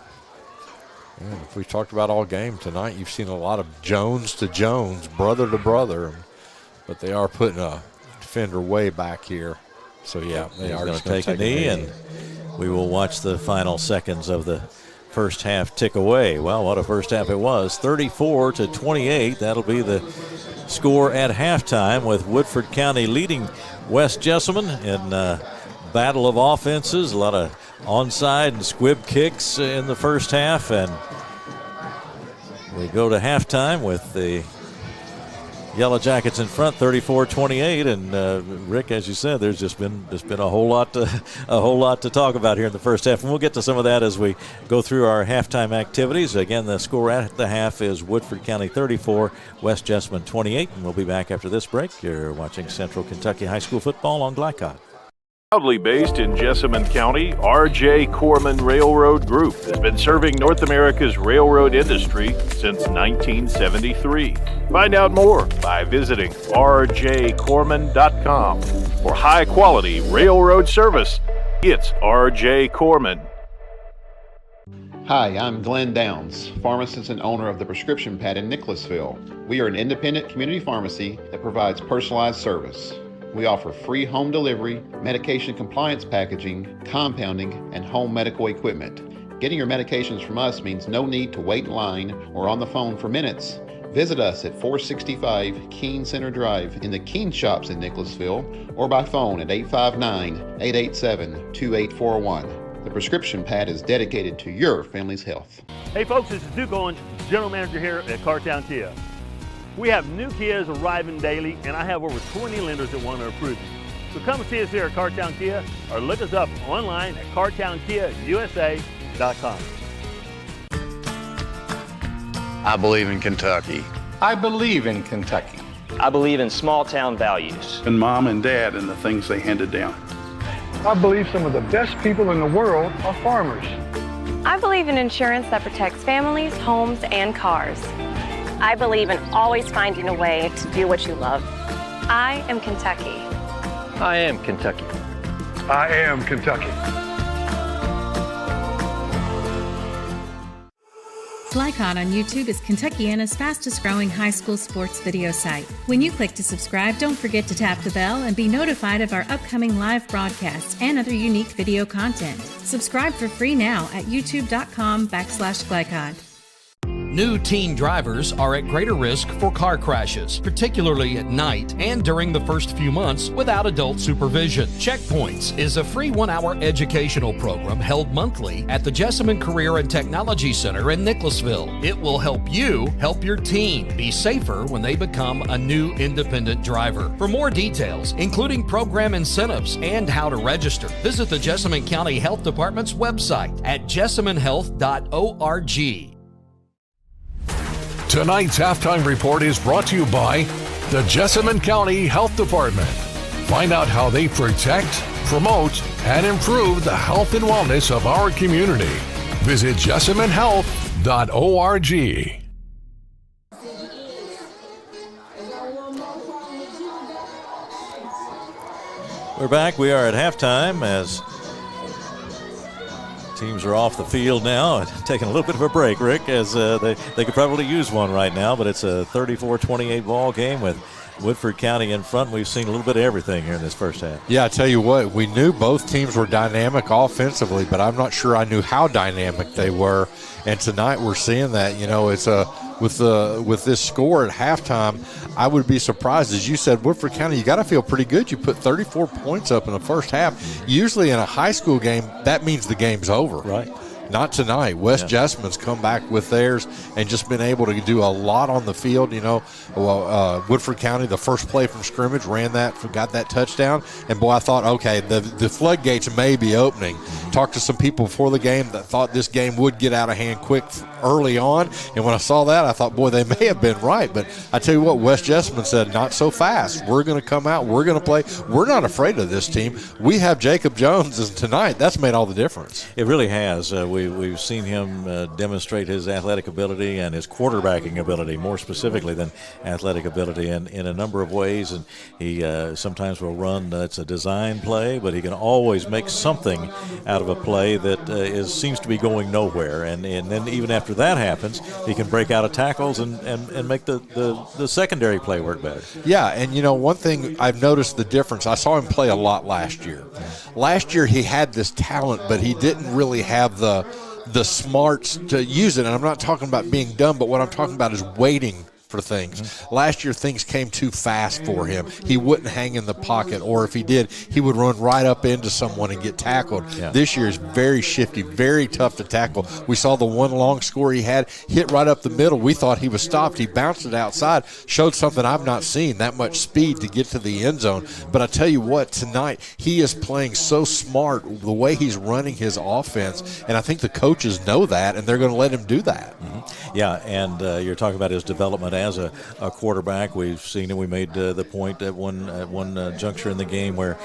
Yeah, if we talked about all game tonight, you've seen a lot of Jones to Jones, brother to brother, but they are putting a defender way back here. So, yeah, they are going to take a knee, and we will watch the final seconds of the first half tick away. Well, what a first half it was. 34-28. That'll be the score at halftime, with Woodford County leading West Jessamine in battle of offenses. A lot of onside and squib kicks in the first half, and We go to halftime with the Yellow Jackets in front, 34-28, and Rick, as you said, there's been a whole lot to talk about here in the first half, and we'll get to some of that as we go through our halftime activities. Again, the score at the half is Woodford County 34, West Jessamine 28, and we'll be back after this break. You're watching Central Kentucky High School football on Glycod. Proudly based in Jessamine County, R.J. Corman Railroad Group has been serving North America's railroad industry since 1973. Find out more by visiting rjcorman.com. For high-quality railroad service, it's R.J. Corman. Hi, I'm Glenn Downs, pharmacist and owner of the Prescription Pad in Nicholasville. We are an independent community pharmacy that provides personalized service. We offer free home delivery, medication compliance packaging, compounding, and home medical equipment. Getting your medications from us means no need to wait in line or on the phone for minutes. Visit us at 465 Keene Center Drive in the Keene Shops in Nicholasville or by phone at 859-887-2841. The Prescription Pad is dedicated to your family's health. Hey folks, this is Duke Owens, General Manager here at Cartown Kia. We have new Kias arriving daily, and I have over 20 lenders that want to approve you. So come and see us here at Cartown Kia, or look us up online at cartownkiausa.com. I believe in Kentucky. I believe in Kentucky. I believe in small town values. And mom and dad and the things they handed down. I believe some of the best people in the world are farmers. I believe in insurance that protects families, homes, and cars. I believe in always finding a way to do what you love. I am Kentucky. I am Kentucky. I am Kentucky. Glycod on YouTube is Kentuckiana's fastest growing high school sports video site. When you click to subscribe, don't forget to tap the bell and be notified of our upcoming live broadcasts and other unique video content. Subscribe for free now at youtube.com/Glycod. New teen drivers are at greater risk for car crashes, particularly at night and during the first few months without adult supervision. Checkpoints is a free 1-hour educational program held monthly at the Jessamine Career and Technology Center in Nicholasville. It will help you help your teen be safer when they become a new independent driver. For more details, including program incentives and how to register, visit the Jessamine County Health Department's website at jessaminehealth.org. Tonight's halftime report is brought to you by the Jessamine County Health Department. Find out how they protect, promote, and improve the health and wellness of our community. Visit jessaminehealth.org. We're back. We are at halftime as teams are off the field now, taking a little bit of a break, Rick, as they could probably use one right now, but it's a 34-28 ball game with Woodford County in front. We've seen a little bit of everything here in this first half. Yeah, I tell you what, we knew both teams were dynamic offensively, but I'm not sure I knew how dynamic they were. And tonight we're seeing that. You know, it's with this score at halftime, I would be surprised. As you said, Woodford County, you got to feel pretty good. You put 34 points up in the first half. Usually in a high school game, that means the game's over. Right. Not tonight. West Jessamine's come back with theirs and just been able to do a lot on the field. You know, Woodford County, the first play from scrimmage, ran that, got that touchdown. And, boy, I thought, okay, the floodgates may be opening. Talked to some people before the game that thought this game would get out of hand quick early on. And when I saw that, I thought, boy, they may have been right. But I tell you what, West Jessamine said, not so fast. We're going to come out. We're going to play. We're not afraid of this team. We have Jacob Jones, and tonight that's made all the difference. It really has. We've seen him demonstrate his athletic ability and his quarterbacking ability, more specifically than athletic ability, in a number of ways. And he sometimes will run, it's a design play, but he can always make something out of a play that seems to be going nowhere. And then even after that happens, he can break out of tackles and make the secondary play work better. Yeah, and you know, one thing I've noticed the difference, I saw him play a lot last year. Last year he had this talent, but he didn't really have the smarts to use it. And I'm not talking about being dumb, but what I'm talking about is waiting for things. Last year, things came too fast for him. He wouldn't hang in the pocket, or if he did, he would run right up into someone and get tackled. Yeah. This year is very shifty, very tough to tackle. We saw the one long score he had hit right up the middle. We thought he was stopped. He bounced it outside, showed something I've not seen, that much speed to get to the end zone. But I tell you what, tonight he is playing so smart the way he's running his offense, and I think the coaches know that, and they're going to let him do that. Mm-hmm. Yeah, and you're talking about his development as a quarterback. We've seen it. We made the point at one juncture in the game where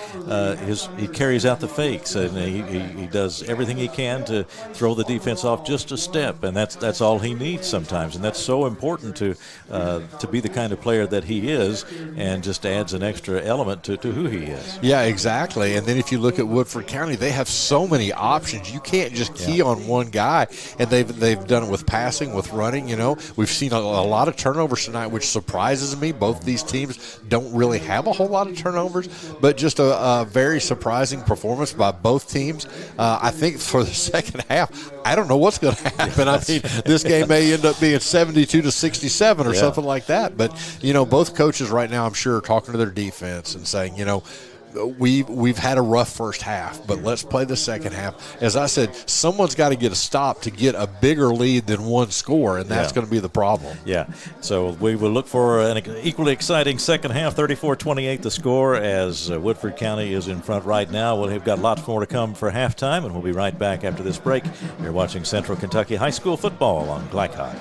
he carries out the fakes, and he does everything he can to throw the defense off just a step, and that's all he needs sometimes, and that's so important to be the kind of player that he is, and just adds an extra element to who he is. Yeah, exactly. And then if you look at Woodford County, they have so many options. You can't just key on one guy, and they've done it with passing, with running. You know, we've seen a lot of turnovers tonight, which surprises me. Both these teams don't really have a whole lot of turnovers, but just a very surprising performance by both teams. I think for the second half, I don't know what's going to happen. I mean, this game may end up being 72-67 or something like that. But, both coaches right now, I'm sure, are talking to their defense and saying, we've had a rough first half, but let's play the second half. As I said, someone's got to get a stop to get a bigger lead than one score, and that's going to be the problem. Yeah, so we will look for an equally exciting second half, 34-28 the score, as Woodford County is in front right now. We've got lots more to come for halftime, and we'll be right back after this break. You're watching Central Kentucky High School football on Glycod.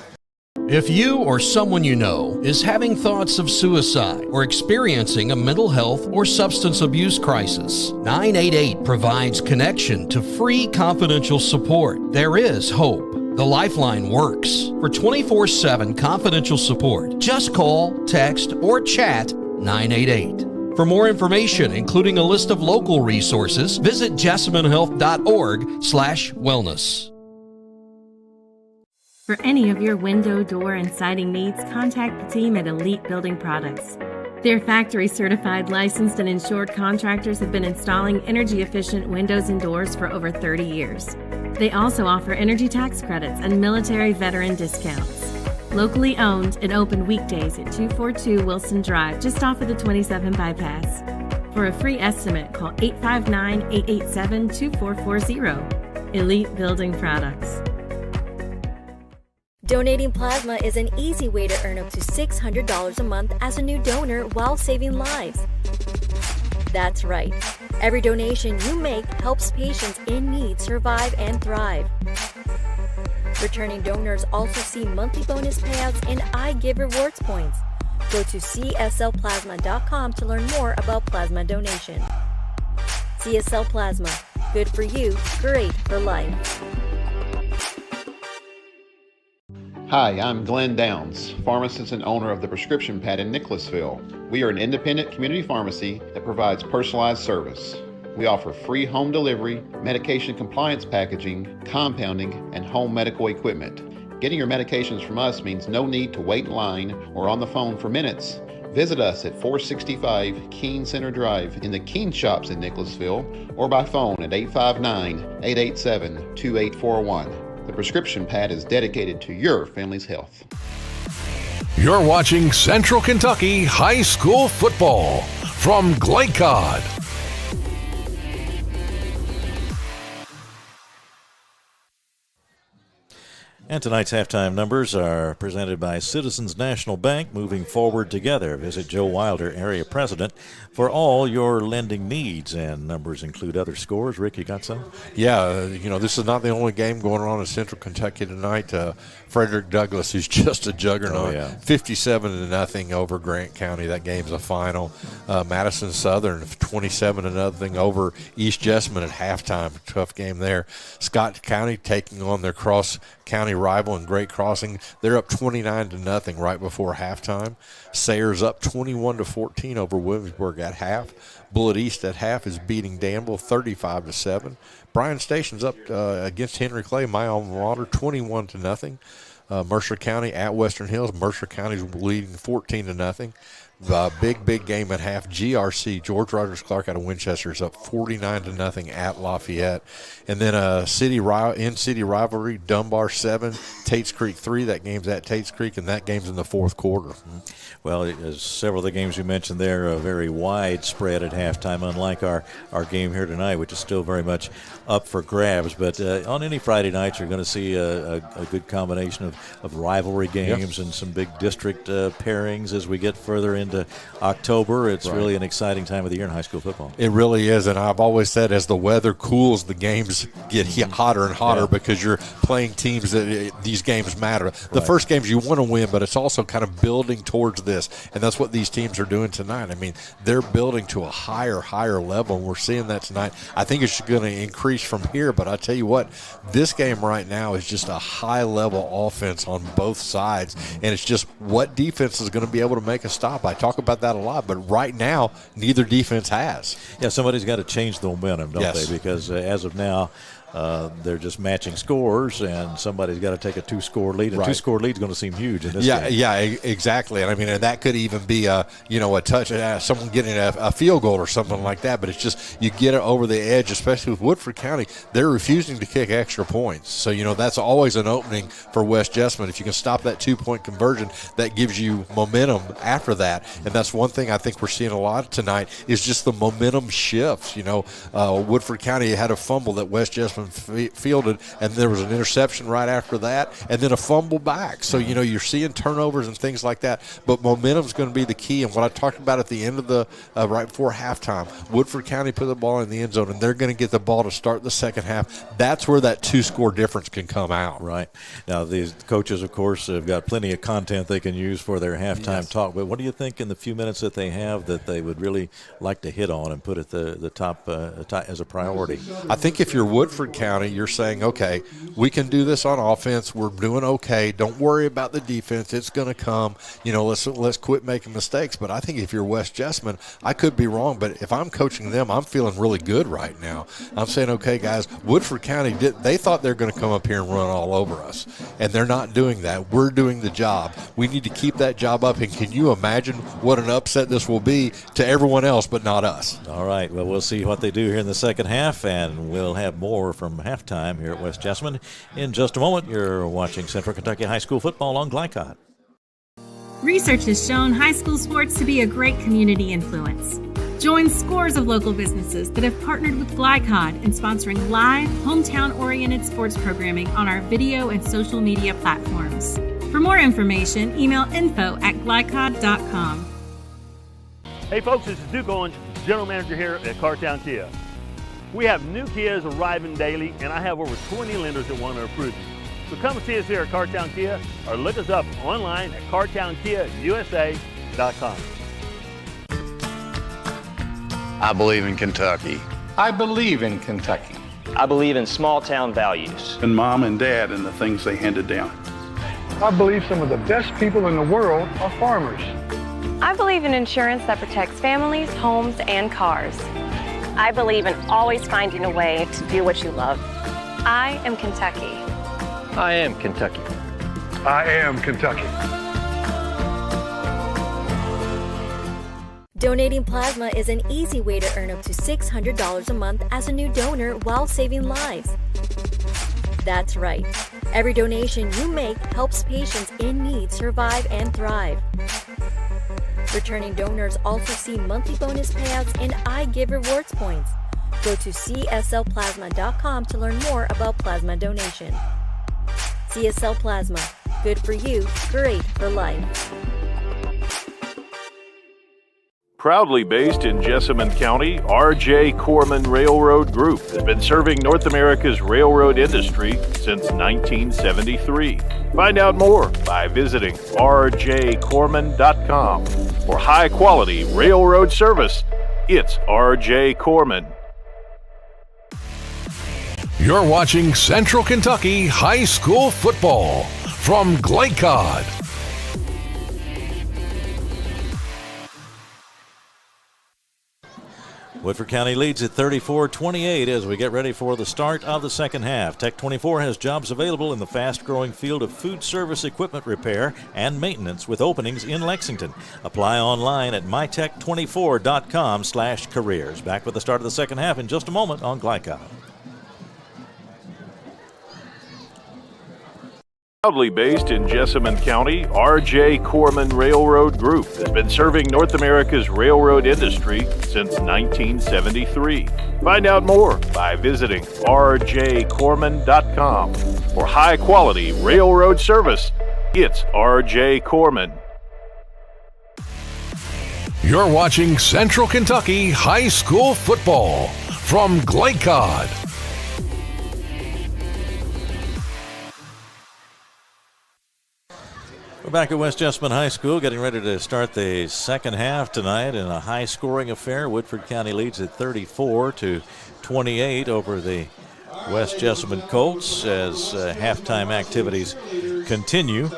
If you or someone you know is having thoughts of suicide or experiencing a mental health or substance abuse crisis, 988 provides connection to free confidential support. There is hope. The Lifeline works. For 24/7 confidential support, just call, text, or chat 988. For more information, including a list of local resources, visit jessaminehealth.org/wellness. For any of your window, door, and siding needs, contact the team at Elite Building Products. Their factory-certified, licensed, and insured contractors have been installing energy-efficient windows and doors for over 30 years. They also offer energy tax credits and military veteran discounts. Locally owned and open weekdays at 242 Wilson Drive, just off of the 27 bypass. For a free estimate, call 859-887-2440. Elite Building Products. Donating plasma is an easy way to earn up to $600 a month as a new donor while saving lives. That's right. Every donation you make helps patients in need survive and thrive. Returning donors also see monthly bonus payouts and I Give Rewards points. Go to cslplasma.com to learn more about plasma donation. CSL Plasma. Good for you, great for life. Hi, I'm Glenn Downs, pharmacist and owner of the Prescription Pad in Nicholasville. We are an independent community pharmacy that provides personalized service. We offer free home delivery, medication compliance packaging, compounding, and home medical equipment. Getting your medications from us means no need to wait in line or on the phone for minutes. Visit us at 465 Keene Center Drive in the Keene Shops in Nicholasville or by phone at 859-887-2841. The Prescription Pad is dedicated to your family's health. You're watching Central Kentucky High School football from Glycod. And tonight's halftime numbers are presented by Citizens National Bank, moving forward together. Visit Joe Wilder, area president, for all your lending needs. And numbers include other scores. Rick, you got some? Yeah, this is not the only game going on in Central Kentucky tonight. Frederick Douglass is just a juggernaut. 57-0 over Grant County. That game's a final. Madison Southern 27-0 over East Jessamine at halftime. Tough game there. Scott County taking on their cross-county rival in Great Crossing. They're up 29-0 right before halftime. Sayers up 21-14 over Williamsburg at half. Bullitt East at half is beating Danville 35-7. Bryan Station's up against Henry Clay, my alma mater, 21-0. Mercer County at Western Hills. Mercer County's leading 14-0. Big game at half. GRC, George Rogers Clark out of Winchester, is up 49-0 at Lafayette. And then in-city rivalry, Dunbar 7, Tates Creek 3. That game's at Tates Creek, and that game's in the fourth quarter. Well, as several of the games you mentioned there are very widespread at halftime, unlike our game here tonight, which is still very much up for grabs. But on any Friday night, you're going to see a good combination of rivalry games and some big district pairings as we get further into October. It's really an exciting time of the year in high school football. It really is, and I've always said as the weather cools, the games get hotter and hotter because you're playing teams that these games matter. The first games you want to win, but it's also kind of building towards this, and that's what these teams are doing tonight. I mean, they're building to a higher level, and we're seeing that tonight. I think it's going to increase from here, but I tell you what, this game right now is just a high-level offense on both sides, and it's just what defense is going to be able to make a stop. I talk about that a lot, but right now, neither defense has. Yeah, somebody's got to change the momentum, don't they? Because as of now, they're just matching scores, and somebody's got to take a two-score lead. A two-score lead is going to seem huge in this game. Yeah, exactly. And I mean, and that could even be a touch, someone getting a field goal or something like that. But it's just you get it over the edge, especially with Woodford County. They're refusing to kick extra points, so that's always an opening for West Jessamine. If you can stop that 2-point conversion, that gives you momentum after that. And that's one thing I think we're seeing a lot tonight is just the momentum shifts. Woodford County had a fumble that West Jessamine fielded, and there was an interception right after that, and then a fumble back. So you're seeing turnovers and things like that, but momentum's going to be the key. And what I talked about at the end of the right before halftime, Woodford County put the ball in the end zone, and they're going to get the ball to start the second half. That's where that two-score difference can come out. Right. Now, these coaches, of course, have got plenty of content they can use for their halftime talk, but what do you think in the few minutes that they have that they would really like to hit on and put at the top as a priority? I think if you're Woodford County, you're saying, okay, we can do this on offense. We're doing okay. Don't worry about the defense. It's going to come. Let's quit making mistakes. But I think if you're West Jessamine, I could be wrong, but if I'm coaching them, I'm feeling really good right now. I'm saying, okay, guys, Woodford County, they thought they were going to come up here and run all over us, and they're not doing that. We're doing the job. We need to keep that job up, and can you imagine what an upset this will be to everyone else but not us? All right, well, we'll see what they do here in the second half, and we'll have more from halftime here at West Jessamine. In just a moment, you're watching Central Kentucky High School football on Glycod. Research has shown high school sports to be a great community influence. Join scores of local businesses that have partnered with Glycod in sponsoring live, hometown-oriented sports programming on our video and social media platforms. For more information, email info@glycod.com. Hey folks, this is Duke Owens, General Manager here at Cartown Kia. We have new Kias arriving daily, and I have over 20 lenders that want to approve you. So come and see us here at Cartown Kia, or look us up online at cartownkiausa.com. I believe in Kentucky. I believe in Kentucky. I believe in small town values. And Mom and Dad and the things they handed down. I believe some of the best people in the world are farmers. I believe in insurance that protects families, homes, and cars. I believe in always finding a way to do what you love. I am Kentucky. I am Kentucky. I am Kentucky. Donating plasma is an easy way to earn up to $600 a month as a new donor while saving lives. That's right. Every donation you make helps patients in need survive and thrive. Returning donors also see monthly bonus payouts and I Give rewards points. Go to cslplasma.com to learn more about plasma donation. CSL Plasma. Good for you, great for life. Proudly based in Jessamine County, R.J. Corman Railroad Group has been serving North America's railroad industry since 1973. Find out more by visiting rjcorman.com. For high-quality railroad service, it's R.J. Corman. You're watching Central Kentucky High School football from Glycod. Woodford County leads at 34-28 as we get ready for the start of the second half. Tech 24 has jobs available in the fast-growing field of food service equipment repair and maintenance with openings in Lexington. Apply online at mytech24.com/careers. Back with the start of the second half in just a moment on Glycod. Proudly based in Jessamine County, R.J. Corman Railroad Group has been serving North America's railroad industry since 1973. Find out more by visiting rjcorman.com. For high-quality railroad service, it's R.J. Corman. You're watching Central Kentucky High School Football from Glycod. We're back at West Jessamine High School, getting ready to start the second half tonight in a high-scoring affair. Woodford County leads at 34-28 over the West Jessamine Colts as halftime activities continue.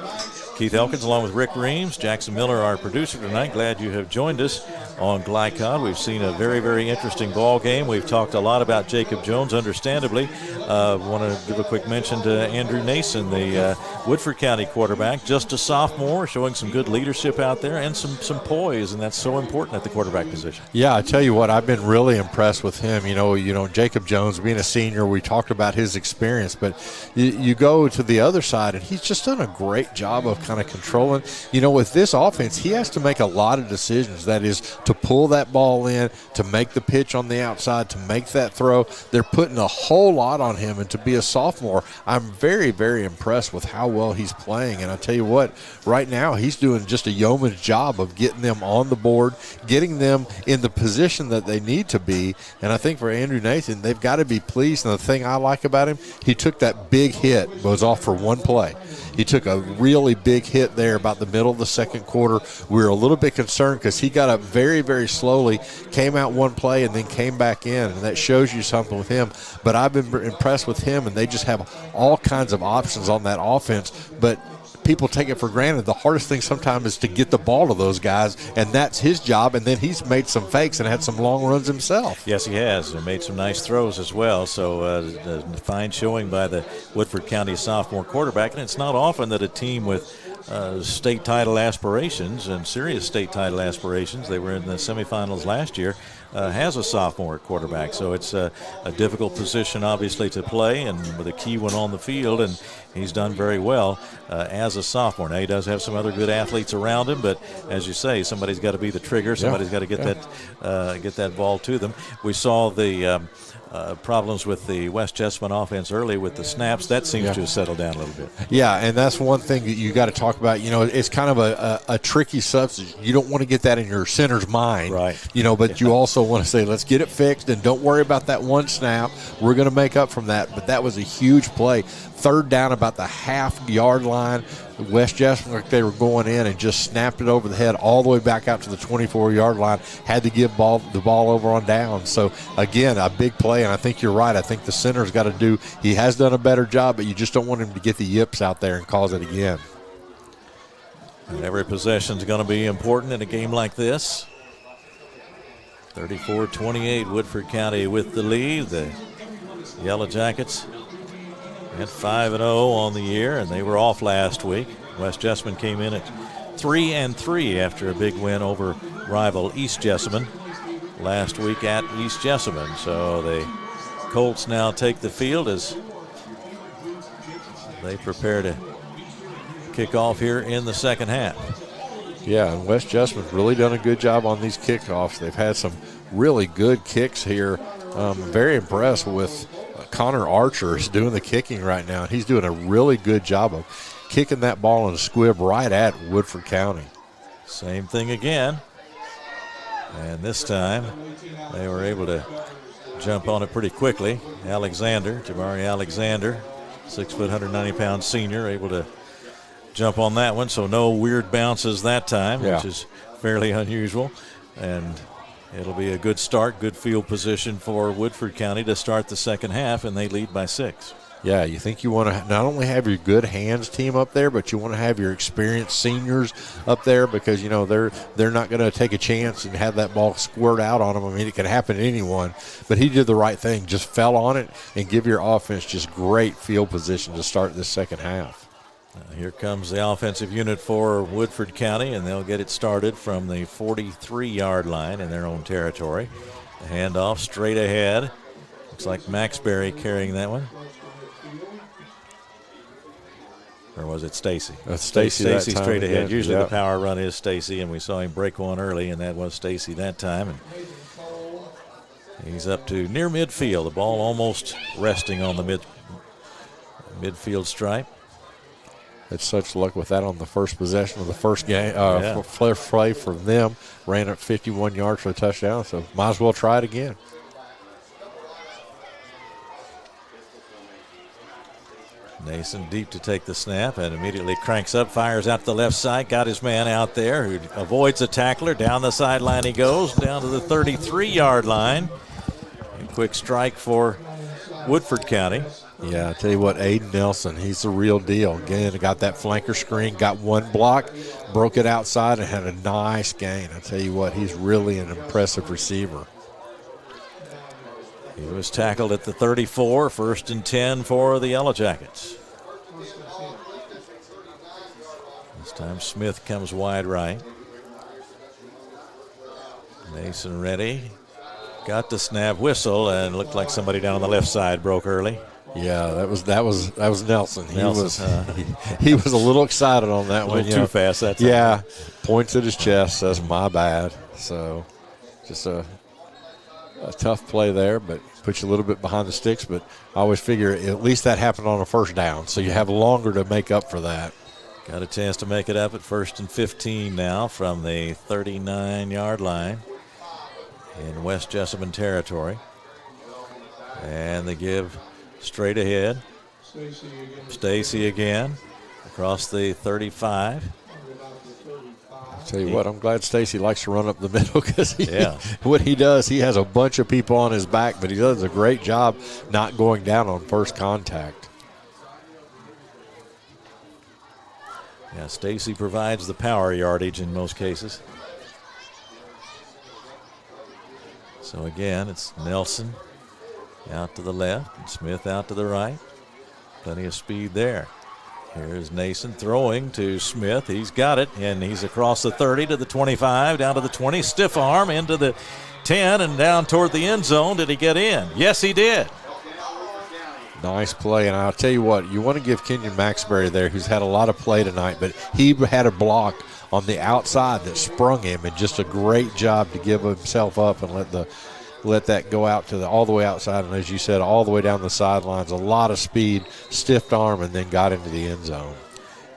Keith Elkins along with Rick Reams, Jackson Miller, our producer tonight. Glad you have joined us on Glycod. We've seen a very, very interesting ball game. We've talked a lot about Jacob Jones, understandably. Want to give a quick mention to Andrew Nason, the Woodford County quarterback, just a sophomore, showing some good leadership out there and some poise, and that's so important at the quarterback position. Yeah, I tell you what, I've been really impressed with him. You know, Jacob Jones being a senior, we talked about his experience, but you go to the other side, and he's just done a great job of kind of controlling. You know, with this offense, he has to make a lot of decisions. That is, to pull that ball in, to make the pitch on the outside, to make that throw. They're putting a whole lot on him, and to be a sophomore, I'm very, very impressed with how well he's playing. And I tell you what, right now he's doing just a yeoman's job of getting them on the board, getting them in the position that they need to be. And I think for Andrew Nathan, they've got to be pleased. And the thing I like about him, he took that big hit, was off for one play. He took a really big hit there about the middle of the second quarter. We were a little bit concerned because he got up very, very slowly, came out one play, and then came back in. And that shows you something with him. But I've been impressed with him, and they just have all kinds of options on that offense. But people take it for granted. The hardest thing sometimes is to get the ball to those guys, and that's his job. And then he's made some fakes and had some long runs himself. Yes, he has, and made some nice throws as well. So a fine showing by the Woodford County sophomore quarterback. And it's not often that a team with state title aspirations and serious state title aspirations, they were in the semifinals last year, has a sophomore at quarterback. So it's a difficult position, obviously, to play, and with a key one on the field, and he's done very well as a sophomore. Now, he does have some other good athletes around him, but as you say, somebody's got to be the trigger. Somebody's got to get that ball to them. We saw the problems with the West Jessamine offense early with the snaps. That seems to have settled down a little bit. Yeah, and that's one thing that you got to talk about. You know, it's kind of a tricky substance. You don't want to get that in your center's mind. Right. You know, but you also want to say, let's get it fixed, and don't worry about that one snap. We're going to make up from that. But that was a huge play. Third down about the half-yard line. West Jessamine, like they were going in, and just snapped it over the head all the way back out to the 24-yard line. Had to give the ball over on down. So, again, a big play, and I think you're right. I think the center's got to do – he has done a better job, but you just don't want him to get the yips out there and cause it again. And every possession is going to be important in a game like this. 34-28, Woodford County with the lead. The Yellow Jackets at 5-0 on the year, and they were off last week. West Jessamine came in at 3-3 after a big win over rival East Jessamine last week at East Jessamine. So the Colts now take the field as they prepare to kick off here in the second half. Yeah, and West Jessamine's really done a good job on these kickoffs. They've had some really good kicks here. Very impressed with Connor Archer is doing the kicking right now. He's doing a really good job of kicking that ball in a squib right at Woodford County. Same thing again. And this time they were able to jump on it pretty quickly. Jamari Alexander, 6 foot, 190-pound senior, able to jump on that one. So no weird bounces that time, which is fairly unusual. And it'll be a good start, good field position for Woodford County to start the second half, and they lead by 6. Yeah, you think you want to not only have your good hands team up there, but you want to have your experienced seniors up there because, you know, they're not going to take a chance and have that ball squirt out on them. I mean, it can happen to anyone. But he did the right thing, just fell on it and give your offense just great field position to start this second half. Here comes the offensive unit for Woodford County, and they'll get it started from the 43-yard line in their own territory. The handoff straight ahead. Looks like Maxbury carrying that one. Or was it Stacy? Stacy straight ahead. Again. Usually the power run is Stacy, and we saw him break one early, and that was Stacy that time. And he's up to near midfield. The ball almost resting on the midfield stripe. Had such luck with that on the first possession of the first game. Play from them. Ran it 51 yards for a touchdown, so might as well try it again. Nason deep to take the snap and immediately cranks up, fires out to the left side, got his man out there who avoids a tackler. Down the sideline he goes, down to the 33-yard line. A quick strike for Woodford County. Yeah, I tell you what, Aiden Nelson, he's the real deal. Again, got that flanker screen, got one block, broke it outside, and had a nice gain. I tell you what, he's really an impressive receiver. He was tackled at the 34, 1st and 10 for the Yellow Jackets. This time Smith comes wide right. Nason ready. Got the snap, whistle, and looked like somebody down on the left side broke early. Yeah, that was Nelson. He was a little excited on that one. A little too fast that time. Yeah, points at his chest, says my bad. So just a tough play there, but puts you a little bit behind the sticks. But I always figure at least that happened on a first down, so you have longer to make up for that. Got a chance to make it up at 1st and 15 now from the 39-yard line in West Jessamine territory. And they give straight ahead. Stacy again across the 35. I'll tell you what, I'm glad Stacy likes to run up the middle because what he does, he has a bunch of people on his back, but he does a great job not going down on first contact. Yeah, Stacy provides the power yardage in most cases. So again, it's Nelson out to the left and Smith out to the right. Plenty of speed there. Here's Nason throwing to Smith. He's got it, and he's across the 30 to the 25, down to the 20. Stiff arm into the 10 and down toward the end zone. Did he get in? Yes, he did. Nice play, and I'll tell you what, you want to give Kenyon Maxbury there, who's had a lot of play tonight, but he had a block on the outside that sprung him, and just a great job to give himself up and let that go out to all the way outside, and as you said, all the way down the sidelines. A lot of speed, stiff arm, and then got into the end zone.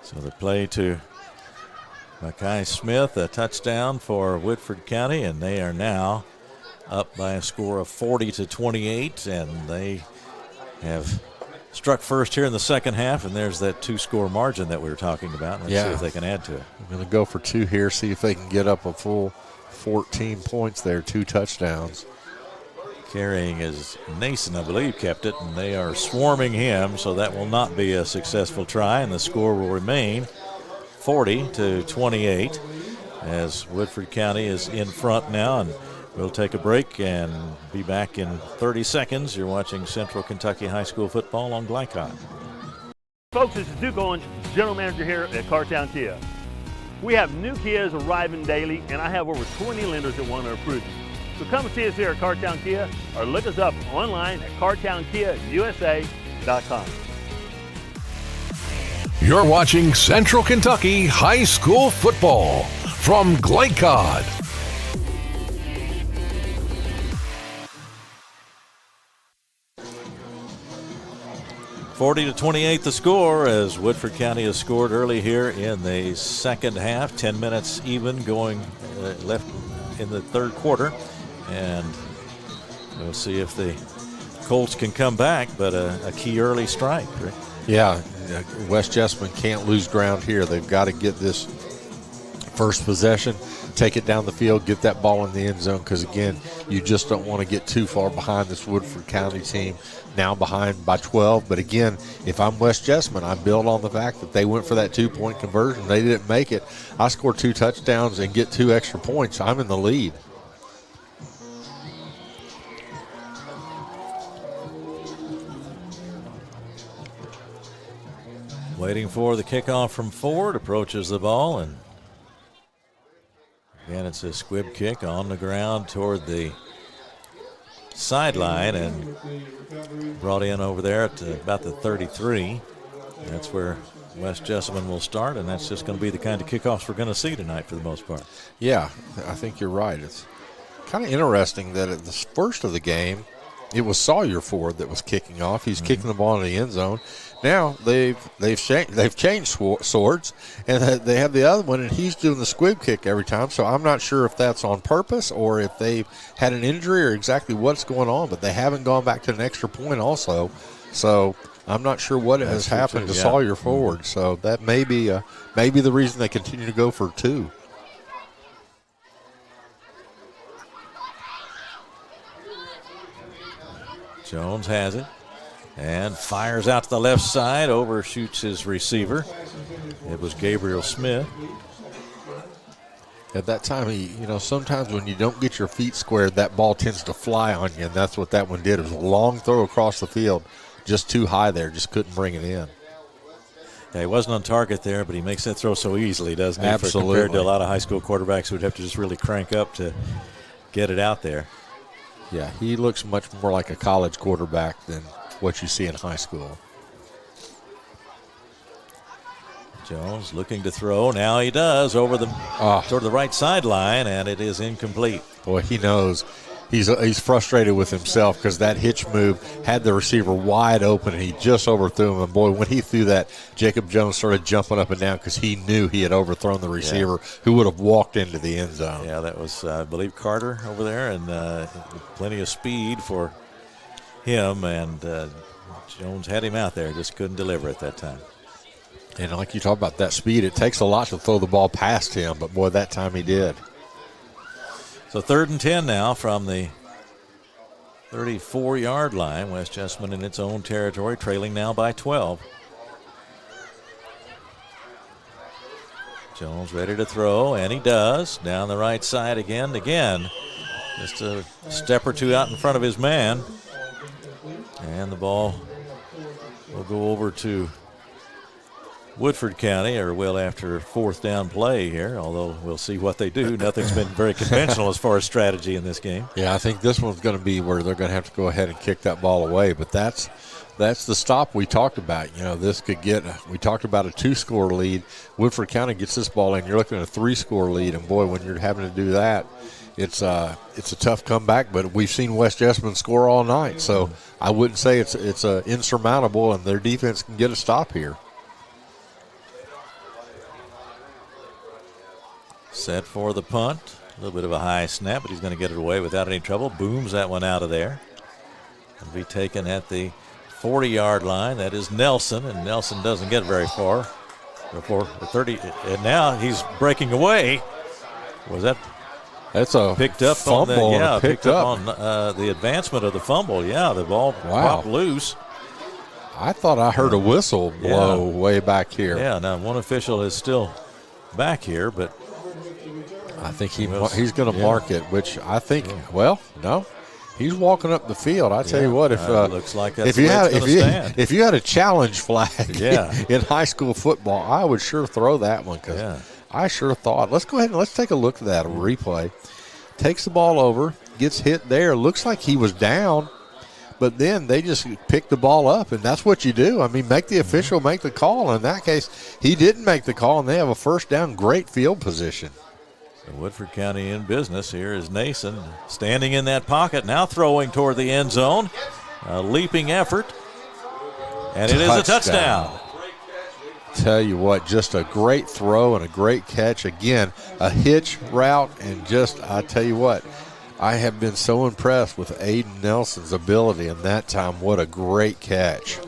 So the play to Mackay Smith, a touchdown for Woodford County, and they are now up by a score of 40-28, and they have struck first here in the second half, and there's that two-score margin that we were talking about. Let's see if they can add to it. I'm going to go for two here, see if they can get up a full 14 points there, 2 touchdowns. Carrying is Nason, I believe, kept it, and they are swarming him, so that will not be a successful try, and the score will remain 40-28 as Woodford County is in front now, and we'll take a break and be back in 30 seconds. You're watching Central Kentucky High School football on Glycon. Folks, this is Duke Owens, General Manager here at Cartown Kia. We have new Kias arriving daily, and I have over 20 lenders that want to approve you. So come and see us here at Cartown Kia or look us up online at cartownkiausa.com. You're watching Central Kentucky High School football from Glycod. (40-28) the score as Woodford County has scored early here in the second half. 10 minutes even going left in the third quarter. And we'll see if the Colts can come back, but a key early strike, right? Yeah, West Jessamine can't lose ground here. They've got to get this first possession, take it down the field, get that ball in the end zone, because, again, you just don't want to get too far behind this Woodford County team, now behind by 12. But, again, if I'm West Jessamine, I build on the fact that they went for that 2-point conversion. They didn't make it. I score 2 touchdowns and get 2 extra points. I'm in the lead. Waiting for the kickoff from Ford, approaches the ball, and again it's a squib kick on the ground toward the sideline and brought in over there at about the 33. That's where West Jessamine will start, and that's just going to be the kind of kickoffs we're going to see tonight for the most part. Yeah, I think you're right. It's kind of interesting that at the first of the game, it was Sawyer Ford that was kicking off. He's kicking the ball in the end zone. Now they've changed swords, and they have the other one, and he's doing the squib kick every time. So I'm not sure if that's on purpose or if they've had an injury or exactly what's going on. But they haven't gone back to an extra point also. So I'm not sure what has happened to Sawyer Ford. So that may be the reason they continue to go for 2. Jones has it and fires out to the left side, overshoots his receiver. It was Gabriel Smith. At that time, sometimes when you don't get your feet squared, that ball tends to fly on you, and that's what that one did. It was a long throw across the field, just too high there, just couldn't bring it in. Yeah, he wasn't on target there, but he makes that throw so easily, doesn't he? Absolutely. Compared to a lot of high school quarterbacks who would have to just really crank up to get it out there. Yeah, he looks much more like a college quarterback than what you see in high school. Jones looking to throw. Now he does over the toward the right sideline, and it is incomplete. Boy, he knows. He's frustrated with himself because that hitch move had the receiver wide open, and he just overthrew him. And, boy, when he threw that, Jacob Jones started jumping up and down because he knew he had overthrown the receiver who would have walked into the end zone. Yeah, that was, I believe, Carter over there, and plenty of speed for him. And Jones had him out there, just couldn't deliver at that time. And like you talk about that speed, it takes a lot to throw the ball past him, but, boy, that time he did. So 3rd and 10 now from the 34-yard line. West Jessamine in its own territory, trailing now by 12. Jones ready to throw, and he does. Down the right side again. Just a step or two out in front of his man. And the ball will go over to Woodford County, or will after 4th down play here, although we'll see what they do. Nothing's been very conventional as far as strategy in this game. Yeah, I think this one's going to be where they're going to have to go ahead and kick that ball away, but that's the stop we talked about. This could we talked about a 2-score lead. Woodford County gets this ball in, you're looking at a 3-score lead, and boy, when you're having to do that, it's a tough comeback, but we've seen West Jessamine score all night, so I wouldn't say it's insurmountable, and their defense can get a stop here. Set for the punt. A little bit of a high snap, but he's going to get it away without any trouble. Booms that one out of there. It'll be taken at the 40-yard line. That is Nelson, and Nelson doesn't get very far. Before the 30, and now he's breaking away. That's a picked up fumble? On the, picked up on the advancement of the fumble. Yeah, the ball popped loose. I thought I heard a whistle blow way back here. Yeah, now one official is still back here, but I think he's going to mark it, which I think, no. He's walking up the field. I tell you what, if looks like that's if you had a challenge flag in high school football, I would sure throw that one because I sure thought. Let's go ahead and let's take a look at that replay. Takes the ball over, gets hit there. Looks like he was down, but then they just pick the ball up, and that's what you do. I mean, make the official make the call. In that case, he didn't make the call, and they have a first down. Great field position. Woodford County in business. Here is Nason standing in that pocket, now throwing toward the end zone. A leaping effort, and it is a touchdown. Tell you what, just a great throw and a great catch. Again, a hitch route, and I tell you what, I have been so impressed with Aiden Nelson's ability in that time. What a great catch.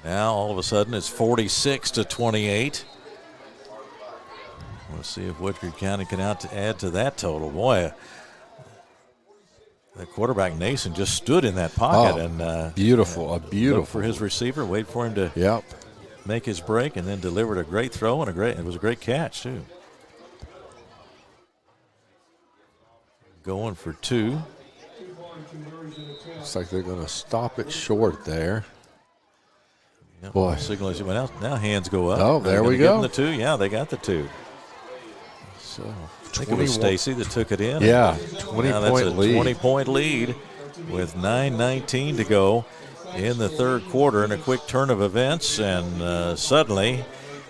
Now all of a sudden it's 46-28. Let's see if Woodford County can add to that total. Boy, the quarterback Nason just stood in that pocket and beautiful looked for his receiver, wait for him to make his break, and then delivered a great throw and it was a great catch too. Going for 2. Looks like they're going to stop it short there. Yep. Boy, signal is now hands go up. Oh, there we go. Give them the 2. Yeah, they got the 2. So I think it was Stacy that took it in. Yeah, 20-point lead. 20-point lead with 9:19 to go in the third quarter, and a quick turn of events, and suddenly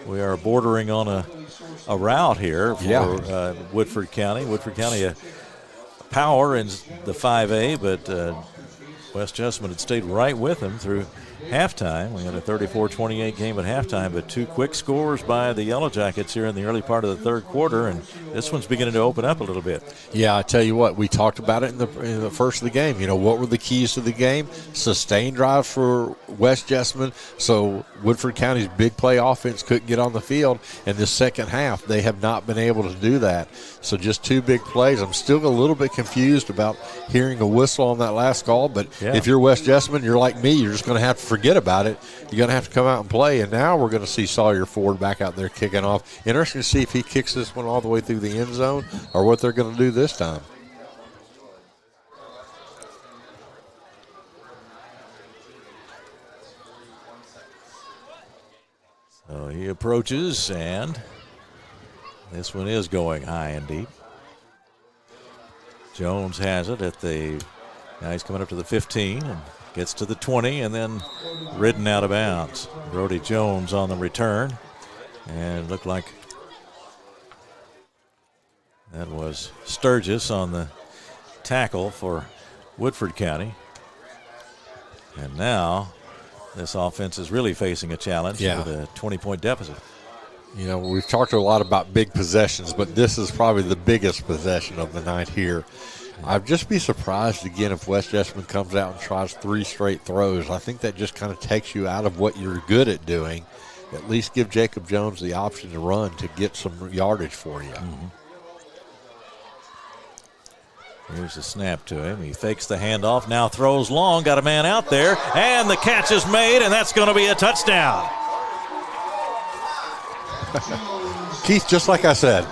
we are bordering on a rout here for Woodford County. Woodford County a power in the 5A, but West Jessamine had stayed right with them through halftime. We had a 34-28 game at halftime, but 2 quick scores by the Yellow Jackets here in the early part of the third quarter, and this one's beginning to open up a little bit. Yeah, I tell you what, we talked about it in the first of the game. You know, what were the keys to the game? Sustained drives for West Jessamine, so Woodford County's big play offense couldn't get on the field. In the second half, they have not been able to do that. So just 2 big plays. I'm still a little bit confused about hearing a whistle on that last call, but if you're West Jessamine, you're like me. You're just going to have to forget about it. You're going to have to come out and play, and now we're going to see Sawyer Ford back out there kicking off. Interesting to see if he kicks this one all the way through the end zone or what they're going to do this time. So he approaches, and this one is going high and deep. Jones has it now he's coming up to the 15 and gets to the 20 and then ridden out of bounds. Brody Jones on the return, and it looked like that was Sturgis on the tackle for Woodford County. And now this offense is really facing a challenge with a 20-point deficit. You know, we've talked a lot about big possessions, but this is probably the biggest possession of the night here. I'd just be surprised again if West Jessamine comes out and tries 3 straight throws. I think that just kind of takes you out of what you're good at doing. At least give Jacob Jones the option to run to get some yardage for you. Mm-hmm. Here's the snap to him. He fakes the handoff, now throws long, got a man out there, and the catch is made, and that's going to be a touchdown. Keith, just like I said,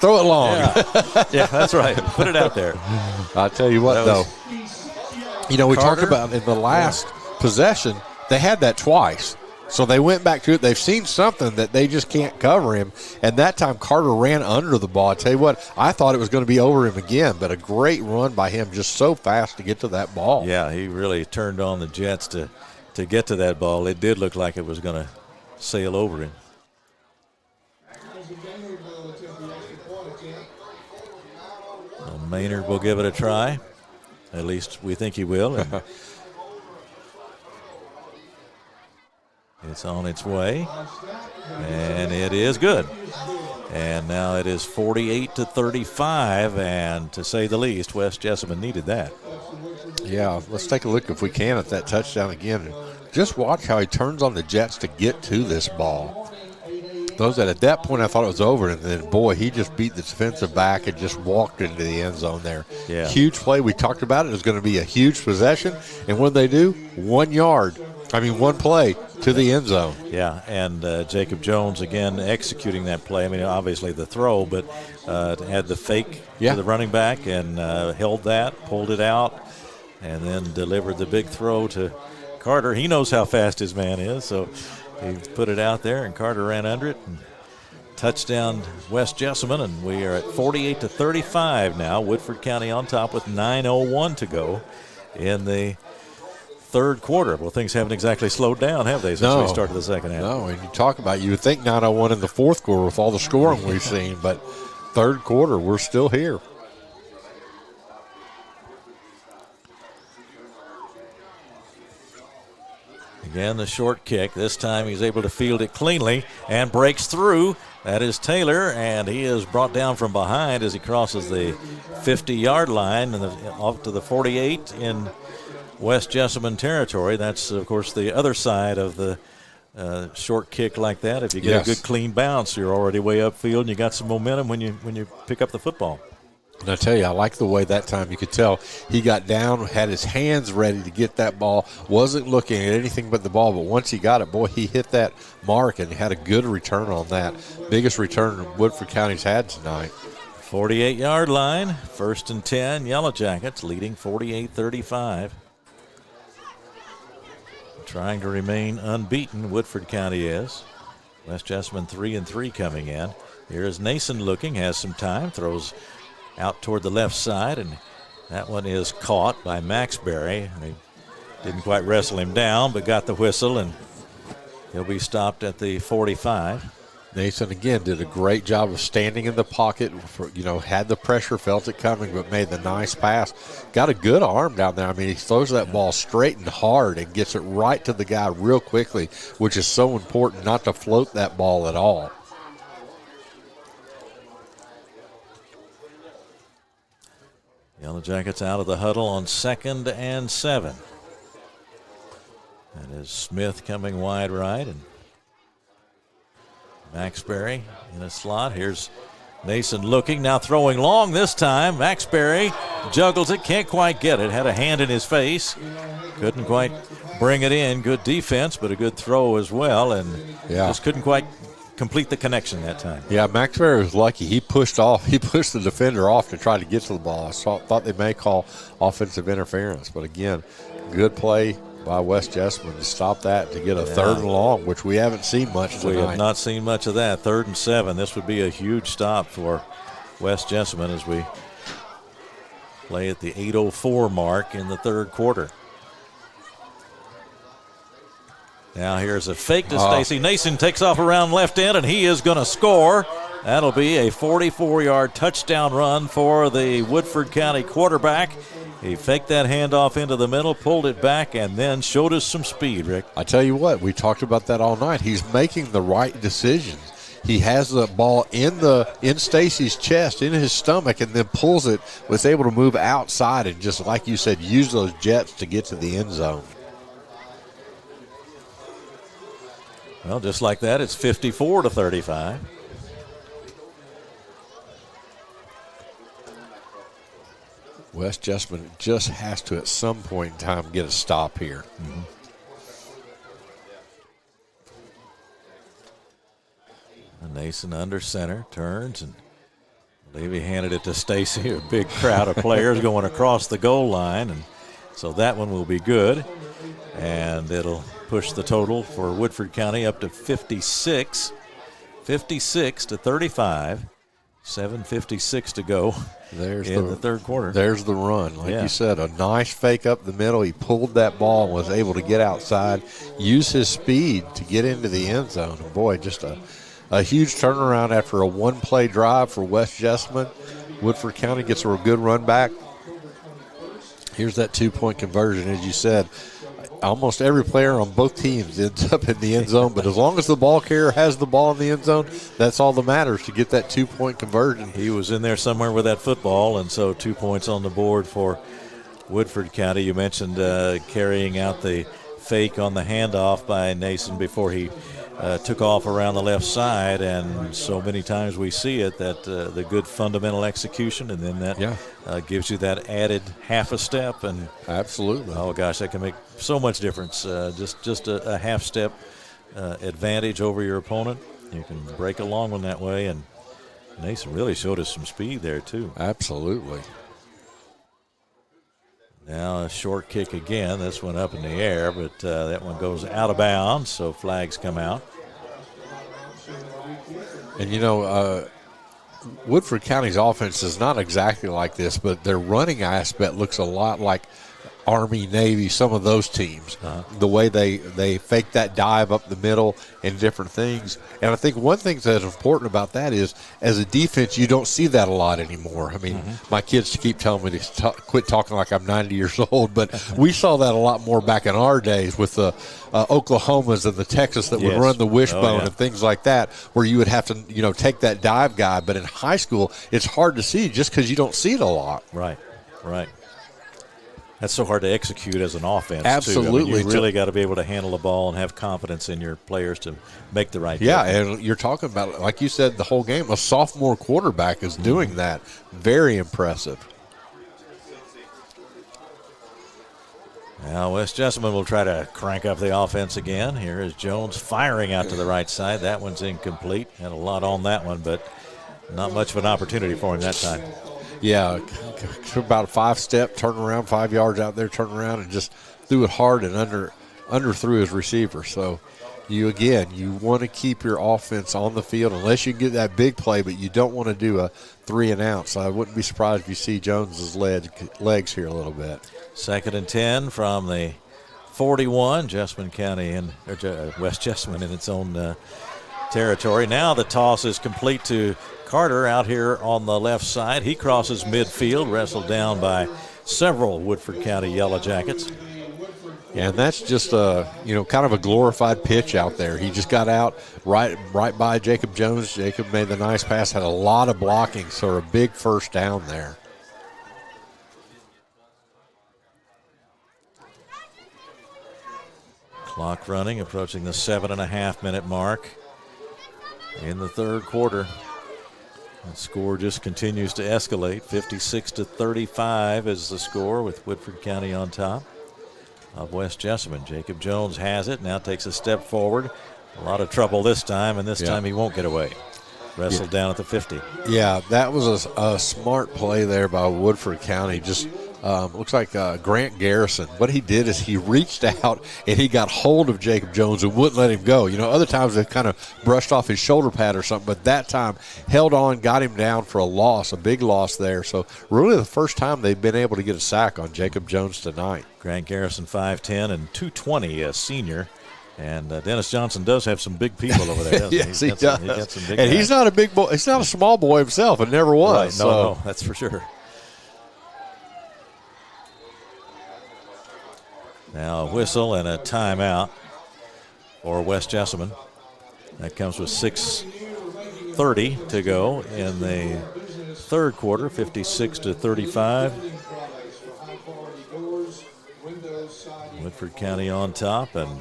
throw it long. Yeah, that's right. Put it out there. I'll tell you what, though. You know, we talked about in the last possession, they had that twice. So they went back to it. They've seen something that they just can't cover him. And that time Carter ran under the ball. I tell you what, I thought it was going to be over him again, but a great run by him, just so fast to get to that ball. Yeah, he really turned on the jets to get to that ball. It did look like it was going to sail over him. Well, Maynard will give it a try. At least we think he will. It's on its way, and it is good. And now it is 48-35, and to say the least, West Jessamine needed that. Yeah, let's take a look if we can at that touchdown again. Just watch how he turns on the jets to get to this ball. At that point, I thought it was over, and then, boy, he just beat the defensive back and just walked into the end zone there. Yeah. Huge play. We talked about it. It was going to be a huge possession, and what did they do? 1 yard. One play to the end zone. Yeah, and Jacob Jones, again, executing that play. I mean, obviously the throw, but had the fake to the running back and held that, pulled it out, and then delivered the big throw to Carter. He knows how fast his man is, so he put it out there, and Carter ran under it. And touchdown West Jessamine, and we are at 48-35 now. Woodford County on top with 9:01 to go in the third quarter. Well, things haven't exactly slowed down, have they, since we started the second half? No, and you talk about, you would think 9:01 in the fourth quarter with all the scoring we've seen, but third quarter, we're still here. Again, the short kick. This time he's able to field it cleanly and breaks through. That is Taylor, and he is brought down from behind as he crosses the 50-yard line and off to the 48 in West Jessamine territory. That's, of course, the other side of the short kick like that. If you get a good clean bounce, you're already way upfield and you got some momentum when you pick up the football. And I tell you, I like the way that time you could tell he got down, had his hands ready to get that ball, wasn't looking at anything but the ball, but once he got it, boy, he hit that mark and had a good return on that. Biggest return Woodford County's had tonight. 48-yard line, 1st and 10, Yellow Jackets leading 48-35. Trying to remain unbeaten, Woodford County is. West Jessamine 3-3 coming in. Here's Nason looking, has some time, throws out toward the left side, and that one is caught by Maxberry. They didn't quite wrestle him down, but got the whistle, and he'll be stopped at the 45. Nason, again, did a great job of standing in the pocket, had the pressure, felt it coming, but made the nice pass. Got a good arm down there. I mean, he throws that ball straight and hard and gets it right to the guy real quickly, which is so important not to float that ball at all. Yellow Jackets out of the huddle on 2nd and 7. That is Smith coming wide right, and Maxberry in a slot. Here's Nason looking, now throwing long this time. Maxberry juggles it, can't quite get it. Had a hand in his face. Couldn't quite bring it in. Good defense, but a good throw as well, and just couldn't quite complete the connection that time. Yeah, Maxberry was lucky. He pushed the defender off to try to get to the ball. I thought they may call offensive interference, but again, good play by West Jessamine to stop that, to get a 3rd and long, which we haven't seen much tonight. We have not seen much of that. 3rd and 7. This would be a huge stop for West Jessamine as we play at the 8:04 mark in the 3rd quarter. Now here's a fake to Stacy. Nason takes off around left end, and he is going to score. That'll be a 44-yard touchdown run for the Woodford County quarterback. He faked that handoff into the middle, pulled it back, and then showed us some speed, Rick. I tell you what, we talked about that all night. He's making the right decisions. He has the ball in Stacy's chest, in his stomach, and then pulls it, was able to move outside and just, like you said, use those jets to get to the end zone. Well, just like that, it's 54-35. West Jessamine just has to, at some point in time, get a stop here. Mm-hmm. Nason under center, turns, and Levy handed it to Stacy. A big crowd of players going across the goal line, and so that one will be good. And it'll push the total for Woodford County up to 56. 56-35. 7:56 to go in the 3rd quarter. There's the run. Like you said, a nice fake up the middle. He pulled that ball and was able to get outside, use his speed to get into the end zone. And boy, just a huge turnaround after a one-play drive for West Jessamine. Woodford County gets a good run back. Here's that 2-point conversion, as you said. Almost every player on both teams ends up in the end zone, but as long as the ball carrier has the ball in the end zone, that's all that matters to get that 2-point conversion. He was in there somewhere with that football, and so 2 points on the board for Woodford County. You mentioned carrying out the fake on the handoff by Nason before he took off around the left side, and so many times we see it, that the good fundamental execution, and then that gives you that added half a step. And absolutely, oh gosh, that can make so much difference. Just a half step advantage over your opponent. You can break a long one that way, and Nason really showed us some speed there too. Absolutely. Now a short kick again. This one up in the air, but that one goes out of bounds, so flags come out. And, Woodford County's offense is not exactly like this, but their running aspect looks a lot like Army, Navy, some of those teams. The way they fake that dive up the middle and different things. And I think one thing that's important about that is, as a defense, you don't see that a lot anymore. I mean, my kids keep telling me to quit talking like I'm 90 years old, but we saw that a lot more back in our days with the Oklahomas and the Texas that would run the wishbone and things like that, where you would have to, take that dive guy. But in high school, it's hard to see just because you don't see it a lot. Right. That's so hard to execute as an offense, Absolutely. too. I mean, you really got to be able to handle the ball and have confidence in your players to make the right judgment. And you're talking about, like you said, the whole game. A sophomore quarterback is doing that. Very impressive. Now West Jessamine will try to crank up the offense again. Here is Jones firing out to the right side. That one's incomplete. Had a lot on that one, but not much of an opportunity for him that time. Yeah, about a 5-step turnaround, 5 yards out there, turn around, and just threw it hard and under threw his receiver. So you want to keep your offense on the field unless you get that big play, but you don't want to do a 3 and out. So I wouldn't be surprised if you see Jones's legs here a little bit. 2nd and 10 from the 41, Jessamine County and West Jessamine in its own territory. Now the toss is complete to Carter out here on the left side. He crosses midfield, wrestled down by several Woodford County Yellow Jackets. Yeah, and that's just kind of a glorified pitch out there. He just got out right by Jacob Jones. Jacob made the nice pass, had a lot of blocking, so a big first down there. Clock running, approaching the 7.5-minute mark in the third quarter. The score just continues to escalate. 56-35 is the score, with Woodford County on top of West Jessamine. Jacob Jones has it, now takes a step forward. A lot of trouble this time, and this time he won't get away. Wrestled down at the 50. Yeah, that was a smart play there by Woodford County. Just looks like Grant Garrison. What he did is he reached out and he got hold of Jacob Jones and wouldn't let him go. Other times they kind of brushed off his shoulder pad or something, but that time held on, got him down for a big loss there. So really the first time they've been able to get a sack on Jacob Jones tonight. Grant Garrison, 5'10", and 220, a senior. And Dennis Johnson does have some big people over there. Yes, he does. He got some big and guys. He's not a big boy. He's not a small boy himself, and never was. Right. No, that's for sure. Now a whistle and a timeout for West Jessamine. That comes with 6:30 to go in the third quarter, 56-35. Woodford County on top, and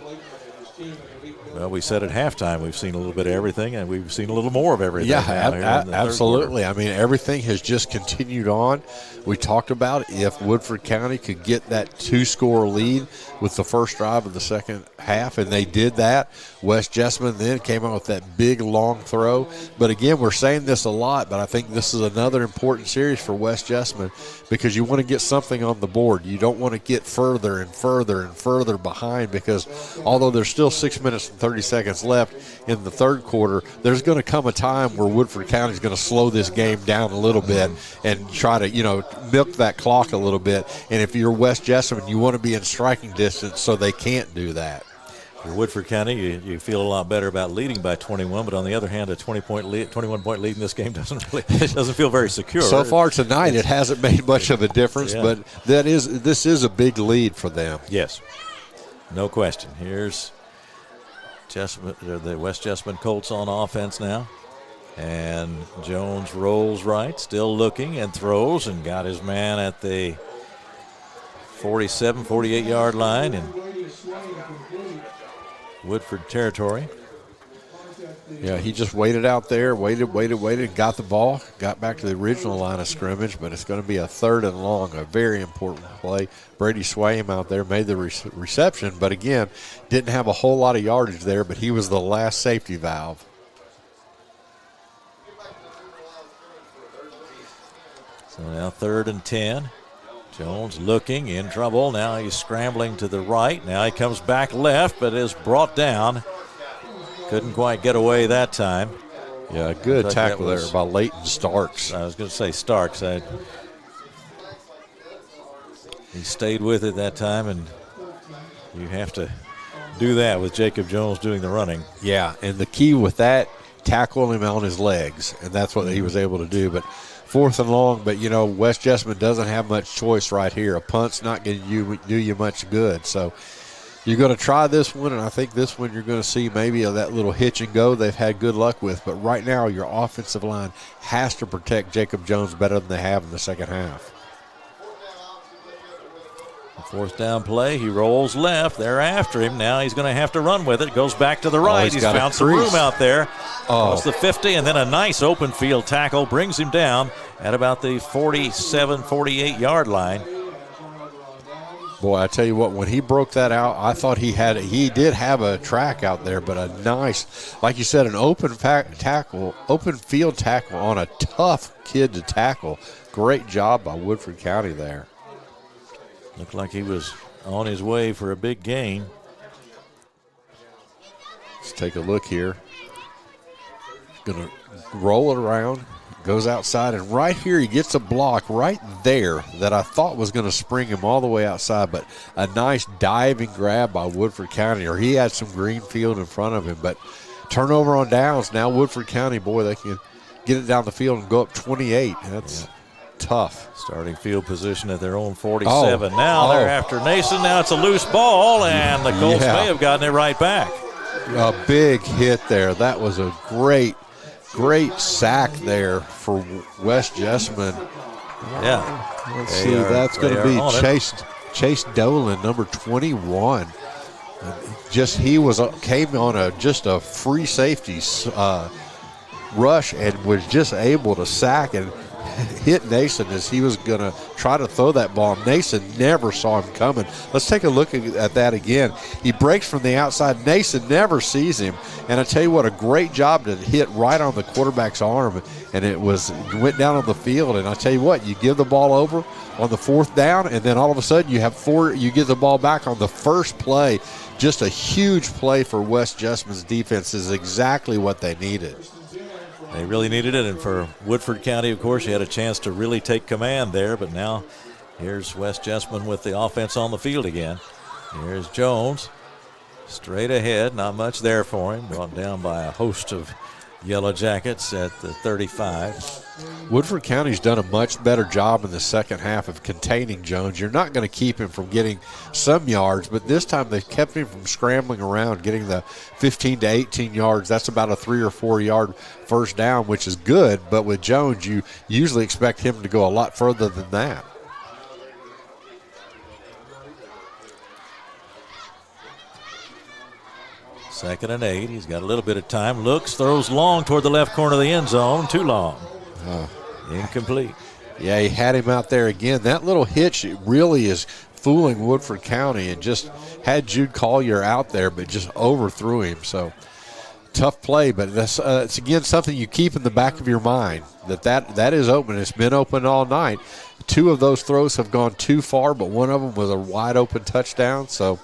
well, we said at halftime we've seen a little bit of everything, and we've seen a little more of everything. Yeah, absolutely. I mean, everything has just continued on. We talked about if Woodford County could get that 2-score lead with the first drive of the second half, and they did that. West Jessamine then came out with that big, long throw. But again, we're saying this a lot, but I think this is another important series for West Jessamine because you want to get something on the board. You don't want to get further and further and further behind because although there's still 6 minutes and 30 seconds left in the third quarter, there's going to come a time where Woodford County is going to slow this game down a little bit and try to, milk that clock a little bit. And if you're West Jessamine, you want to be in striking distance so they can't do that. For Woodford County, you feel a lot better about leading by 21, but on the other hand, a 21-point lead in this game doesn't feel very secure. So far tonight, it hasn't made much of a difference, but this is a big lead for them. Yes, no question. Here's the West Jessamine Colts on offense now. And Jones rolls right, still looking, and throws, and got his man at the 47, 48-yard line in Woodford territory. Yeah, he just waited out there, waited, got the ball, got back to the original line of scrimmage, but it's going to be a 3rd and long, a very important play. Brady Swaim out there made the reception, but again, didn't have a whole lot of yardage there, but he was the last safety valve. So now 3rd and 10. Jones looking, in trouble. Now he's scrambling to the right. Now he comes back left, but is brought down. Couldn't quite get away that time. Yeah, good tackle there by Leighton Starks. I was going to say Starks. He stayed with it that time, and you have to do that with Jacob Jones doing the running. Yeah, and the key with that, tackle him on his legs, and that's what he was able to do. But 4th and long, but, West Jessamine doesn't have much choice right here. A punt's not going to do you much good. So you're going to try this one, and I think this one you're going to see maybe that little hitch and go they've had good luck with. But right now your offensive line has to protect Jacob Jones better than they have in the second half. Fourth down play, he rolls left. They're after him. Now he's going to have to run with it. Goes back to the right. He's found some room out there. Across the 50, and then a nice open field tackle brings him down at about the 47, 48-yard line. Boy, I tell you what, when he broke that out, I thought he did have a track out there, but a nice, like you said, an open field tackle on a tough kid to tackle. Great job by Woodford County there. Looked like he was on his way for a big gain. Let's take a look here. Going to roll it around, goes outside, and right here he gets a block right there that I thought was going to spring him all the way outside, but a nice diving grab by Woodford County, or he had some green field in front of him. But turnover on downs. Now Woodford County, boy, they can get it down the field and go up 28. That's tough. Starting field position at their own 47. Now they're after Nason. Now it's a loose ball, and the Colts may have gotten it right back. A big hit there. That was a great sack there for West Jessamine. Yeah. Let's see. That's going to be Chase Dolan, number 21. Came on a free safety rush and was just able to sack and hit Nason as he was going to try to throw that ball. Nason never saw him coming. Let's take a look at that again. He breaks from the outside. Nason never sees him. And I tell you what, a great job to hit right on the quarterback's arm. And it went down on the field. And I tell you what, you give the ball over on the fourth down, and then all of a sudden you get the ball back on the first play. Just a huge play for West Jessamine's defense is exactly what they needed. They really needed it, and for Woodford County, of course, you had a chance to really take command there, but now here's West Jessamine with the offense on the field again. Here's Jones, straight ahead, not much there for him, brought down by a host of Yellow Jackets at the 35. Woodford County's done a much better job in the second half of containing Jones. You're not going to keep him from getting some yards, but this time they've kept him from scrambling around, getting the 15 to 18 yards. That's about a 3 or 4 yard first down, which is good, but with Jones, you usually expect him to go a lot further than that. Second and 8. He's got a little bit of time. Looks, throws long toward the left corner of the end zone. Too long. Incomplete. Yeah, he had him out there again. That little hitch really is fooling Woodford County, and just had Jude Collier out there, but just overthrew him. So tough play, but that's it's again something you keep in the back of your mind that is open. It's been open all night. 2 of those throws have gone too far, but one of them was a wide open touchdown. So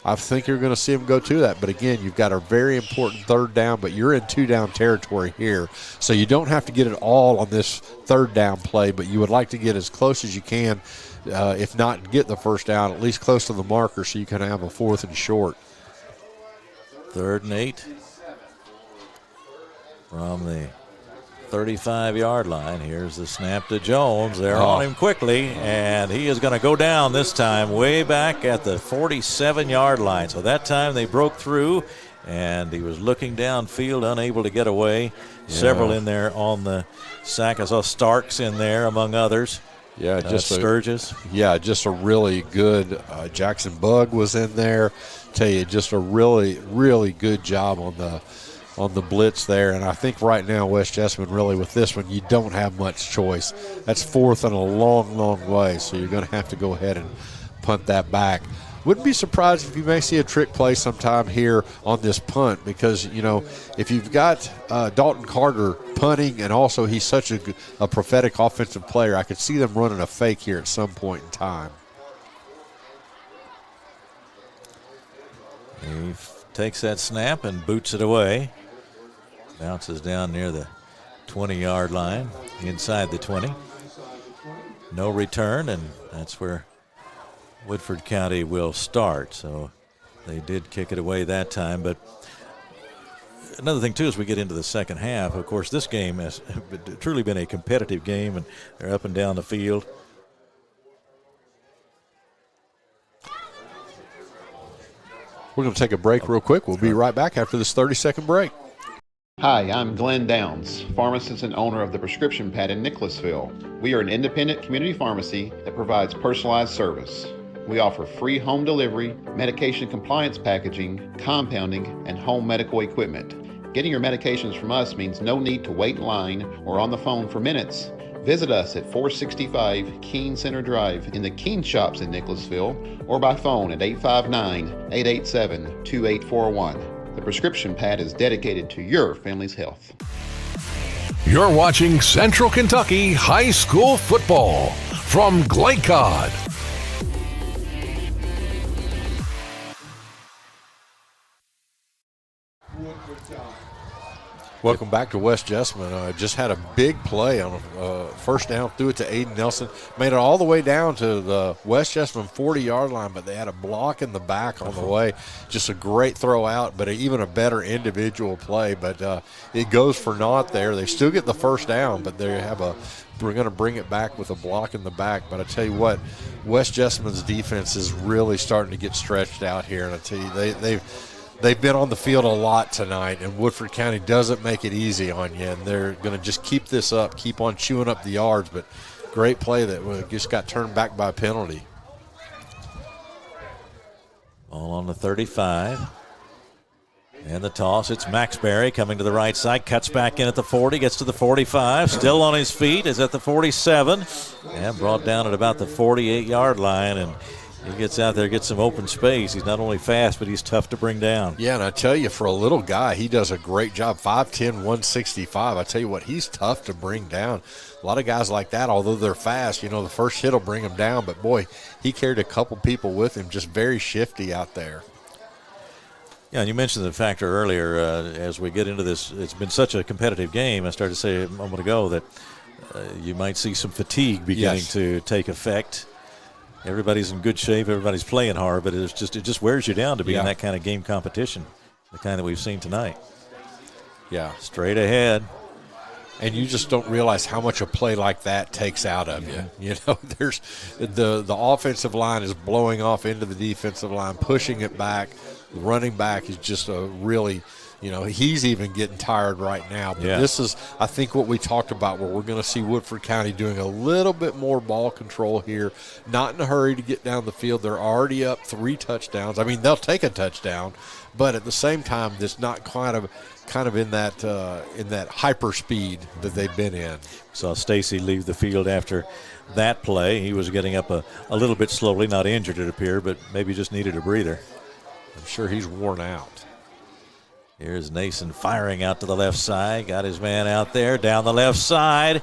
I think you're going to see him go to that. But again, you've got a very important third down, but you're in 2-down territory here. So you don't have to get it all on this third down play, but you would like to get as close as you can, if not get the first down, at least close to the marker so you can have a 4th and short. 3rd and 8 from the 35-yard line. Here's the snap to Jones. They're on him quickly, and he is going to go down this time way back at the 47-yard line. So that time they broke through, and he was looking downfield, unable to get away. Yeah. Several in there on the sack. I saw Starks in there, among others. Yeah, just Sturgis. Just a really good Jackson Bug was in there. Tell you, just a really, really good job on the blitz there. And I think right now West Jessamine really with this one, you don't have much choice. That's 4th and a long, long way, so you're going to have to go ahead and punt that back. Wouldn't be surprised if you may see a trick play sometime here on this punt, because, you know, if you've got Dalton Carter punting, and also he's such a prophetic offensive player, I could see them running a fake here at some point in time. He takes that snap and boots it away. Bounces down near the 20-yard line, inside the 20. No return, and that's where Woodford County will start. So they did kick it away that time. But another thing, too, as we get into the second half, of course, this game has truly been a competitive game, and they're up and down the field. We're going to take a break real quick. We'll be right back after this 30-second break. Hi, I'm Glenn Downs, pharmacist and owner of the Prescription Pad in Nicholasville. We are an independent community pharmacy that provides personalized service. We offer free home delivery, medication compliance packaging, compounding, and home medical equipment. Getting your medications from us means no need to wait in line or on the phone for minutes. Visit us at 465 Keene Center Drive in the Keene Shops in Nicholasville or by phone at 859-887-2841. The prescription pad is dedicated to your family's health. You're watching Central Kentucky High School Football from Glycod. Welcome back to West Jessamine. Just had a big play on first down, threw it to Aiden Nelson, made it all the way down to the West Jessamine 40-yard line, but they had a block in the back on the way. Just a great throw out, but even a better individual play. But it goes for naught there. They still get the first down, but we're going to bring it back with a block in the back. But I tell you what, West Jessamine's defense is really starting to get stretched out here, and I tell you, They've been on the field a lot tonight, and Woodford County doesn't make it easy on you, and they're going to just keep this up, keep on chewing up the yards, but great play that just got turned back by a penalty. Ball on the 35. And the toss, it's Maxberry coming to the right side, cuts back in at the 40, gets to the 45, still on his feet, is at the 47, and brought down at about the 48-yard line, and he gets out there, gets some open space. He's not only fast, but he's tough to bring down. Yeah, and I tell you, for a little guy, he does a great job. 5'10", 165. I tell you what, he's tough to bring down. A lot of guys like that, although they're fast, the first hit will bring him down. But, boy, he carried a couple people with him, just very shifty out there. Yeah, and you mentioned the factor earlier as we get into this. It's been such a competitive game. I started to say a moment ago that you might see some fatigue beginning to take effect. Everybody's in good shape. Everybody's playing hard, but it just wears you down to be in that kind of game competition, the kind that we've seen tonight. Yeah. Straight ahead. And you just don't realize how much a play like that takes out of you. There's the offensive line is blowing off into the defensive line, pushing it back. The running back is just a really – he's even getting tired right now. But this is, I think, what we talked about, where we're going to see Woodford County doing a little bit more ball control here, not in a hurry to get down the field. They're already up 3 touchdowns. I mean, they'll take a touchdown, but at the same time, it's not kind of in that hyper speed that they've been in. Saw Stacy leave the field after that play. He was getting up a little bit slowly, not injured it appeared, but maybe just needed a breather. I'm sure he's worn out. Here's Nason firing out to the left side. Got his man out there down the left side.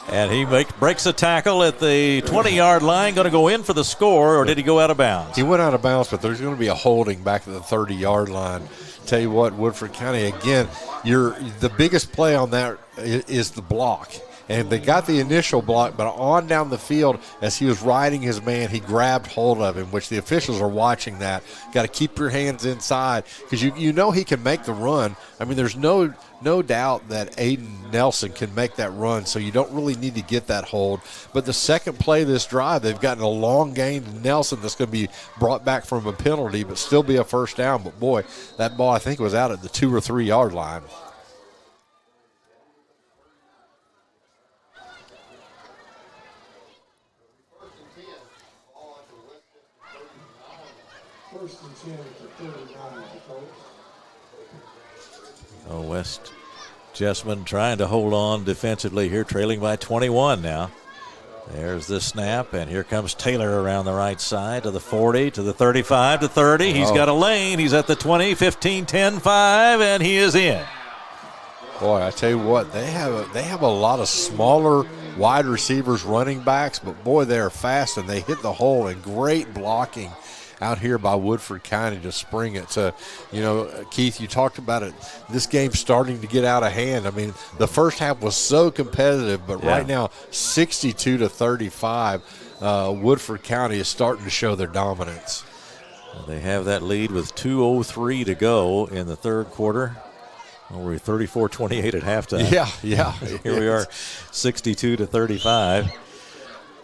And he breaks a tackle at the 20-yard line. Going to go in for the score, or did he go out of bounds? He went out of bounds, but there's going to be a holding back at the 30-yard line. Tell you what, Woodford County, again, the biggest play on that is the block. And they got the initial block, but on down the field, as he was riding his man, he grabbed hold of him, which the officials are watching that. Got to keep your hands inside, because he can make the run. I mean, there's no doubt that Aiden Nelson can make that run, so you don't really need to get that hold. But the second play of this drive, they've gotten a long gain to Nelson that's going to be brought back from a penalty, but still be a first down. But, boy, that ball, I think, was out at the 2 or 3 yard line. West Jessamine trying to hold on defensively here, trailing by 21 now. There's the snap, and here comes Taylor around the right side to the 40, to the 35, to 30. He's got a lane. He's at the 20, 15, 10, 5, and he is in. Boy, I tell you what, they have a lot of smaller wide receivers, running backs, but, boy, they are fast, and they hit the hole, and great blocking out here by Woodford County to spring it. So, Keith, you talked about it. This game's starting to get out of hand. I mean, the first half was so competitive, but right now, 62-35, Woodford County is starting to show their dominance. They have that lead with 2:03 to go in the third quarter. We're 34-28 at halftime. Yeah. Here we are, 62-35.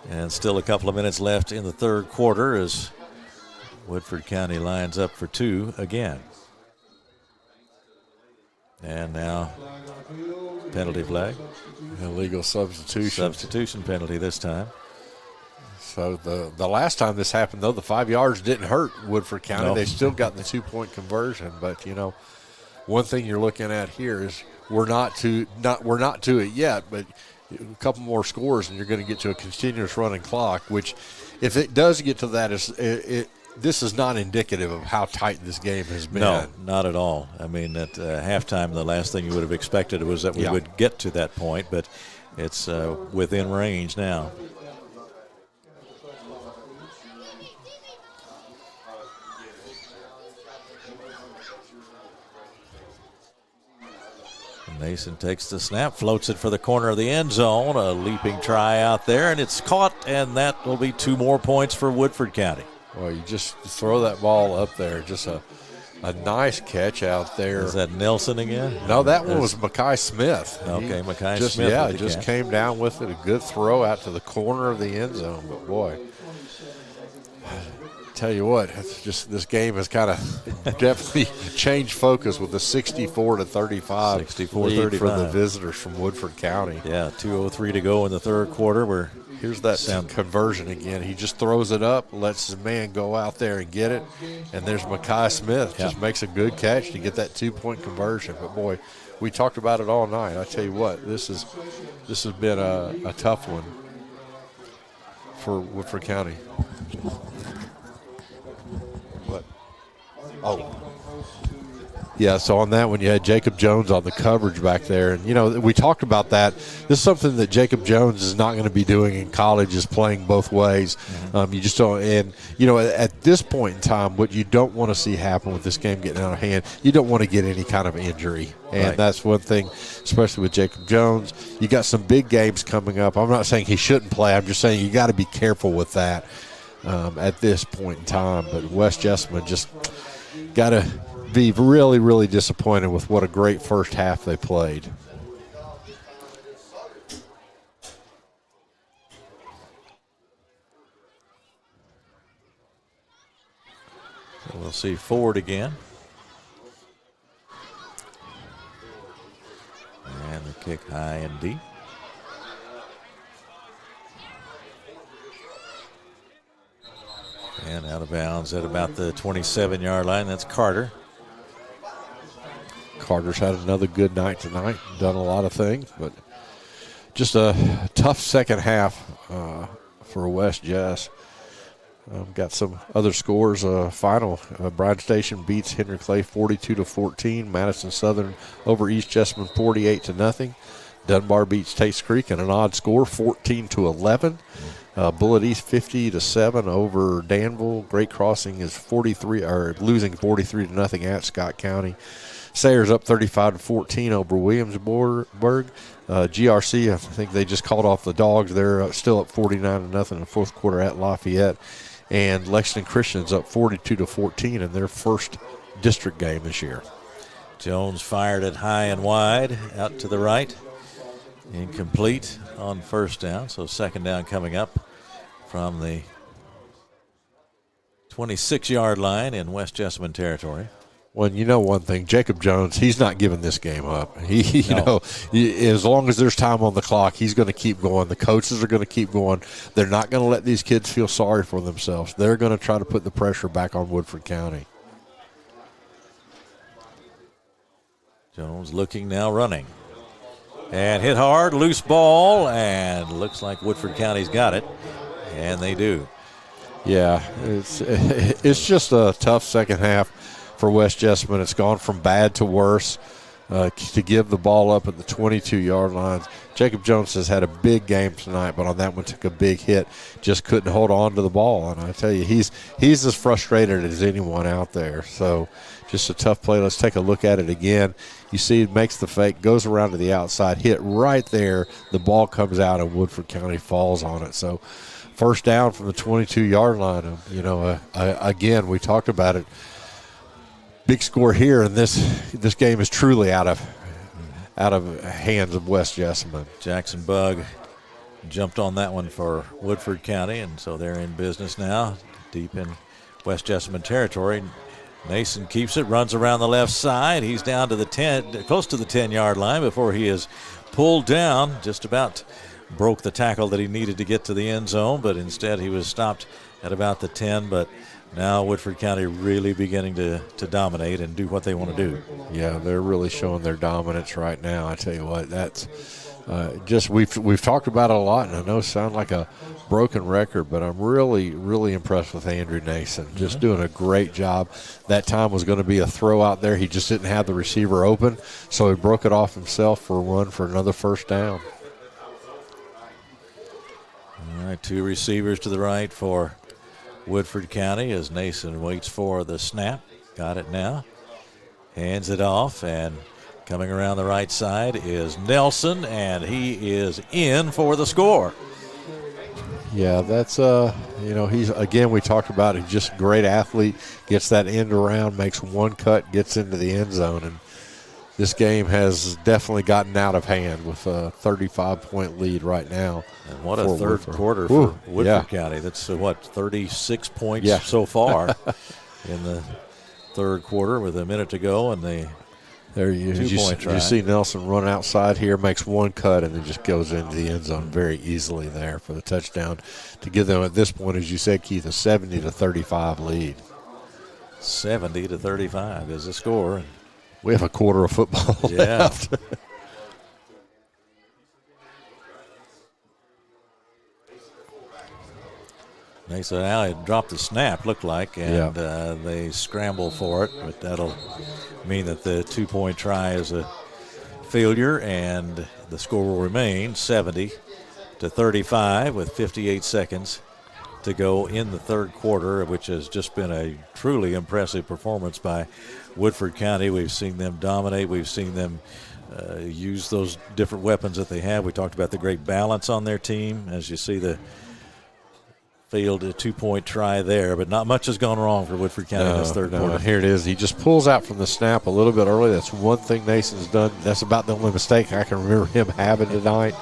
And still a couple of minutes left in the third quarter as Woodford County lines up for 2 again. And now penalty flag. Illegal substitution. Substitution penalty this time. So the last time this happened, though, the 5 yards didn't hurt Woodford County. No. They still got the 2-point conversion. But, you know, one thing you're looking at here is we're not to it yet, but a couple more scores and you're going to get to a continuous running clock, which if it does get to that, this is not indicative of how tight this game has been. No, not at all. I mean, at halftime, the last thing you would have expected was that we would get to that point, but it's within range now. Mason takes the snap, floats it for the corner of the end zone. A leaping try out there, and it's caught, and that will be 2 more points for Woodford County. Well, you just throw that ball up there. Just a nice catch out there. Is that Nelson again? No, that one was Mekhi Smith. Okay, Mekhi Smith. Yeah, just came down with it. A good throw out to the corner of the end zone. But, boy, tell you what, it's just this game has kind of definitely changed focus with the 64-35 lead for the visitors from Woodford County. Yeah, 2:03 to go in the third quarter. Here's that conversion again. He just throws it up, lets his man go out there and get it, and there's Mekhi Smith. Just makes a good catch to get that 2-point conversion. But, boy, we talked about it all night. I tell you what, this has been a tough one for Woodford County. What? Oh. Yeah, so on that one, you had Jacob Jones on the coverage back there. And, you know, we talked about that. This is something that Jacob Jones is not going to be doing in college, is playing both ways. Mm-hmm. You just don't – and, you know, at this point in time, what you don't want to see happen with this game getting out of hand, you don't want to get any kind of injury. And that's one thing, especially with Jacob Jones. You got some big games coming up. I'm not saying he shouldn't play. I'm just saying you got to be careful with that at this point in time. But West Jessamine just got to – be really, really disappointed with what a great first half they played. So we'll see Ford again. And the kick high and deep. And out of bounds at about the 27-yard line. That's Carter. Carter's had another good night tonight, done a lot of things, but just a tough second half for West Jess. Got some other scores. Final, Bryan Station beats Henry Clay 42-14. Madison Southern over East Jessamine 48-0. Dunbar beats Taste Creek in an odd score 14-11. Bullitt East 50-7 over Danville. Great Crossing is losing 43-0 at Scott County. Sayers up 35-14 over Williamsburg. GRC, I think they just called off the Dogs. They're still up 49-0 in the fourth quarter at Lafayette. And Lexington Christian's up 42-14 in their first district game this year. Jones fired it high and wide out to the right. Incomplete on first down. So second down coming up from the 26-yard line in West Jessamine territory. Well, you know one thing, Jacob Jones, he's not giving this game up. You know, as long as there's time on the clock, he's going to keep going. The coaches are going to keep going. They're not going to let these kids feel sorry for themselves. They're going to try to put the pressure back on Woodford County. Jones looking now, running. And hit hard, loose ball, and looks like Woodford County's got it, and they do. Yeah, it's just a tough second half for West Jessamine. It's gone from bad to worse. To give the ball up at the 22-yard line. Jacob Jones has had a big game tonight, but on that one took a big hit. Just couldn't hold on to the ball. And I tell you, he's as frustrated as anyone out there. So just a tough play. Let's take a look at it again. You see it makes the fake, goes around to the outside, hit right there. The ball comes out and Woodford County falls on it. So first down from the 22-yard line. You know, again, we talked about it. Big score here, and this game is truly out of hands of West Jessamine. Jackson Bugg jumped on that one for Woodford County, and so they're in business now, deep in West Jessamine territory. Mason keeps it, runs around the left side. He's down to the 10, close to the 10-yard line before he is pulled down just about broke the tackle that he needed to get to the end zone, but instead he was stopped at about the 10. But now Woodford County really beginning to dominate and do what they want to do. Yeah, they're really showing their dominance right now. I tell you what, that's just we've talked about it a lot, and I know it sounds like a broken record, but I'm really, really impressed with Andrew Nason. Just doing a great job. That time was going to be a throw out there. He just didn't have the receiver open, so he broke it off himself for a run for another first down. All right, 2 receivers to the right for Woodford County as Nason waits for the snap. Got it now. Hands it off, and coming around the right side is Nelson, and he is in for the score. Yeah, that's, he's, again, we talked about it, just a great athlete, gets that end around, makes one cut, gets into the end zone. And this game has definitely gotten out of hand with a 35-point lead right now. And what a third quarter for Woodford County. That's, 36 points so far in the third quarter with a minute to go, and there you see Nelson run outside here, makes one cut, and then just goes into the end zone very easily there for the touchdown to give them, at this point, as you said, Keith, a 70-35 lead. 70-35 is the score. We have a quarter of football left. So now it dropped the snap, looked like, and they scramble for it, but that'll mean that the 2-point try is a failure, and the score will remain 70-35 with 58 seconds to go in the third quarter, which has just been a truly impressive performance by Woodford County. We've seen them dominate. We've seen them use those different weapons that they have. We talked about the great balance on their team. As you see, the failed a 2-point try there, but not much has gone wrong for Woodford County in this third quarter. Here it is. He just pulls out from the snap a little bit early. That's one thing Nason's done. That's about the only mistake I can remember him having tonight.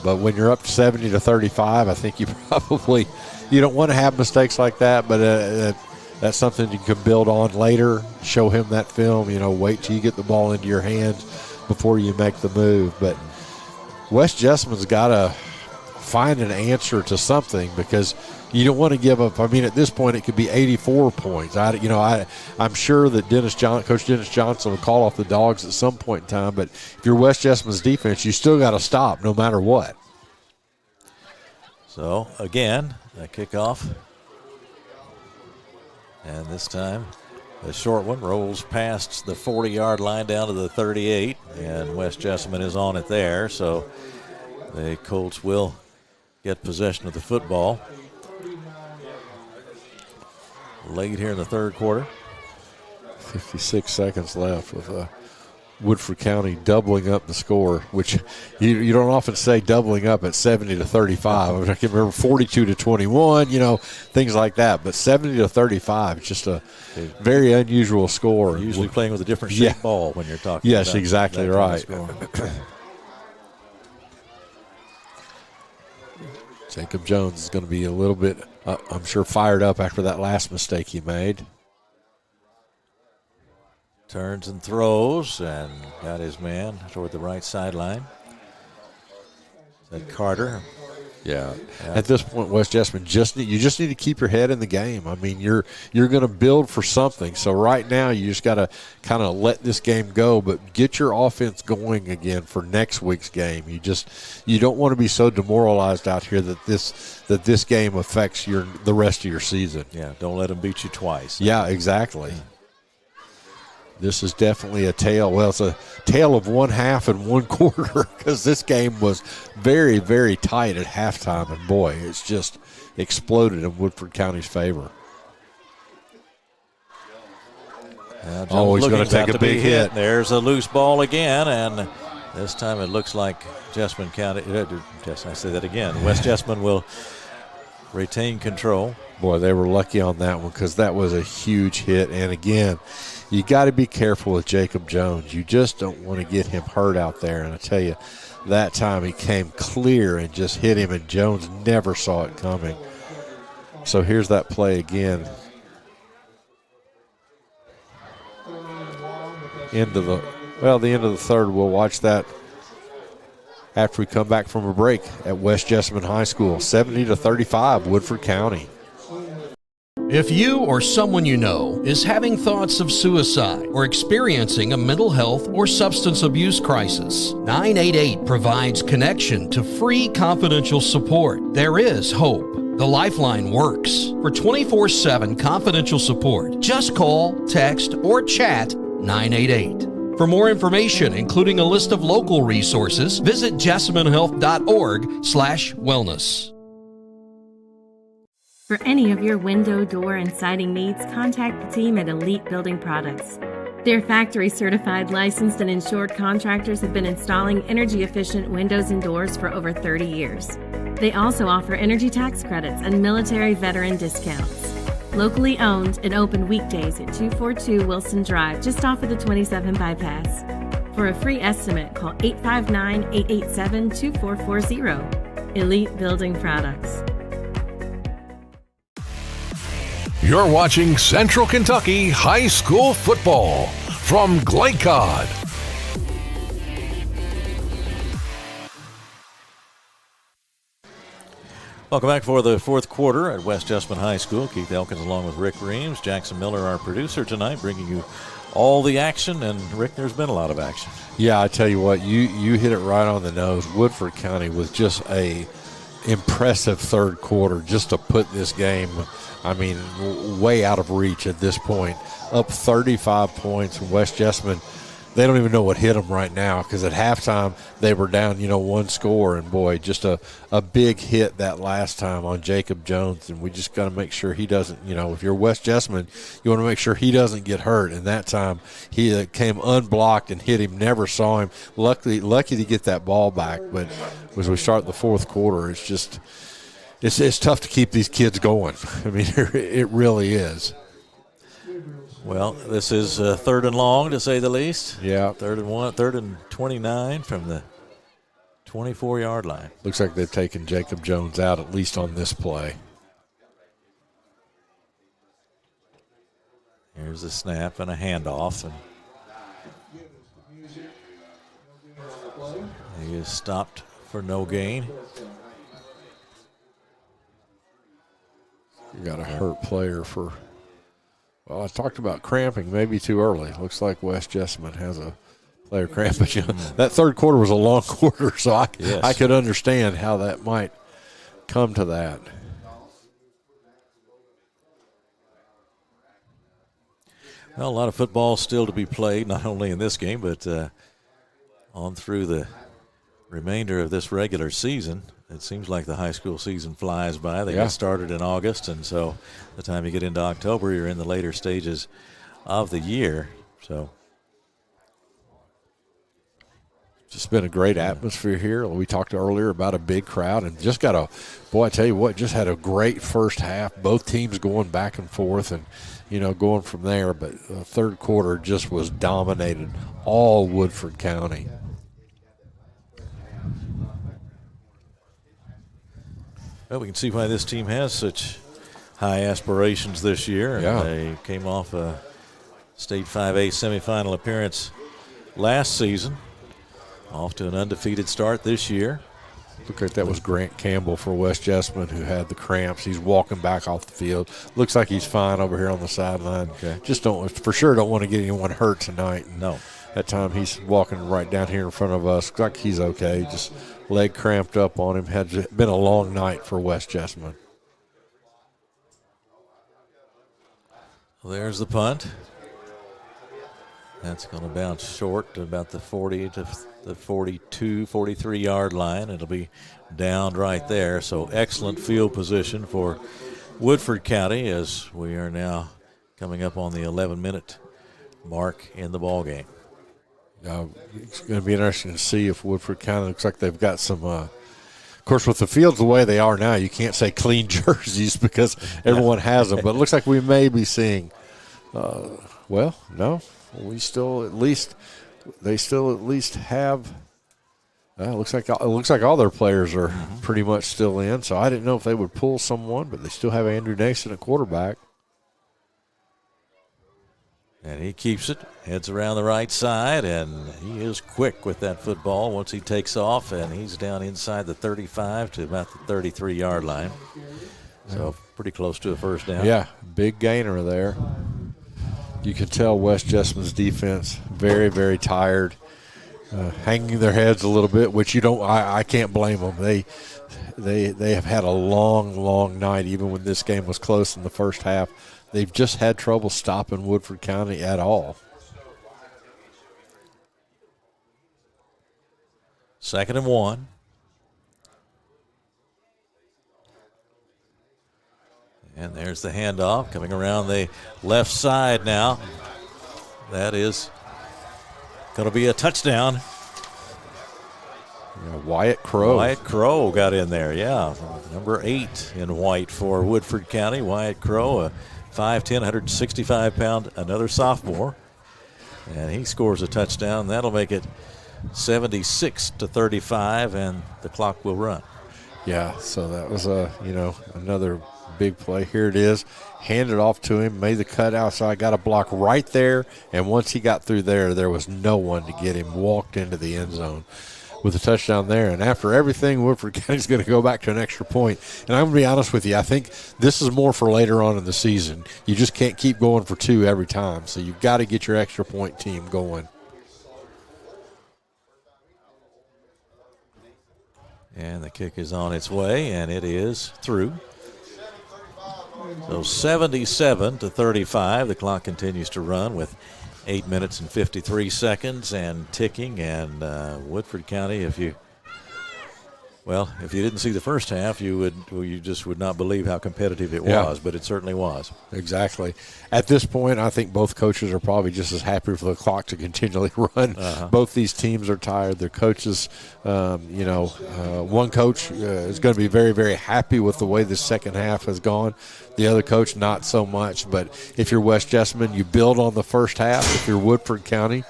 But when you're up 70-35, I think you don't want to have mistakes like that, but that's something you can build on later. Show him that film, wait till you get the ball into your hands before you make the move. But West Jessamine's got to find an answer to something, because you don't want to give up. I mean, at this point, it could be 84 points. I'm sure that Coach Dennis Johnson will call off the Dogs at some point in time, but if you're West Jessamine's defense, you still got to stop no matter what. So, again, a kickoff. And this time, the short one rolls past the 40-yard line down to the 38, and West Jessamine is on it there. So the Colts will get possession of the football late here in the third quarter. 56 seconds left with Woodford County doubling up the score, which you don't often say doubling up at 70-35. I can remember 42-21, things like that. But 70-35, it's just a very unusual score. Usually playing with a different shaped ball when you're talking. Yes, about exactly right. Jacob Jones is going to be a little bit, I'm sure, fired up after that last mistake he made. Turns and throws and got his man toward the right sideline. Is that Carter? Yeah. At this point, West Jessamine, you just need to keep your head in the game. I mean, you're going to build for something. So right now, you just got to kind of let this game go, but get your offense going again for next week's game. You don't want to be so demoralized out here that this game affects the rest of your season. Yeah. Don't let them beat you twice. Yeah, exactly. This is definitely a tale. Well, it's a tale of one half and one quarter, because this game was very, very tight at halftime, and boy, it's just exploded in Woodford County's favor. He's going to take a big hit. There's a loose ball again, and this time it looks like Jessamine County. I say that again. West Jessamine will retain control. Boy, they were lucky on that one, because that was a huge hit, and again, you got to be careful with Jacob Jones. You just don't want to get him hurt out there. And I tell you, that time he came clear and just hit him, and Jones never saw it coming. So here's that play again. The end of the third, we'll watch that after we come back from a break at West Jessamine High School. 70-35, Woodford County. If you or someone you know is having thoughts of suicide or experiencing a mental health or substance abuse crisis, 988 provides connection to free confidential support. There is hope. The Lifeline works. For 24/7 confidential support, just call, text, or chat 988. For more information, including a list of local resources, visit jessaminehealth.org/wellness. For any of your window, door, and siding needs, contact the team at Elite Building Products. Their factory-certified, licensed, and insured contractors have been installing energy-efficient windows and doors for over 30 years. They also offer energy tax credits and military veteran discounts. Locally owned and open weekdays at 242 Wilson Drive, just off of the 27 bypass. For a free estimate, call 859-887-2440. Elite Building Products. You're watching Central Kentucky High School Football from Glycod. Welcome back for the fourth quarter at West Jessamine High School. Keith Elkins along with Rick Reams. Jackson Miller, our producer tonight, bringing you all the action. And, Rick, there's been a lot of action. Yeah, I tell you what, you hit it right on the nose. Woodford County was just a impressive third quarter just to put this game, I mean, way out of reach at this point. Up 35 points from West Jessamine. They don't even know what hit them right now because at halftime they were down, one score. And, boy, just a big hit that last time on Jacob Jones. And we just got to make sure he doesn't, if you're West Jessamine, you want to make sure he doesn't get hurt. And that time he came unblocked and hit him, never saw him. Lucky to get that ball back. But as we start the fourth quarter, it's just it's tough to keep these kids going. I mean, it really is. Well, this is third and long, to say the least. Yeah. Third and 29 from the 24-yard line. Looks like they've taken Jacob Jones out, at least on this play. Here's a snap and a handoff. And he is stopped for no gain. You got a hurt player for... Well, I talked about cramping maybe too early. Looks like West Jessamine has a player cramping. That third quarter was a long quarter, so I could understand how that might come to that. Well, a lot of football still to be played, not only in this game, but on through the remainder of this regular season. It seems like the high school season flies by. They got started in August, and so the time you get into October, you're in the later stages of the year. So just been a great atmosphere here. We talked earlier about a big crowd, and just got I tell you what, just had a great first half. Both teams going back and forth and, going from there. But the third quarter just was dominated all Woodford County. Well, we can see why this team has such high aspirations this year. Yeah. They came off a state 5A semifinal appearance last season, off to an undefeated start this year. Looked like that was Grant Campbell for West Jessamine who had the cramps. He's walking back off the field. Looks like he's fine over here on the sideline. Okay. Just don't want to get anyone hurt tonight. No. That time he's walking right down here in front of us. Looks like he's okay. Just leg cramped up on him. Had been a long night for West Jessamine. Well, there's the punt. That's going to bounce short to about the 40 to the 42, 43-yard line. It'll be down right there. So excellent field position for Woodford County as we are now coming up on the 11-minute mark in the ball game. It's going to be interesting to see if Woodford County looks like they've got some of course, with the fields the way they are now, you can't say clean jerseys because everyone has them. But it looks like we may be seeing, they still at least have. It looks like all their players are pretty much still in. So I didn't know if they would pull someone, but they still have Andrew Nason at quarterback. And he keeps it, heads around the right side, and he is quick with that football once he takes off, and he's down inside the 35 to about the 33-yard line. So pretty close to a first down. Yeah, big gainer there. You can tell West Jessamine's defense very, very tired, hanging their heads a little bit, which you don't. I can't blame them. They have had a long, long night, even when this game was close in the first half. They've just had trouble stopping Woodford County at all. 2nd and 1. And there's the handoff coming around the left side now. That is going to be a touchdown. Yeah, Wyatt Crow. Wyatt Crow got in there, yeah. Number 8 in white for Woodford County. Wyatt Crow, a 5'10", 165-pound, another sophomore. And he scores a touchdown. That'll make it 76-35, and the clock will run. Yeah, so that was another big play. Here it is. Handed off to him, made the cut outside, got a block right there, and once he got through there was no one to get him. Walked into the end zone with a touchdown there. And after everything, Woodford County's going to go back to an extra point. And I'm going to be honest with you, I think this is more for later on in the season. You just can't keep going for 2 every time, so you've got to get your extra point team going. And the kick is on its way, and it is through. So 77-35. The clock continues to run with 8 minutes and 53 seconds and ticking. And Woodford County, if you didn't see the first half, you just would not believe how competitive it was, but it certainly was. Exactly. At this point, I think both coaches are probably just as happy for the clock to continually run. Both these teams are tired. Their coaches, one coach is going to be very, very happy with the way the second half has gone. The other coach, not so much. But if you're West Jessamine, you build on the first half. If you're Woodford County,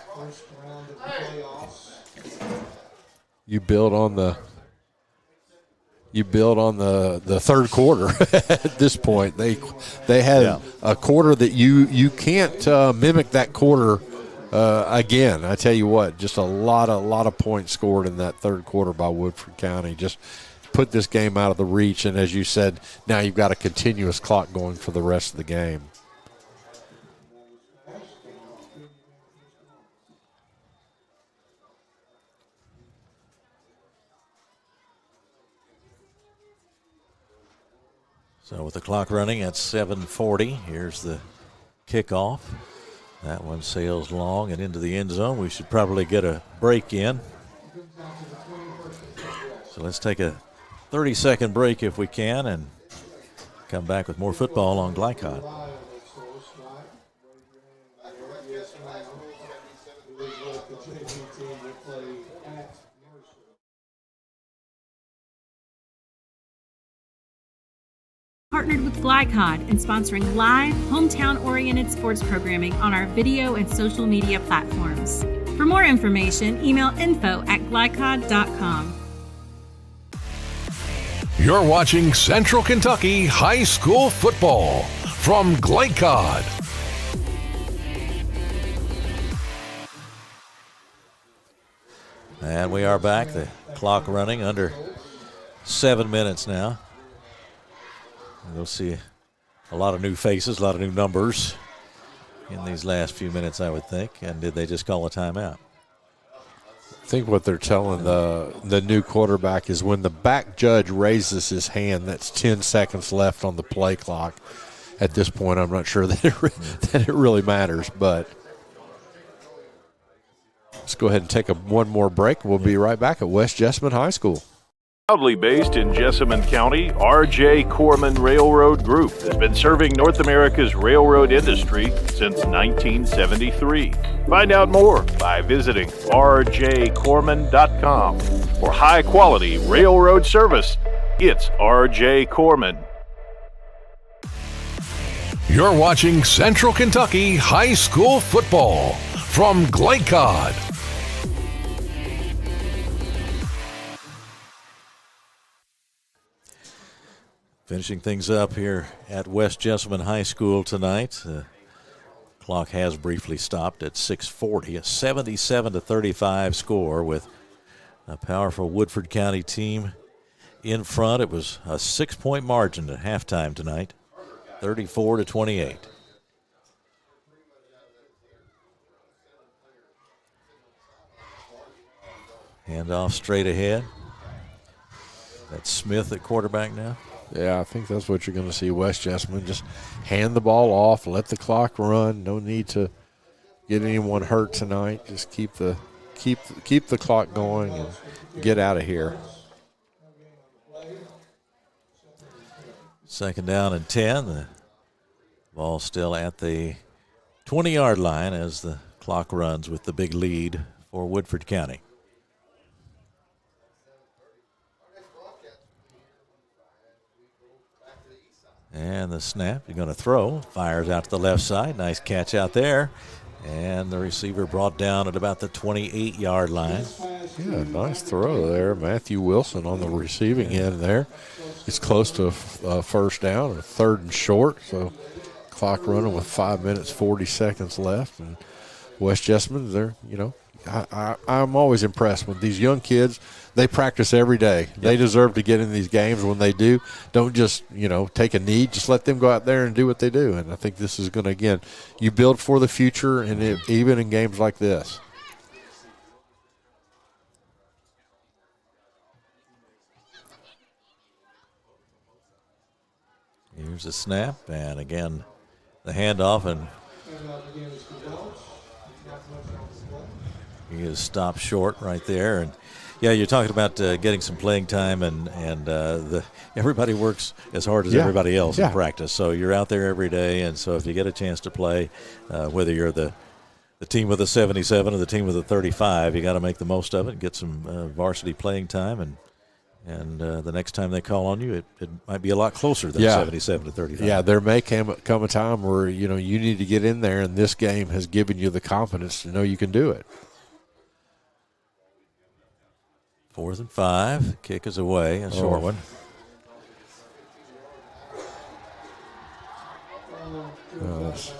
you build on the third quarter. At this point, they had a quarter that you can't mimic that quarter again. I tell you what, just a lot of points scored in that third quarter by Woodford County. Just put this game out of the reach, and as you said, now you've got a continuous clock going for the rest of the game. So with the clock running at 7:40, here's the kickoff. That one sails long and into the end zone. We should probably get a break in. So let's take a 30-second break if we can and come back with more football on Glycod. Partnered with Glycod and sponsoring live, hometown-oriented sports programming on our video and social media platforms. For more information, email info@glycod.com. You're watching Central Kentucky High School Football from Glycod. And we are back. The clock running under 7 minutes now. We'll see a lot of new faces, a lot of new numbers in these last few minutes, I would think. And did they just call a timeout? I think what they're telling the new quarterback is when the back judge raises his hand, that's 10 seconds left on the play clock. At this point, I'm not sure that it really matters, but let's go ahead and take one more break. We'll be right back at West Jessamine High School. Proudly based in Jessamine County, R.J. Corman Railroad Group has been serving North America's railroad industry since 1973. Find out more by visiting rjcorman.com. For high-quality railroad service, it's R.J. Corman. You're watching Central Kentucky High School Football from Glycod. Finishing things up here at West Jessamine High School tonight. Clock has briefly stopped at 6:40. A 77-35 score with a powerful Woodford County team in front. It was a 6-point margin at halftime tonight, 34-28. Handoff straight ahead. That's Smith at quarterback now. Yeah, I think that's what you're going to see. West Jessamine just hand the ball off, let the clock run. No need to get anyone hurt tonight. Just keep the clock going and get out of here. Second down and 10. The ball still at the 20-yard line as the clock runs with the big lead for Woodford County. And the snap, you're going to throw. Fires out to the left side. Nice catch out there. And the receiver brought down at about the 28-yard line. Yeah, nice throw there. Matthew Wilson on the receiving end there. It's close to a first down, a 3rd and short. So clock running with 5 minutes, 40 seconds left. And West Jessamine, they're, I'm always impressed with these young kids. They practice every day. Yep. They deserve to get in these games. When they do, don't just, take a knee. Just let them go out there and do what they do. And I think this is going to, again, you build for the future, and even in games like this. Here's the snap, and again, the handoff, and he is stopped short right there. And yeah, you're talking about getting some playing time, and everybody works as hard as everybody else in practice. So you're out there every day, and so if you get a chance to play, whether you're the team with a 77 or the team with a 35, you got to make the most of it and get some varsity playing time. And the next time they call on you, it might be a lot closer than 77 to 35. Yeah, there may come a time where, you need to get in there, and this game has given you the confidence to know you can do it. 4th and 5. Kick is away, a short one.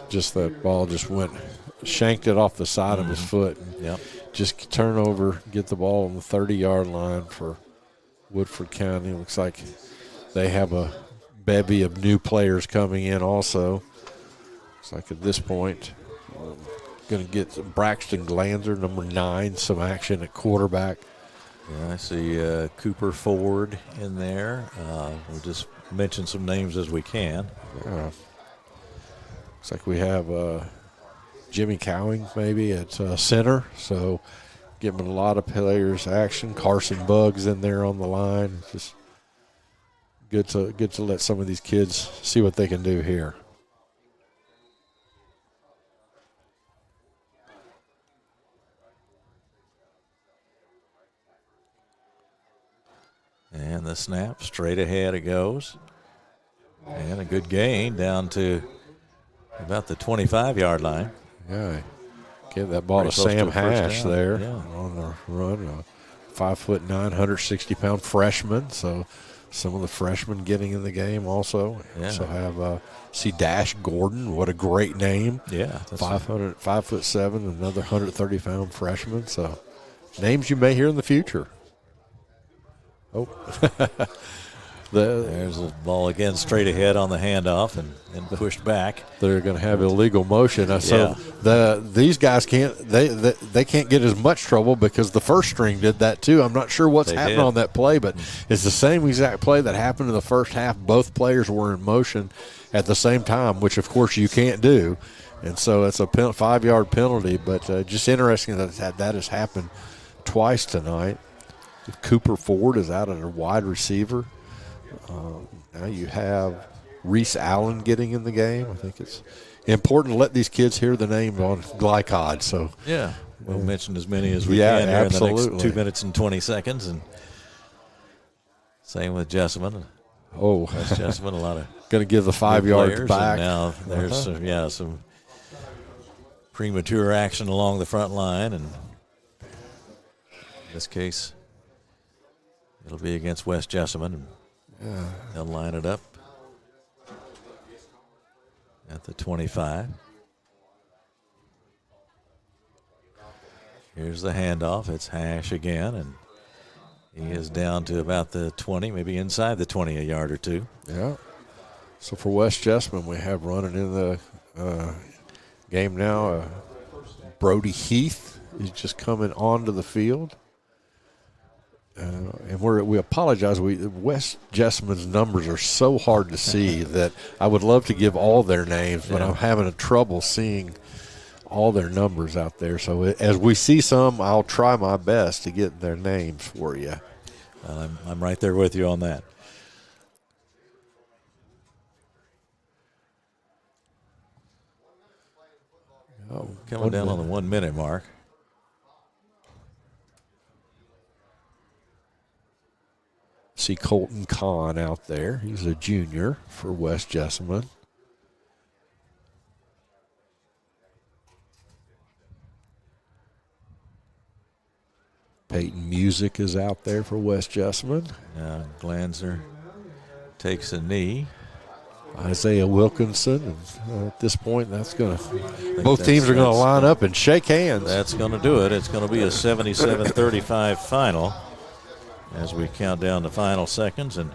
Just that ball just shanked it off the side of his foot. Yep. Just turn over, get the ball on the 30-yard line for Woodford County. Looks like they have a bevy of new players coming in also. Looks like at this point, going to get Braxton Glanzer, number 9, some action at quarterback. Yeah, I see Cooper Ford in there. We'll just mention some names as we can. Looks like we have Jimmy Cowing maybe at center, so giving a lot of players action. Carson Buggs in there on the line. Just good to let some of these kids see what they can do here. And the snap, straight ahead it goes. And a good gain down to about the 25-yard line. Yeah, give that ball to Sam Hash there on the run. 5'9", 160-pound freshman. So some of the freshmen getting in the game also. Yeah. So have see Dash Gordon. What a great name. Yeah, 5'7", another 130-pound freshman. So names you may hear in the future. Oh, there's the ball again straight ahead on the handoff and pushed back. They're going to have illegal motion. So these guys can't they can't get as much trouble because the first string did that too. I'm not sure what's happening on that play, but it's the same exact play that happened in the first half. Both players were in motion at the same time, which of course you can't do. And so it's a 5-yard penalty, but just interesting that has happened twice tonight. Cooper Ford is out at a wide receiver. Now you have Reese Allen getting in the game. I think it's important to let these kids hear the name on Glycod. So we'll mention as many as we can here in the next 2 minutes and 20 seconds. And same with Jessamine. West Jessamine, a lot of going to give the 5 yards back. And now there's some premature action along the front line, and in this case, it'll be against West Jessamine. They'll line it up at the 25. Here's the handoff. It's Hash again, and he is down to about the 20, maybe inside the 20, a yard or two. Yeah. So for West Jessamine, we have running in the game now. Brody Heath is just coming onto the field. And we apologize. West Jessamine's numbers are so hard to see that I would love to give all their names, but I'm having trouble seeing all their numbers out there. So as we see some, I'll try my best to get their names for you. I'm right there with you on that. Coming down on the 1 minute mark. See Colton Kahn out there. He's a junior for West Jessamine. Peyton Music is out there for West Jessamine. Glanzer takes a knee. Isaiah Wilkinson. And at this point, both teams are going to line up and shake hands. That's going to do it. It's going to be a 77-35 final as we count down the final seconds and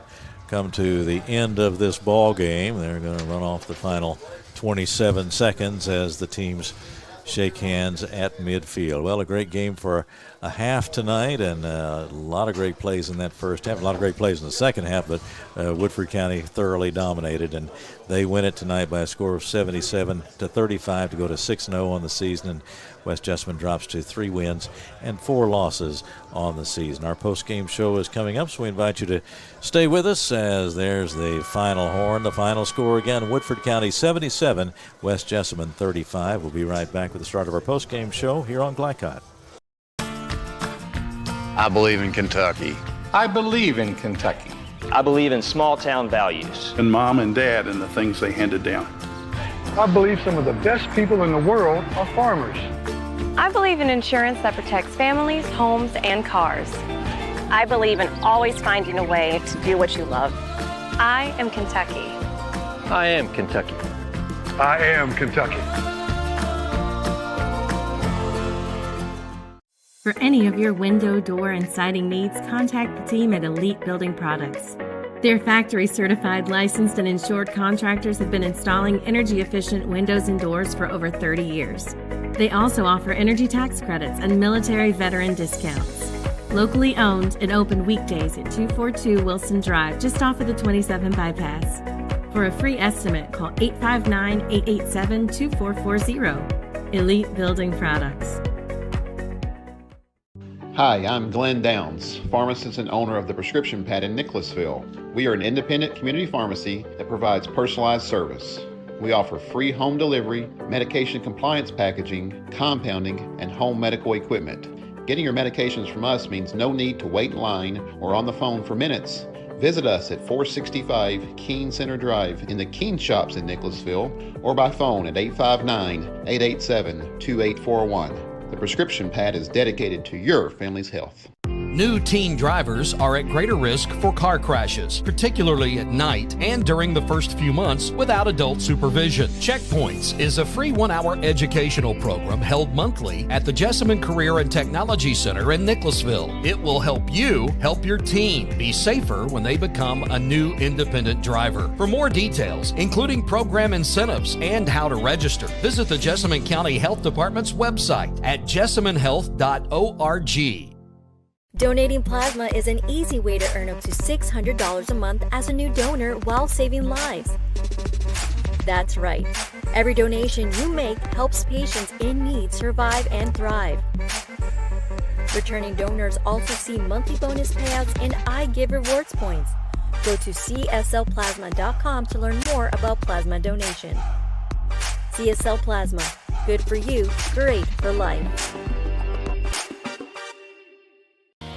come to the end of this ball game. They're going to run off the final 27 seconds as the teams shake hands at midfield. Well, a great game for a half tonight, and a lot of great plays in that first half, a lot of great plays in the second half, but Woodford County thoroughly dominated, and they win it tonight by a score of 77-35 to go to 6-0 on the season, and West Jessamine drops to 3 wins and 4 losses on the season. Our post-game show is coming up, so we invite you to stay with us as there's the final horn, the final score again, Woodford County 77, West Jessamine 35. We'll be right back with the start of our post-game show here on Glycott. I believe in Kentucky. I believe in Kentucky. I believe in small town values. And Mom and Dad and the things they handed down. I believe some of the best people in the world are farmers. I believe in insurance that protects families, homes, and cars. I believe in always finding a way to do what you love. I am Kentucky. I am Kentucky. I am Kentucky. For any of your window, door, and siding needs, contact the team at Elite Building Products. Their factory-certified, licensed, and insured contractors have been installing energy-efficient windows and doors for over 30 years. They also offer energy tax credits and military veteran discounts. Locally owned and open weekdays at 242 Wilson Drive, just off of the 27 bypass. For a free estimate, call 859-887-2440. Elite Building Products. Hi, I'm Glenn Downs, pharmacist and owner of the Prescription Pad in Nicholasville. We are an independent community pharmacy that provides personalized service. We offer free home delivery, medication compliance packaging, compounding, and home medical equipment. Getting your medications from us means no need to wait in line or on the phone for minutes. Visit us at 465 Keene Center Drive in the Keene Shops in Nicholasville or by phone at 859-887-2841. The Prescription Pad is dedicated to your family's health. New teen drivers are at greater risk for car crashes, particularly at night and during the first few months without adult supervision. Checkpoints is a free 1-hour educational program held monthly at the Jessamine Career and Technology Center in Nicholasville. It will help you help your teen be safer when they become a new independent driver. For more details, including program incentives and how to register, visit the Jessamine County Health Department's website at jessaminehealth.org. Donating plasma is an easy way to earn up to $600 a month as a new donor while saving lives. That's right. Every donation you make helps patients in need survive and thrive. Returning donors also see monthly bonus payouts and I Give Rewards points. Go to cslplasma.com to learn more about plasma donation. CSL Plasma. Good for you, great for life.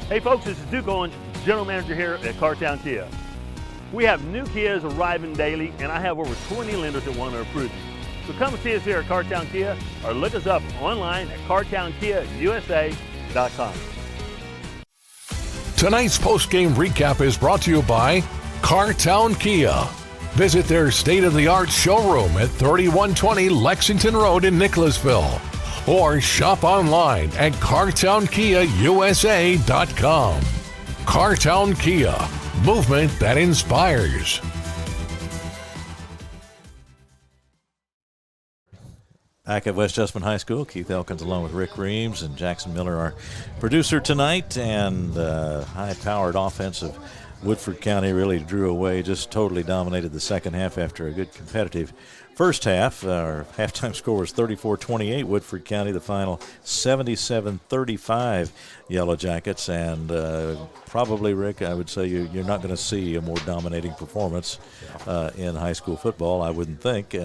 Hey folks, this is Duke Owens, General Manager here at Cartown Kia. We have new Kias arriving daily, and I have over 20 lenders that want to approve you. So come and see us here at Cartown Kia, or look us up online at cartownkiausa.com. Tonight's post-game recap is brought to you by Cartown Kia. Visit their state-of-the-art showroom at 3120 Lexington Road in Nicholasville, or shop online at CartownKiaUSA.com. Cartown Kia, movement that inspires. Back at West Jessamine High School, Keith Elkins along with Rick Reams and Jackson Miller, our producer tonight, and high-powered offensive Woodford County really drew away, just totally dominated the second half after a good competitive first half. Our halftime score was 34-28 Woodford County, the final 77-35 Yellow Jackets, and probably, Rick, I would say you're not going to see a more dominating performance in high school football, I wouldn't think,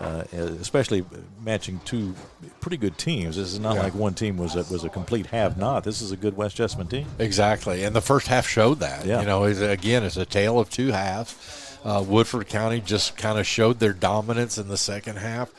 especially matching two pretty good teams. This is not like one team was a complete have-not. This is a good West Jessamine team. Exactly, and the first half showed that. Yeah. You know, it's a tale of two halves. Woodford County just kind of showed their dominance in the second half.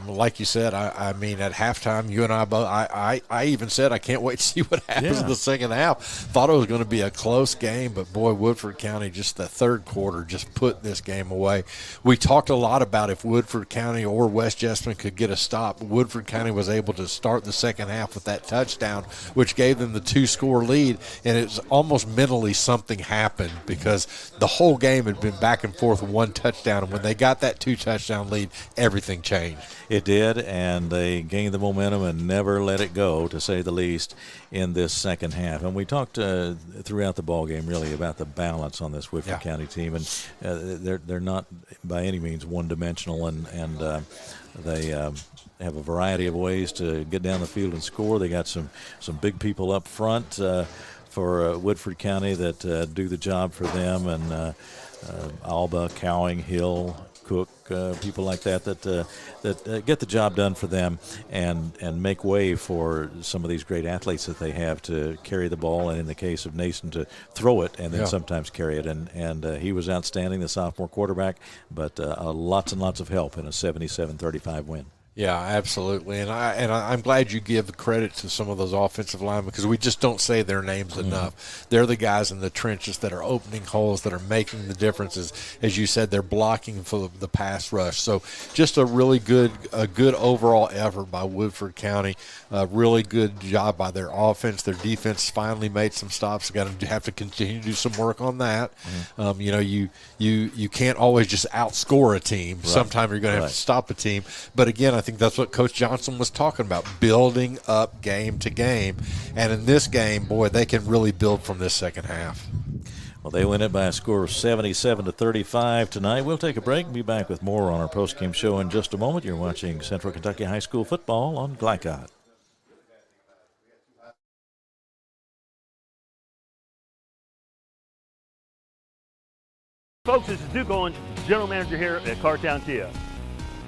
Like you said, I mean, at halftime, you and I both, I even said I can't wait to see what happens in the second half. Thought it was going to be a close game, but boy, Woodford County, just the third quarter, just put this game away. We talked a lot about if Woodford County or West Jessamine could get a stop. Woodford County was able to start the second half with that touchdown, which gave them the 2-score lead, and it's almost mentally something happened because the whole game had been back and forth with one touchdown, and when they got that 2-touchdown lead, everything changed. It did, and they gained the momentum and never let it go, to say the least, in this second half. And we talked throughout the ball game really about the balance on this Woodford County team, and they're not by any means one-dimensional, and they have a variety of ways to get down the field and score. They got some big people up front for Woodford County that do the job for them, and Alba, Cowing, Hill, Cook, people like that get the job done for them and make way for some of these great athletes that they have to carry the ball, and in the case of Nason, to throw it and then sometimes carry it. And he was outstanding, the sophomore quarterback, but lots and lots of help in a 77-35 win. Yeah, absolutely, and I'm glad you give credit to some of those offensive linemen because we just don't say their names enough. They're the guys in the trenches that are opening holes, that are making the differences. As you said, they're blocking for the pass rush. So just a really good overall effort by Woodford County. Really good job by their offense. Their defense finally made some stops. Got to have to continue to do some work on that. You know, you can't always just outscore a team. Right. Sometimes you're going to have to stop a team. But again, I think that's what Coach Johnson was talking about, building up game to game. And in this game, boy, they can really build from this second half. Well, they win it by a score of 77-35 tonight. We'll take a break and be back with more on our postgame show in just a moment. You're watching Central Kentucky High School football on Glycod. Folks, this is Duke Owens, General Manager here at Cartown Kia.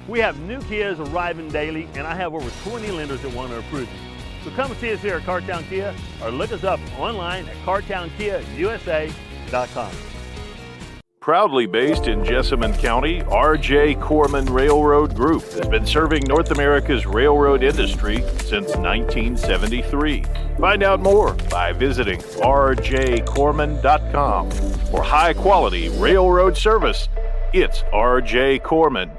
We have new Kias arriving daily, and I have over 20 lenders that want to approve you. So come and see us here at Cartown Kia, or look us up online at CartownKiaUSA.com. Proudly based in Jessamine County, R.J. Corman Railroad Group has been serving North America's railroad industry since 1973. Find out more by visiting rjcorman.com. For high-quality railroad service, it's R.J. Corman.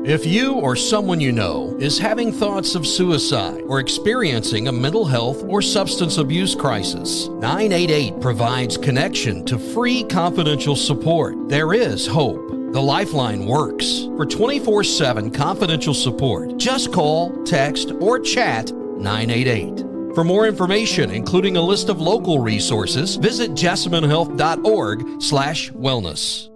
If you or someone you know is having thoughts of suicide or experiencing a mental health or substance abuse crisis, 988 provides connection to free confidential support. There is hope. The Lifeline works. For 24/7 confidential support, just call, text, or chat 988. For more information, including a list of local resources, visit JessamineHealth.org/wellness.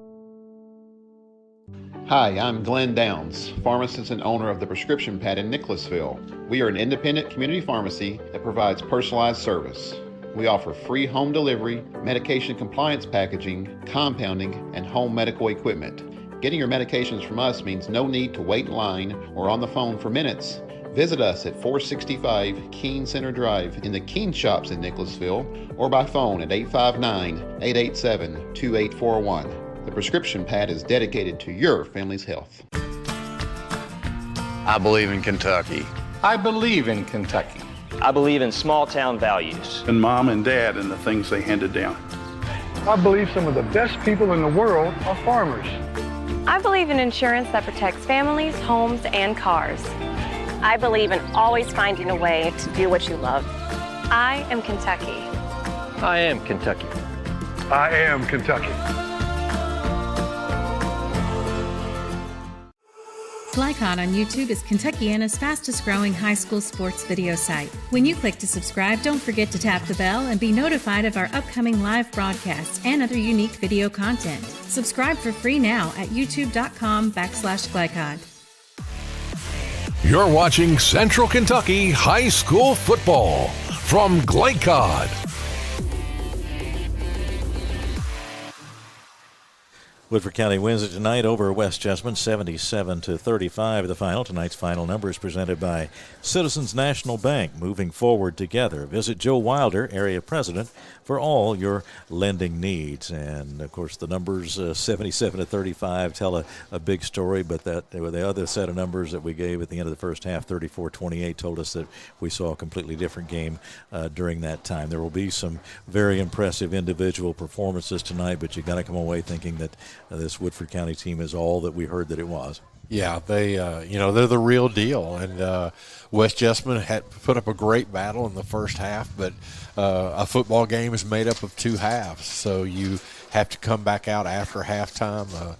Hi, I'm Glenn Downs, pharmacist and owner of the Prescription Pad in Nicholasville. We are an independent community pharmacy that provides personalized service. We offer free home delivery, medication compliance packaging, compounding, and home medical equipment. Getting your medications from us means no need to wait in line or on the phone for minutes. Visit us at 465 Keene Center Drive in the Keene Shops in Nicholasville or by phone at 859-887-2841. The Prescription Pad is dedicated to your family's health. I believe in Kentucky. I believe in Kentucky. I believe in small town values. And Mom and Dad and the things they handed down. I believe some of the best people in the world are farmers. I believe in insurance that protects families, homes, and cars. I believe in always finding a way to do what you love. I am Kentucky. I am Kentucky. I am Kentucky. Glycod on YouTube is Kentuckiana's fastest growing high school sports video site. When you click to subscribe, don't forget to tap the bell and be notified of our upcoming live broadcasts and other unique video content. Subscribe for free now at youtube.com/Glycod. You're watching Central Kentucky High School Football from Glycod. Woodford County wins it tonight over West Jessamine, 77-35. The final. Tonight's final number is presented by Citizens National Bank. Moving forward together. Visit Joe Wilder, area president, for all your lending needs. And of course, the numbers 77-35 tell a big story. But the other set of numbers that we gave at the end of the first half, 34-28, told us that we saw a completely different game during that time. There will be some very impressive individual performances tonight, but you got to come away thinking that this Woodford County team is all that we heard that it was. Yeah, they're the real deal. And West Jessamine had put up a great battle in the first half, but a football game is made up of two halves. So you have to come back out after halftime, a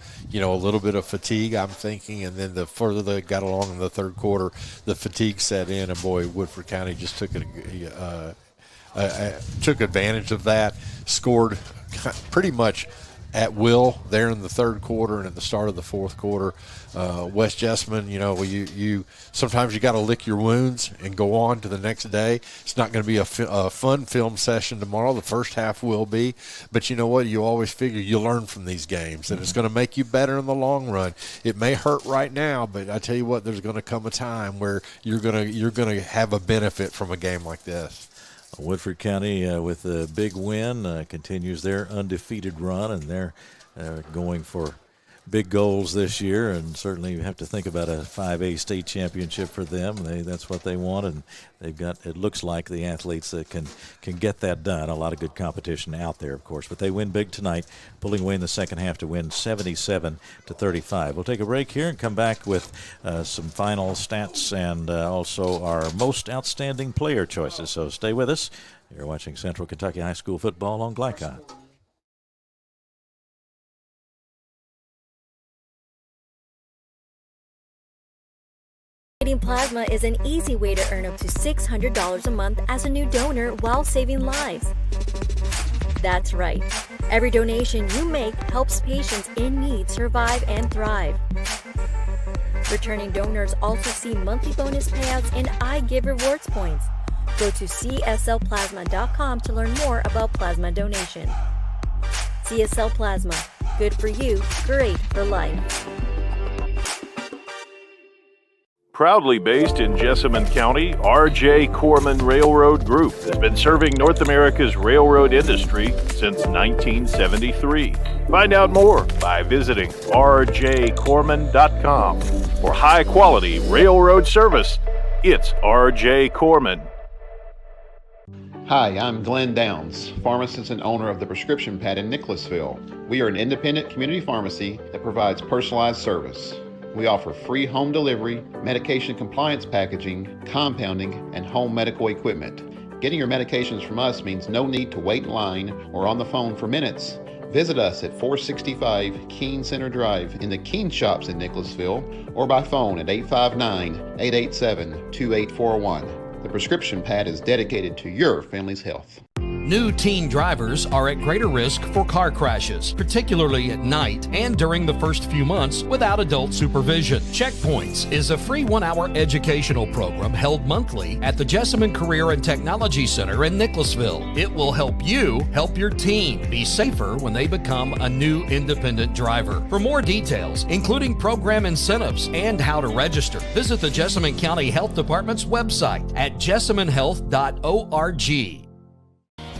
little bit of fatigue, I'm thinking, and then the further they got along in the third quarter, the fatigue set in, and boy, Woodford County just took advantage of that, scored pretty much at will there in the third quarter and at the start of the fourth quarter. West Jessamine, you sometimes you got to lick your wounds and go on to the next day. It's not going to be a fun film session tomorrow. The first half will be, but you know what? You always figure you learn from these games, and it's going to make you better in the long run. It may hurt right now, but I tell you what, there's going to come a time where you're going to have a benefit from a game like this. Woodford County with a big win continues their undefeated run, and they're going for big goals this year, and certainly you have to think about a 5A state championship for them. That's what they want, and they've got, it looks like, the athletes that can get that done. A lot of good competition out there, of course, but they win big tonight, pulling away in the second half to win 77-35. We'll take a break here and come back with some final stats and also our most outstanding player choices. So stay with us. You're watching Central Kentucky High School football on Glycod. Plasma is an easy way to earn up to $600 a month as a new donor while saving lives. That's right. Every donation you make helps patients in need survive and thrive. Returning donors also see monthly bonus payouts and I Give rewards points. Go to cslplasma.com to learn more about plasma donation. CSL Plasma. Good for you, great for life. Proudly based in Jessamine County, R.J. Corman Railroad Group has been serving North America's railroad industry since 1973. Find out more by visiting rjcorman.com. For high-quality railroad service, it's R.J. Corman. Hi, I'm Glenn Downs, pharmacist and owner of the Prescription Pad in Nicholasville. We are an independent community pharmacy that provides personalized service. We offer free home delivery, medication compliance packaging, compounding, and home medical equipment. Getting your medications from us means no need to wait in line or on the phone for minutes. Visit us at 465 Keene Center Drive in the Keene Shops in Nicholasville or by phone at 859-887-2841. The Prescription Pad is dedicated to your family's health. New teen drivers are at greater risk for car crashes, particularly at night and during the first few months without adult supervision. Checkpoints is a free 1-hour educational program held monthly at the Jessamine Career and Technology Center in Nicholasville. It will help you help your teen be safer when they become a new independent driver. For more details, including program incentives and how to register, visit the Jessamine County Health Department's website at jessaminehealth.org.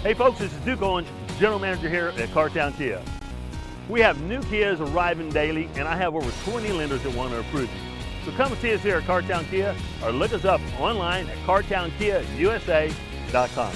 Hey folks, this is Duke Owens, General Manager here at Cartown Kia. We have new Kias arriving daily, and I have over 20 lenders that want to approve you. So come and see us here at Cartown Kia, or look us up online at cartownkiausa.com.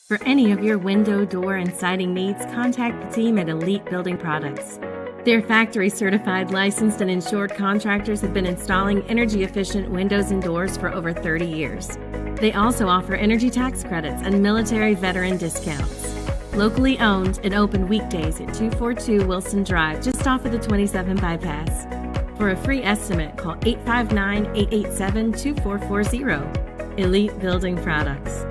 For any of your window, door, and siding needs, contact the team at Elite Building Products. Their factory-certified, licensed, and insured contractors have been installing energy-efficient windows and doors for over 30 years. They also offer energy tax credits and military veteran discounts. Locally owned and open weekdays at 242 Wilson Drive, just off of the 27 bypass. For a free estimate, call 859-887-2440. Elite Building Products.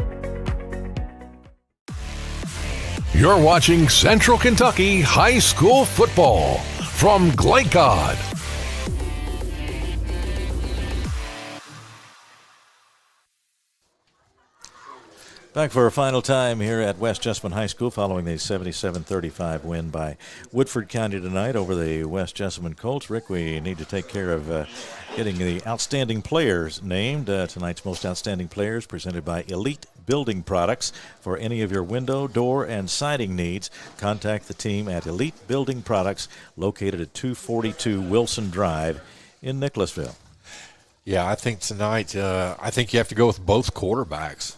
You're watching Central Kentucky High School Football from Glycod. Back for a final time here at West Jessamine High School following the 77-35 win by Woodford County tonight over the West Jessamine Colts. Rick, we need to take care of getting the outstanding players named. Tonight's most outstanding players presented by Elite Building Products. For any of your window, door, and siding needs, contact the team at Elite Building Products located at 242 Wilson Drive in Nicholasville. Yeah, I think tonight, I think you have to go with both quarterbacks.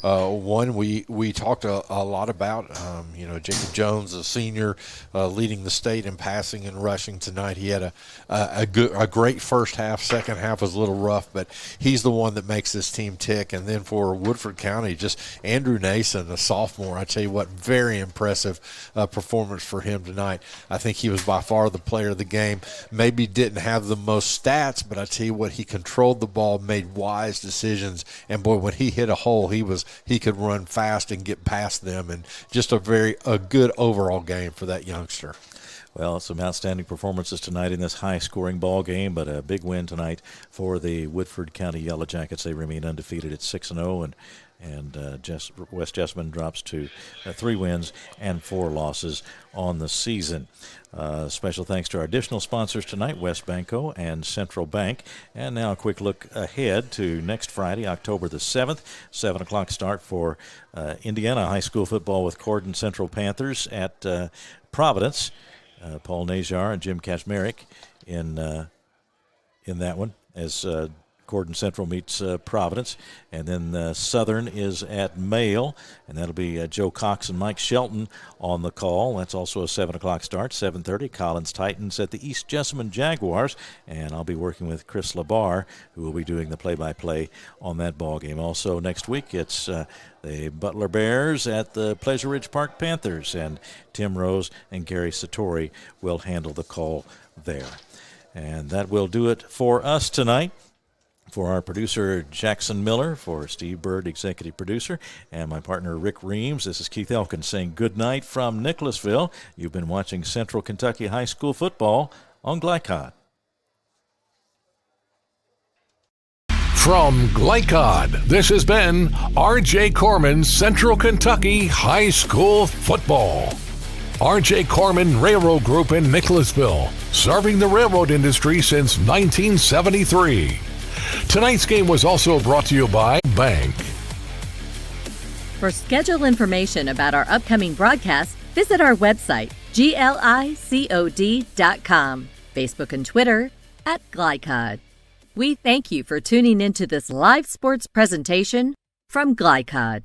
One we talked a lot about, Jacob Jones, a senior, leading the state in passing and rushing tonight. He had a great first half. Second half was a little rough, but he's the one that makes this team tick. And then for Woodford County, just Andrew Nason, a sophomore, I tell you what, very impressive performance for him tonight. I think he was by far the player of the game. Maybe didn't have the most stats, but I tell you what, he controlled the ball, made wise decisions, and boy, when he hit a hole, he could run fast and get past them, and just a good overall game for that youngster. Well, some outstanding performances tonight in this high-scoring ball game, but a big win tonight for the Woodford County Yellow Jackets. They remain undefeated at 6-0, and West Jessamine drops to 3 wins and 4 losses on the season. Special thanks to our additional sponsors tonight, West Banco and Central Bank. And now a quick look ahead to next Friday, October the 7th, 7 o'clock start for Indiana high school football with Corden Central Panthers at Providence. Paul Najar and Jim Kashmerick in that one as Corden Central meets Providence. And then Southern is at Male, and that'll be Joe Cox and Mike Shelton on the call. That's also a 7 o'clock start. 7:30, Collins Titans at the East Jessamine Jaguars, and I'll be working with Chris Labar, who will be doing the play-by-play on that ball game. Also next week, it's the Butler Bears at the Pleasure Ridge Park Panthers, and Tim Rose and Gary Satori will handle the call there. And that will do it for us tonight. For our producer, Jackson Miller, for Steve Bird, executive producer, and my partner, Rick Reams, this is Keith Elkins saying good night from Nicholasville. You've been watching Central Kentucky High School football on Glycod. From Glycod, this has been R.J. Corman's Central Kentucky High School football. R.J. Corman Railroad Group in Nicholasville, serving the railroad industry since 1973. Tonight's game was also brought to you by Bank. For schedule information about our upcoming broadcasts, visit our website, glicod.com, Facebook and Twitter @Glycod. We thank you for tuning into this live sports presentation from Glycod.